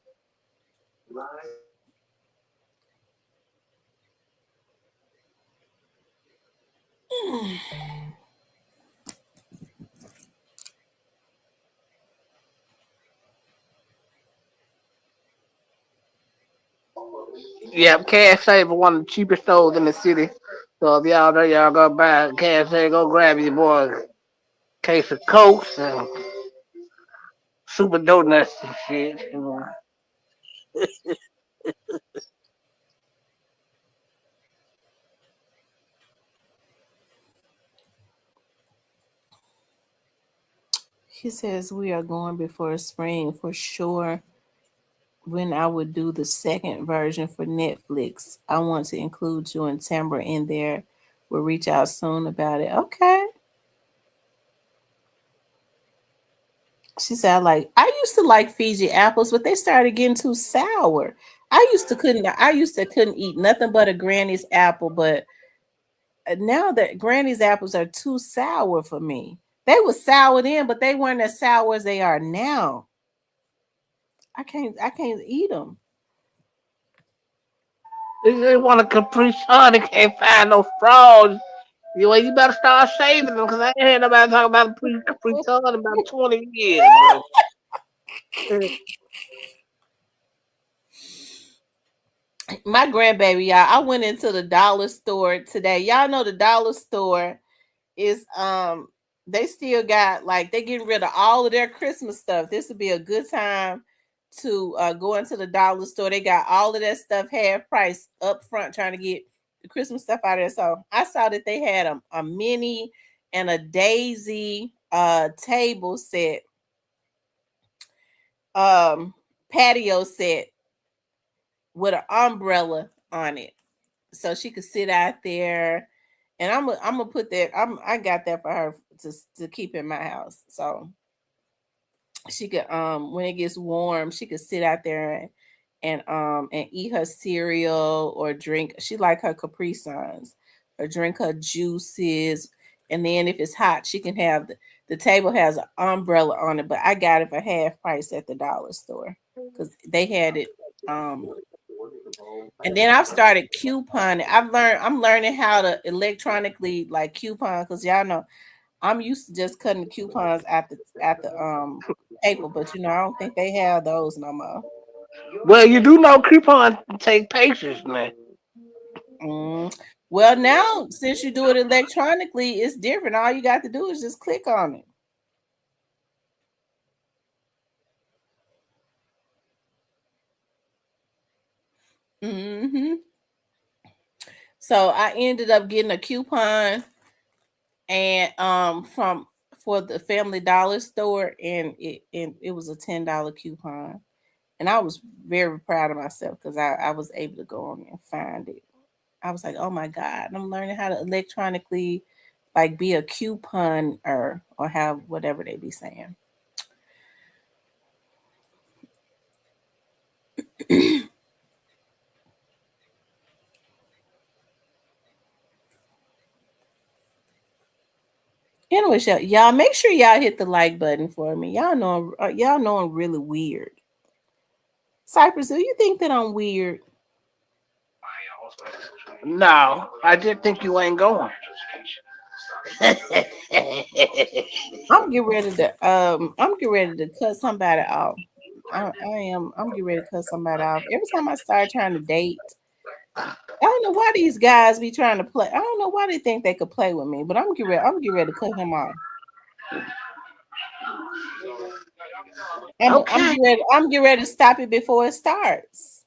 Yep, Cash Saver, one of the cheapest stores in the city. So if y'all there, y'all go buy Cash Saver, go grab your boy a case of Cokes and super donuts and shit. He says we are going before spring for sure. When I would do the second version for Netflix, I want to include you and Tamara in there. We'll reach out soon about it. Okay. She said, I used to like Fiji apples, but they started getting too sour. I used to couldn't eat nothing but a granny's apple, but now that granny's apples are too sour for me. They were sour then, but they weren't as sour as they are now. I can't eat them. They want a Capri Sun, they can't find no frogs. You better start saving them because I ain't had nobody talk about pre-con in about 20 years, bro. My grandbaby, y'all. I went into the dollar store today. Y'all know the dollar store is they still got like they getting rid of all of their Christmas stuff. This would be a good time to go into the dollar store. They got all of that stuff half price up front, trying to get the Christmas stuff out of there. So I saw that they had a mini and a daisy table set, patio set with an umbrella on it, so she could sit out there. And I'm gonna put that. I got that for her to keep in my house, so she could when it gets warm, she could sit out there and eat her cereal or drink. She like her Capri Suns or drink her juices. And then if it's hot, she can have the table has an umbrella on it. But I got it for half price at the dollar store because they had it. And then I've started couponing. I'm learning how to electronically like coupon because y'all know I'm used to just cutting the coupons at the paper, but I don't think they have those no more. Well, you do know coupon take patience, man. Well, now since you do it electronically, it's different. All you got to do is just click on it. So I ended up getting a coupon and from for the Family Dollar store, and it was a $10 coupon, and I was very proud of myself because I was able to go on there and find it. I was like, oh my God, I'm learning how to electronically like be a couponer or have whatever they be saying. Anyway, y'all make sure y'all hit the like button for me. Y'all know I'm really weird. Cypress, do you think that I'm weird? No, I just think you ain't going. I'm getting ready to cut somebody off. I'm getting ready to cut somebody off. Every time I start trying to date, I don't know why these guys be trying to play. I don't know why they think they could play with me, but I'm getting ready to cut him off. Okay. I'm getting ready to stop it before it starts.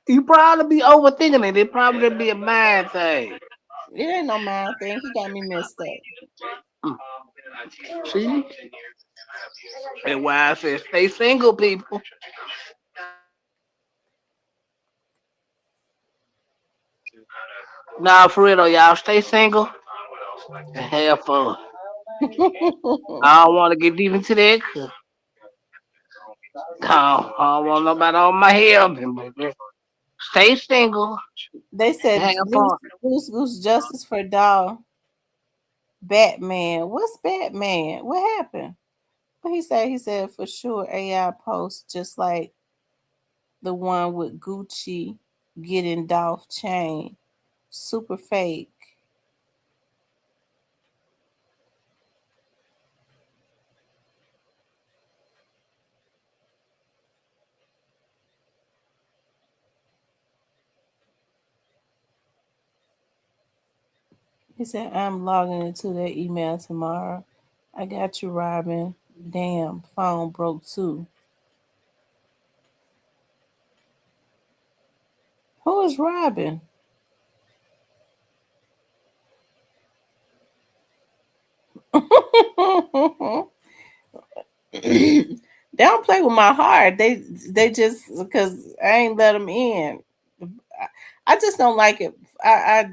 You probably be overthinking it. It probably be a mind thing. It ain't no mind thing. He got me messed up. See? And why I said stay single, people. Nah, for real though, y'all stay single and have fun. I don't want to get deep into that. I don't want nobody on my head. Stay single. They said Have fun. goose justice for dog. Batman. What's Batman? What happened? What he said? He said for sure AI post just like the one with Gucci getting Dolph chain. Super fake. He said, I'm logging into that email tomorrow. I got you, Robin. Damn, phone broke too. Who is Robin? They don't play with my heart. They just because I ain't let them in. I just don't like it. I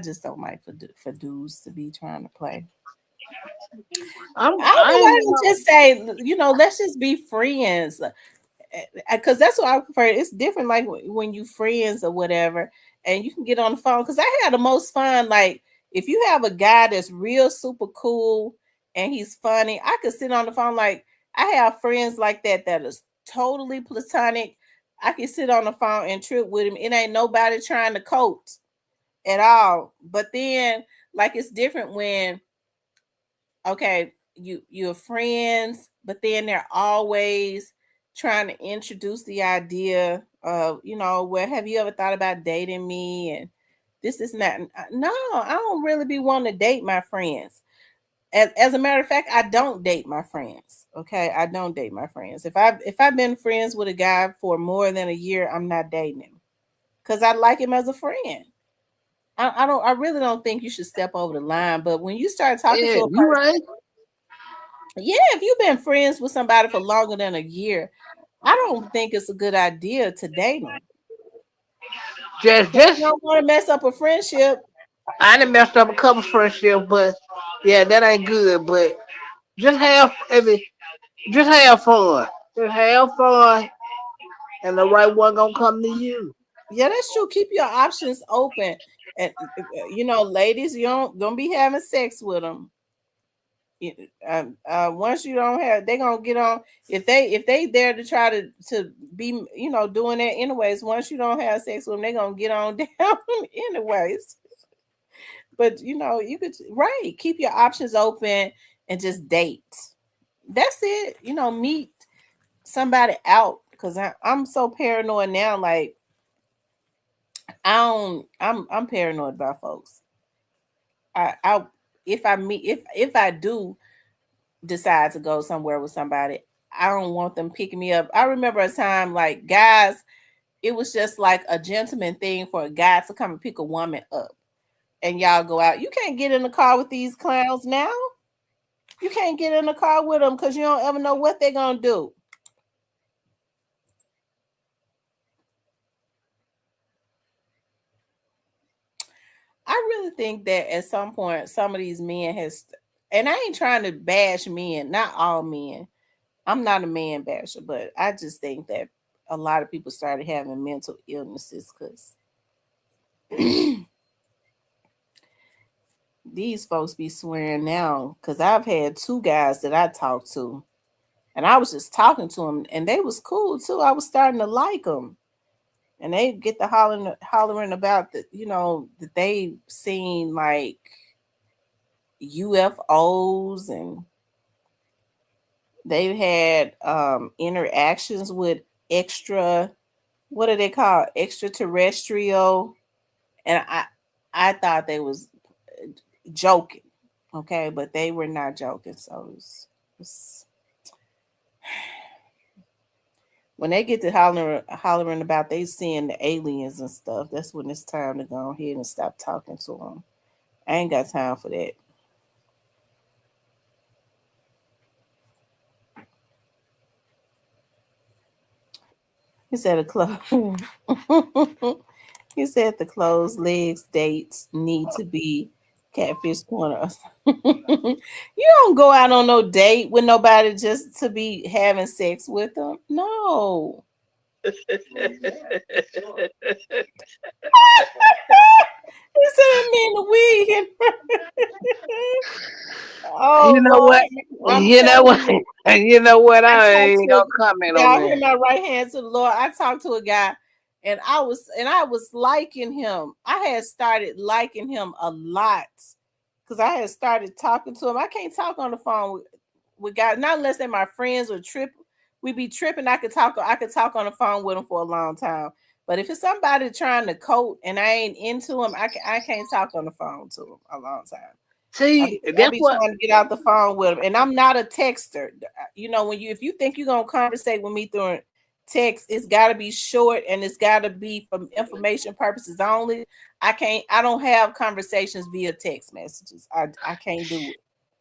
just don't like for dudes to be trying to play. I don't know why they just say, let's just be friends. Because that's what I prefer. It's different, like when you friends or whatever, and you can get on the phone. Because I had the most fun. Like if you have a guy that's real super cool and he's funny, I could sit on the phone. Like I have friends like that is totally platonic. I can sit on the phone and trip with him. It ain't nobody trying to coach at all. But then, like, it's different when, okay, you're friends, but then they're always trying to introduce the idea of, well, have you ever thought about dating me? And this is not. No, I don't really be wanting to date my friends. As a matter of fact, I don't date my friends. Okay, I don't date my friends. If I've been friends with a guy for more than a year, I'm not dating him because I like him as a friend. I really don't think you should step over the line. But when you start talking to a you person, right. yeah, if you've been friends with somebody for longer than a year, I don't think it's a good idea to date them. Just You don't want to mess up a friendship. I done messed up a couple friendships, but yeah, that ain't good. But just have just have fun. Just have fun, and the right one gonna come to you. Yeah, that's true. Keep your options open, and ladies, you don't be having sex with them. Once you don't have, they gonna get on. If they there to try to be doing that anyways. Once you don't have sex with them, they gonna get on down anyways. But you could keep your options open and just date. That's it. Meet somebody out because I'm so paranoid now. Like I'm paranoid about folks. I if I do decide to go somewhere with somebody, I don't want them picking me up. I remember a time like guys, it was just like a gentleman thing for a guy to come and pick a woman up and y'all go out. You can't get in the car with these clowns now. You can't get in the car with them because you don't ever know what they're gonna do. I really think that at some point, some of these men and I ain't trying to bash men, not all men. I'm not a man basher, but I just think that a lot of people started having mental illnesses because these folks be swearing now. Because I've had two guys that I talked to, and I was just talking to them, and they was cool too. I was starting to like them, and they get the hollering about that they seen like UFOs and they've had interactions with extra, what are they called, extraterrestrial, and I thought they was joking, okay, but they were not joking. So it's when they get to hollering about they seeing the aliens and stuff, that's when it's time to go ahead and stop talking to them. I ain't got time for that. He said a close. He said the closed legs dates need to be catfish corners. You don't go out on no date with nobody just to be having sex with them. No. He said me in the wig. You Oh know what? Lord, I'm You know telling what? you. You know what? I I talked ain't to gonna comment on y'all that. hear my right hand to the Lord. I talked to a guy and I was liking him. I had started liking him a lot because I had started talking to him. I can't talk on the phone with guys, not unless they're my friends or trip. We be tripping. I could talk on the phone with them for a long time. But if it's somebody trying to coat and I ain't into him, I can't talk on the phone to him a long time. See, I that's be what. trying to get out the phone with him, and I'm not a texter. If you think you're gonna conversate with me through text, it's got to be short and it's got to be for information purposes only. I don't have conversations via text messages. I can't do it.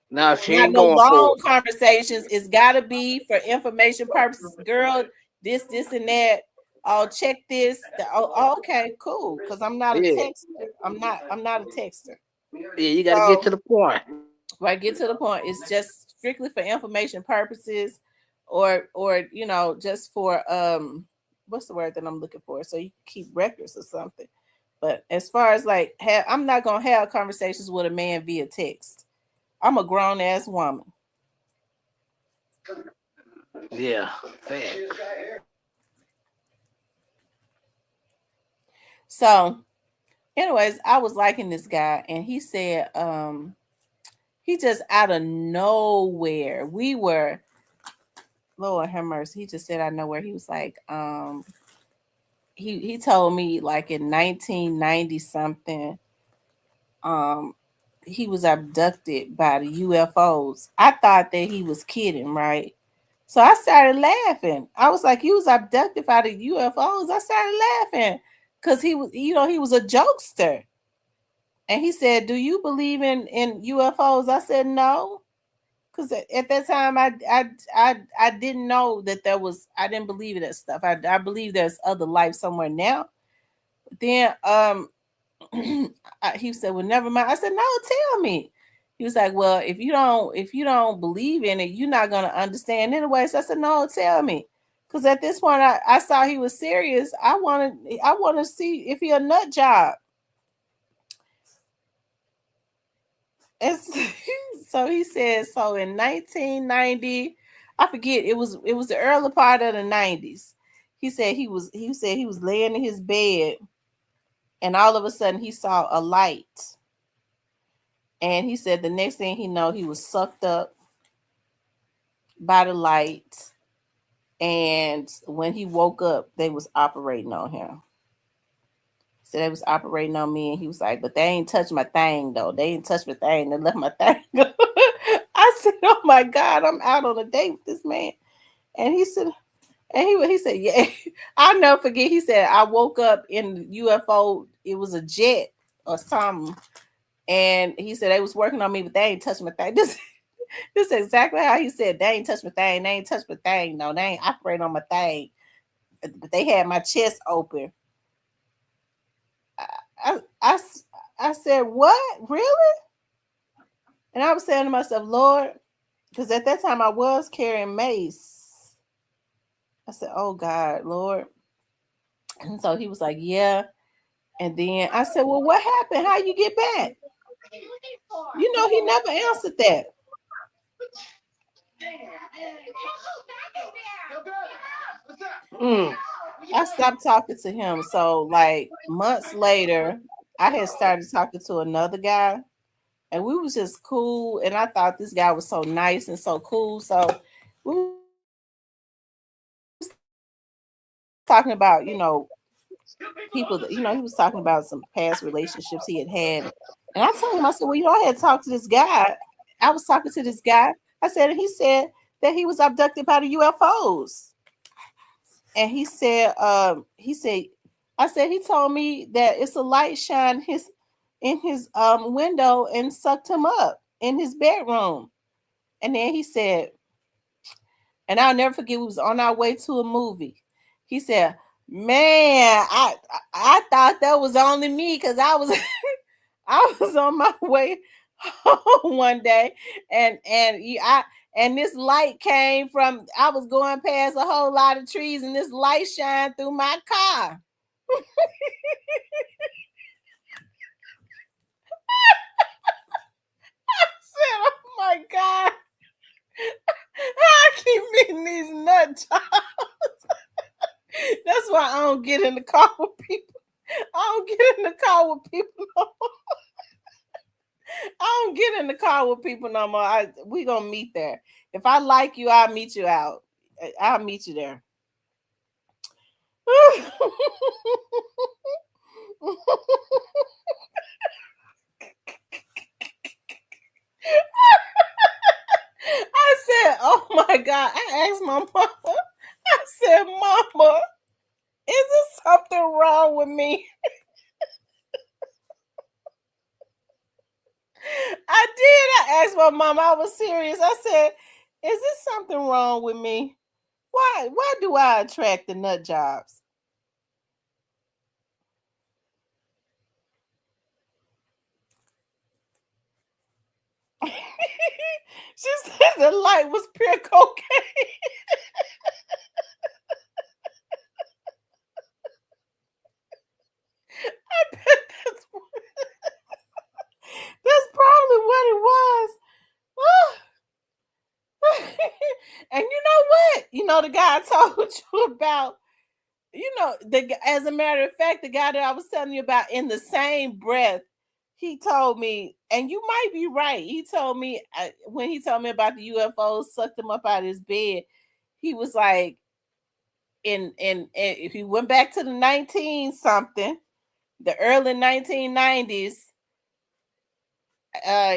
No, she Not ain't no going for long it. conversations. It's got to be for information purposes. Girl, this, and that. Oh, check this. Okay, cool. Because I'm not a Yeah, texter. I'm not a texter. yeah. You got to get So to the point. right, get to the point. It's just strictly for information purposes, or just for what's the word that I'm looking for? So you can keep records or something. But as far as like, I'm not gonna have conversations with a man via text. I'm a grown ass woman. Yeah, fact. So, anyways, I was liking this guy, and he said, he just out of nowhere, we were, Lord have mercy, he just said out of nowhere, he was like, he told me like in 1990 something, he was abducted by the UFOs. I thought that he was kidding, right? So I started laughing. I was like, "You was abducted by the UFOs?" I started laughing because he was, he was a jokester. And he said, "Do you believe in UFOs?" I said, "No," because at that time I didn't know that there was. I didn't believe in that stuff. I believe there's other life somewhere now. But then he said, "Well, never mind." I said, "No, tell me." He was like, "Well, if you don't believe in it, you're not gonna understand anyway." So I said, "No, tell me." Because at this point, I saw he was serious. I want to see if he a nut job. And so he said, so in 1990, I forget, it was the early part of the 90s. He said he was laying in his bed, and all of a sudden he saw a light. And he said the next thing he know, he was sucked up by the light. And when he woke up, they was operating on him. So they was operating on me, and he was like, "But they ain't touched my thing though. They ain't touched my thing. They left my thing." I said, "Oh my God, I'm out on a date with this man." And he said, he said, "Yeah." I'll never forget. He said, "I woke up in UFO. It was a jet or something." And he said they was working on me, but they ain't touched my thing. This is exactly how he said, "They ain't touched my thing. They ain't touched my thing. No, they ain't operating on my thing. But they had my chest open." I said, "What? Really?" And I was saying to myself, "Lord," because at that time I was carrying mace. I said, "Oh God, Lord." And so he was like, "Yeah." And then I said, "Well, what happened? How you get back?" He never answered that. I stopped talking to him. So like months later, I had started talking to another guy, and we was just cool. And I thought this guy was so nice and so cool. So we was talking about, people that, he was talking about some past relationships he had. And I told him, I said, "Well, I had talked to this guy. I was talking to this guy." I said, and he said that he was abducted by the UFOs. And he said, I said, he told me that it's a light shine in his window and sucked him up in his bedroom. And then he said, and I'll never forget, we was on our way to a movie. He said, "Man, I thought that was only me because I was I was on my way home one day, and this light came from, I was going past a whole lot of trees, and this light shined through my car." I said, "Oh my God, I keep meeting these nut jobs." That's why I don't get in the car with people. I don't get in the car with people no more. I don't get in the car with people no more. We gonna meet there. If I like you, I'll meet you out. I'll meet you there. I said, "Oh my God." I asked my mama. I said, "Mama, is there something wrong with me?" I did. I asked my mom. I was serious. I said, "Is there something wrong with me? Why do I attract the nut jobs?" She said the light was pure cocaine. I bet that's probably what it was. And you know what? The guy I told you about, as a matter of fact, the guy that I was telling you about, in the same breath, he told me, and you might be right. He told me when he told me about the UFOs sucked him up out of his bed. He was like, in he went back to the 19 something, the early 1990s.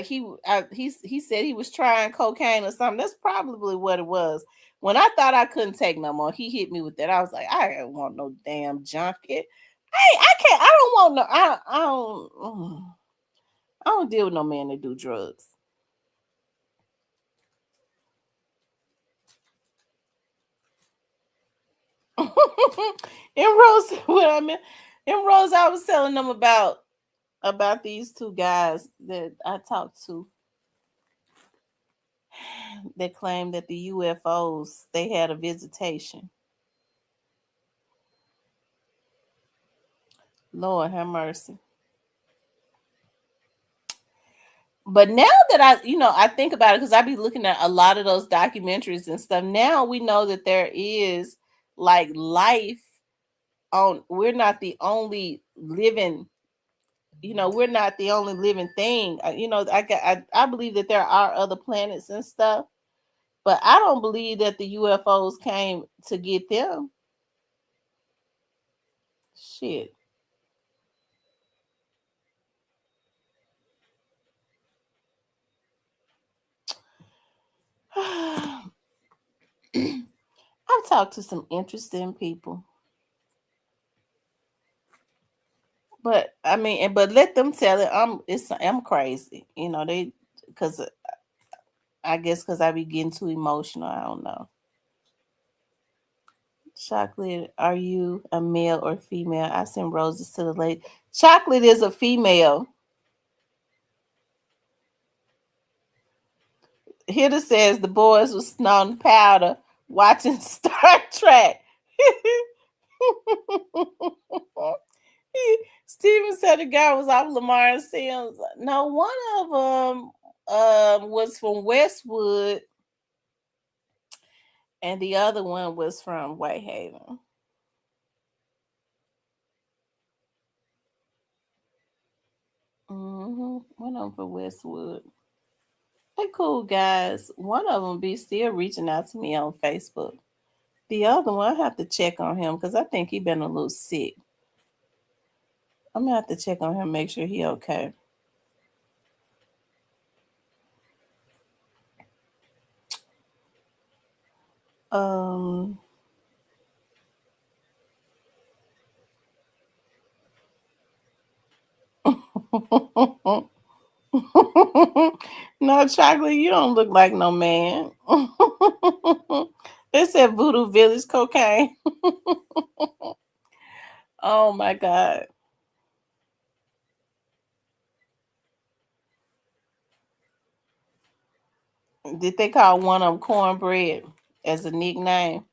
He said he was trying cocaine or something. That's probably what it was. When I thought I couldn't take no more, he hit me with that. I was like, I don't want no damn junkie. I can't. I don't want no. I don't deal with no man that do drugs. In Rose, I was telling them about these two guys that I talked to. They claimed that the UFOs, they had a visitation. Lord have mercy. But now that I think about it, because I be looking at a lot of those documentaries and stuff. Now we know that there is like life on. We're not the only living. We're not the only living thing. I believe that there are other planets and stuff, but I don't believe that the UFOs came to get them. Shit. I've talked to some interesting people, but but let them tell it. I'm crazy, because I guess because I be getting too emotional. I don't know. Chocolate, are you a male or female? I send roses to the lady. Chocolate is a female. Hitter says the boys were snorting powder watching Star Trek. Steven said the guy was off Lamar Sims. No, one of them was from Westwood, and the other one was from Whitehaven. One of them from Westwood. They cool guys. One of them be still reaching out to me on Facebook. The other one, I have to check on him because I think he been a little sick. I'm gonna have to check on him, make sure he okay. No, Chocolate, you don't look like no man. They said Voodoo Village cocaine. Oh my God. Did they call one of them cornbread as a nickname?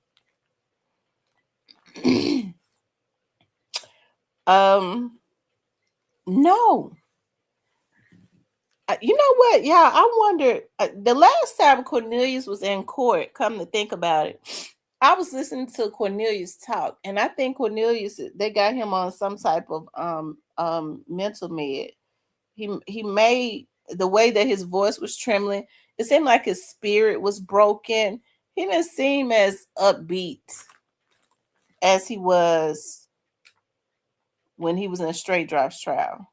No. You know what, y'all? I wonder, the last time Cornelius was in court, come to think about it, I was listening to Cornelius talk, and I think Cornelius, they got him on some type of mental med. He made the way that his voice was trembling, it seemed like his spirit was broken. He didn't seem as upbeat as he was when he was in a straight drops trial.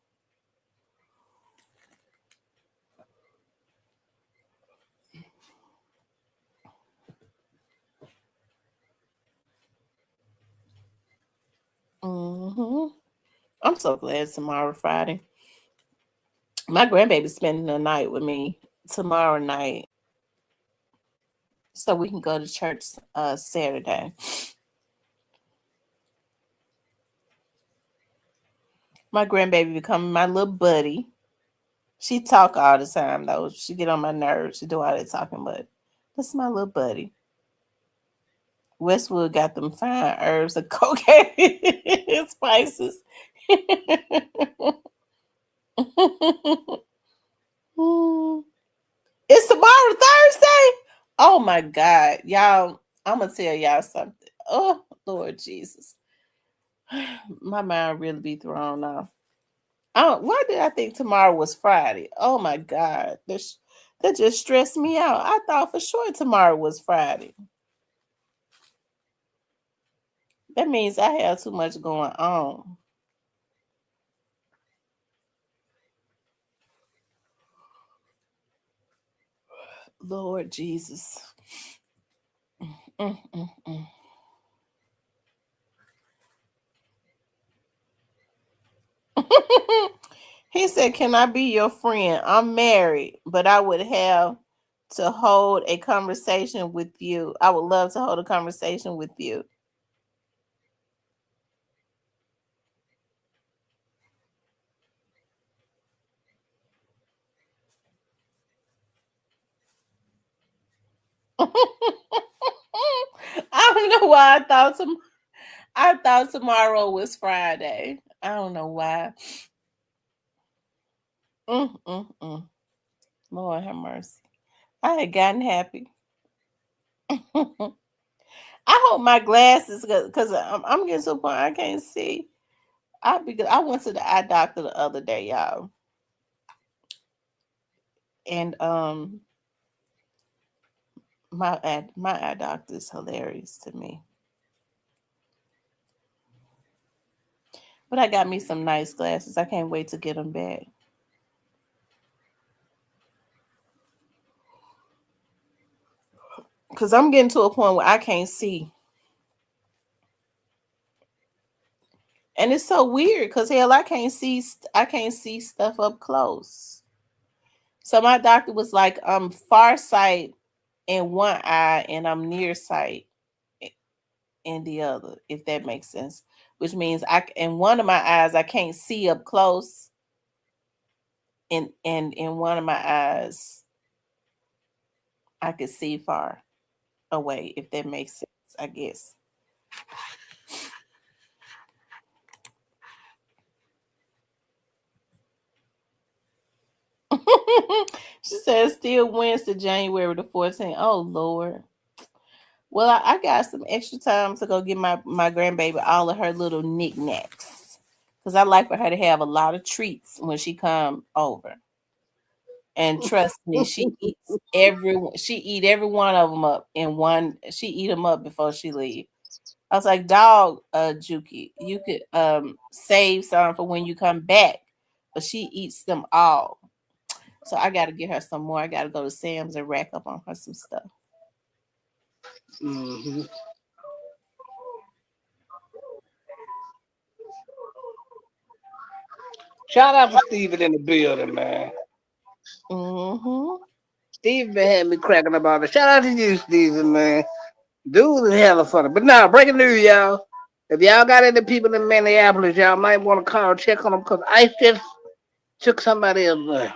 I'm so glad tomorrow Friday. My grandbaby's spending the night with me tomorrow night, so we can go to church Saturday. My grandbaby becoming my little buddy. She talk all the time though. She get on my nerves. She do all that talking, but that's my little buddy. Westwood got them fine herbs of cocaine and spices. It's tomorrow, Thursday. Oh my God, y'all! I'm gonna tell y'all something. Oh Lord Jesus, My mind really be thrown off. Why did I think tomorrow was Friday? Oh my God. That just stressed me out. I thought for sure tomorrow was Friday. That means I have too much going on. Lord Jesus. Mm, mm, mm. He said, "Can I be your friend? I'm married, but I would have to hold a conversation with you. I would love to hold a conversation with you." I don't know why I thought tomorrow was Friday. I don't know why. Lord have mercy. I had gotten happy. I hope my glasses, because I'm getting to a point I can't see. I went to the eye doctor the other day, y'all, and my eye doctor is hilarious to me. But I got me some nice glasses. I can't wait to get them back. Because I'm getting to a point where I can't see. And it's so weird because hell, I can't see stuff up close. So my doctor was like, I'm farsight in one eye and I'm nearsight in the other, if that makes sense. Which means in one of my eyes I can't see up close. And in one of my eyes I could see far away, if that makes sense, I guess. She says still Wednesday, January the 14th. Oh Lord. Well, I got some extra time to go get my grandbaby all of her little knickknacks. Because I like for her to have a lot of treats when she come over. And trust me, she eat every one of them up in one. She eat them up before she leave. I was like, dog, Juki, you could save some for when you come back, but she eats them all. So I got to get her some more. I got to go to Sam's and rack up on her some stuff. Mm-hmm. Shout out to Steven in the building, man. Mm-hmm. Steven had me cracking about it. Shout out to you, Steven, man. Dude is hella funny. But now, breaking news, y'all. If y'all got any people in Minneapolis, y'all might want to call and check on them because ICE just took somebody else there.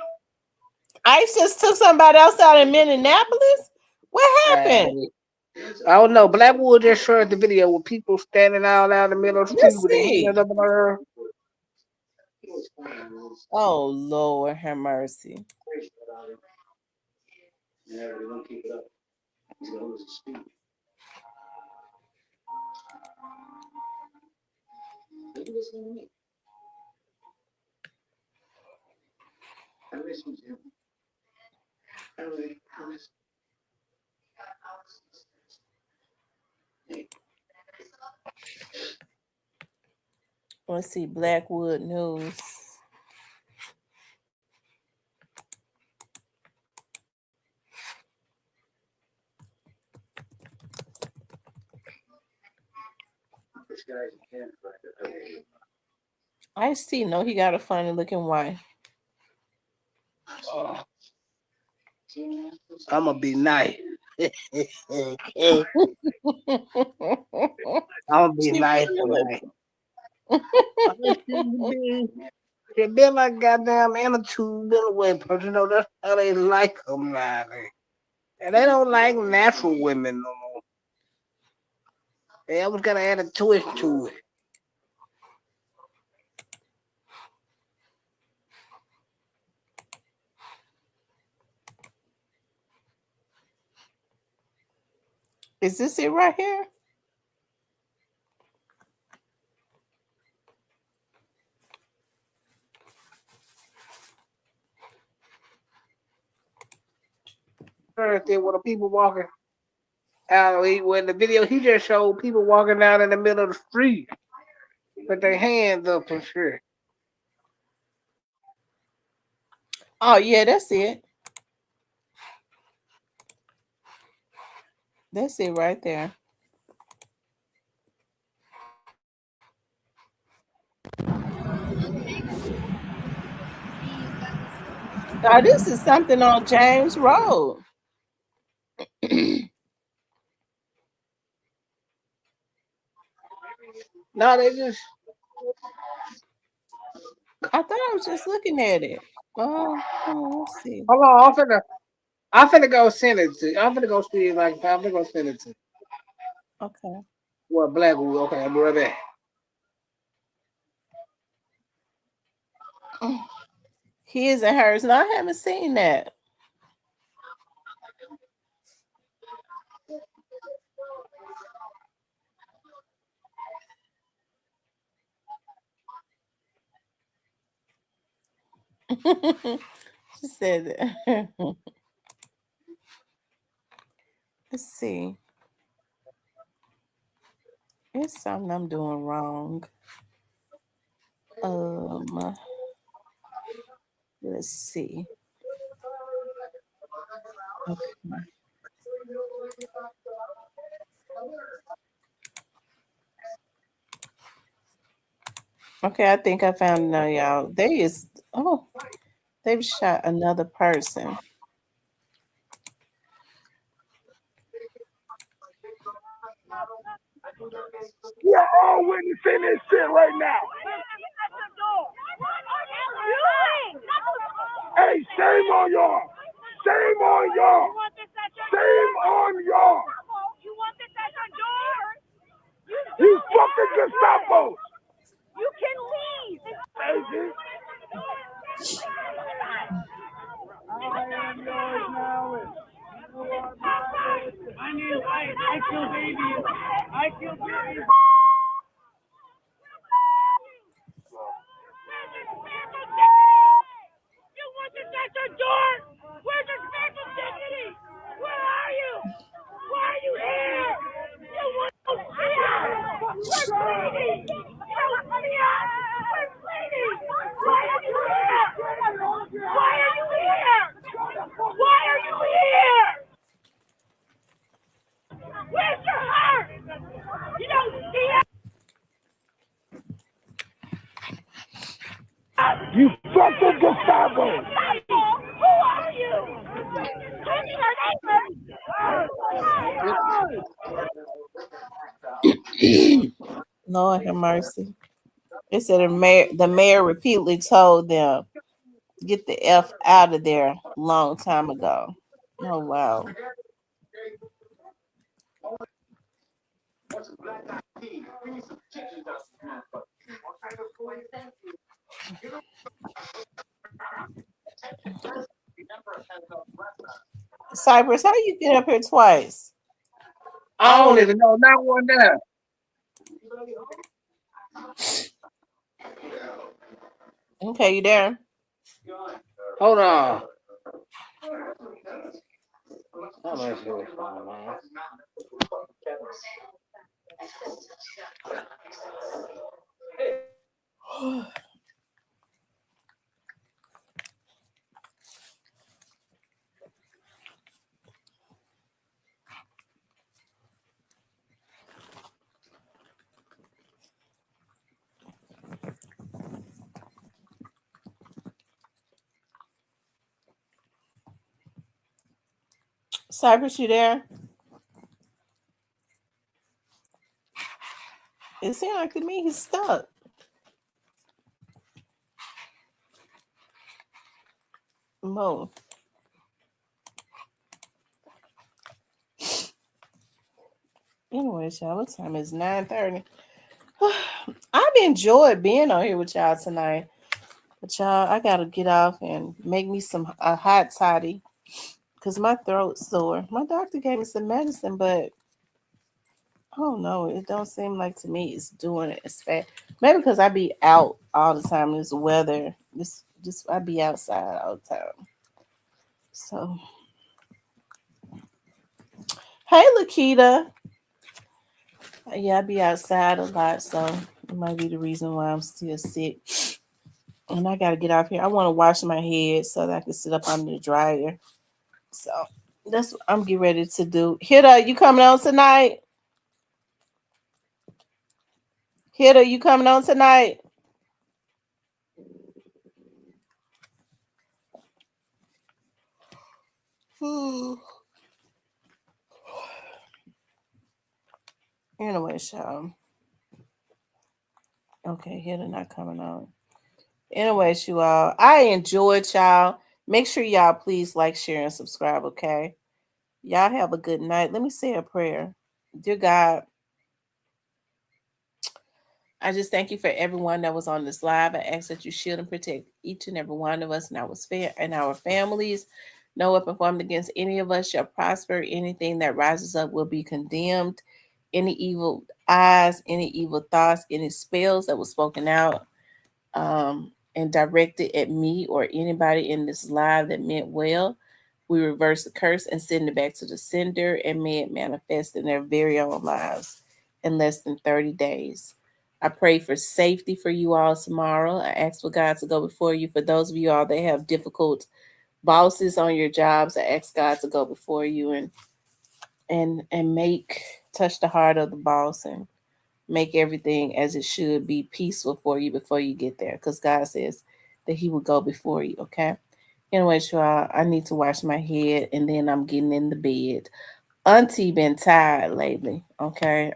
ICE just took somebody else out in Minneapolis? What happened? I don't know. Blackwood just shared the video with people standing out in the middle of the street Let's with their see. hands up in the air. Oh Lord, have mercy. Let's see, Blackwood News. I see. No, he got a funny looking wife. I'm gonna be nice. I'm gonna be nice tonight. She been like goddamn attitude, little way person. You know, that's how they like them now. And they don't like natural women no more. They always gotta add a twist to it. Is this it right here? Thursday with the people walking out. When the video he just showed people walking down in the middle of the street with their hands up and shit. Oh yeah, that's it. That's it right there. Now this is something on James Road. No, they just. I thought I was just looking at it. Let's see. Hold on, I'm finna go send it to. I'm finna go see it. Like I'm finna go send it to. Okay. What Blackwood? Okay, I'll be right back. His and hers. No, I haven't seen that. She said that. Let's see. It's something I'm doing wrong. Let's see. Okay. Okay, I think I found it now, y'all. They've shot another person. We're all witnessing this shit right now. Hey, shame on y'all. Shame on y'all. Shame on y'all. You fucking Gestapo. You can leave. Baby. I am yours now. I kill babies. I kill babies. You want to shut your door? Where's your special dignity? Where are you? Why are you here? You want to see us? We're bleeding. You see us? We're bleeding. Why are you here? Why are you here? Why are you here? Where's your heart? You don't see us. You fucking Gestapo! Who are you? Lord have mercy. It said the mayor repeatedly told them, get the F out of there long time ago. Oh, wow. Cypress, how you get up here twice? I don't even know, not one there. Okay, you there? Hold on. I'm not sure what's going on. Cypress, you there? It seems like to me he's stuck. Mo. Anyways, y'all, what time is 9:30? I've enjoyed being on here with y'all tonight. But y'all, I gotta get off and make me some a hot toddy because my throat's sore. My doctor gave me some medicine, but I don't know. It don't seem like to me it's doing it as fast. Maybe because I be out all the time. This weather, just I be outside all the time. So Hey, Lakita. Yeah, I be outside a lot, so it might be the reason why I'm still sick. And I gotta get off here. I want to wash my head so that I can sit up under the dryer. So that's what I'm getting ready to do. Hitta, you coming on tonight? Hitta, you coming on tonight? Anyway, y'all. Okay, Hitta not coming on. Anyways, you all, I enjoyed y'all. Make sure y'all please like, share, and subscribe, okay? Y'all have a good night. Let me say a prayer. Dear God, I just thank you for everyone that was on this live. I ask that you shield and protect each and every one of us and our families. No weapon formed against any of us shall prosper. Anything that rises up will be condemned. Any evil eyes, any evil thoughts, any spells that were spoken out and directed at me or anybody in this live that meant well, we reverse the curse and send it back to the sender, and may it manifest in their very own lives in less than 30 days. I pray for safety for you all tomorrow. I ask for God to go before you. For those of you all that have difficult bosses on your jobs, I ask God to go before you and make touch the heart of the boss and make everything as it should be peaceful for you before you get there, because God says that he will go before you. Okay. Anyway, y'all, I need to wash my head and then I'm getting in the bed. Auntie been tired lately. Okay.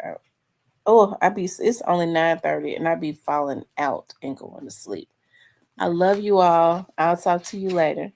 It's only 9:30 and I be falling out and going to sleep. I love you all. I'll talk to you later.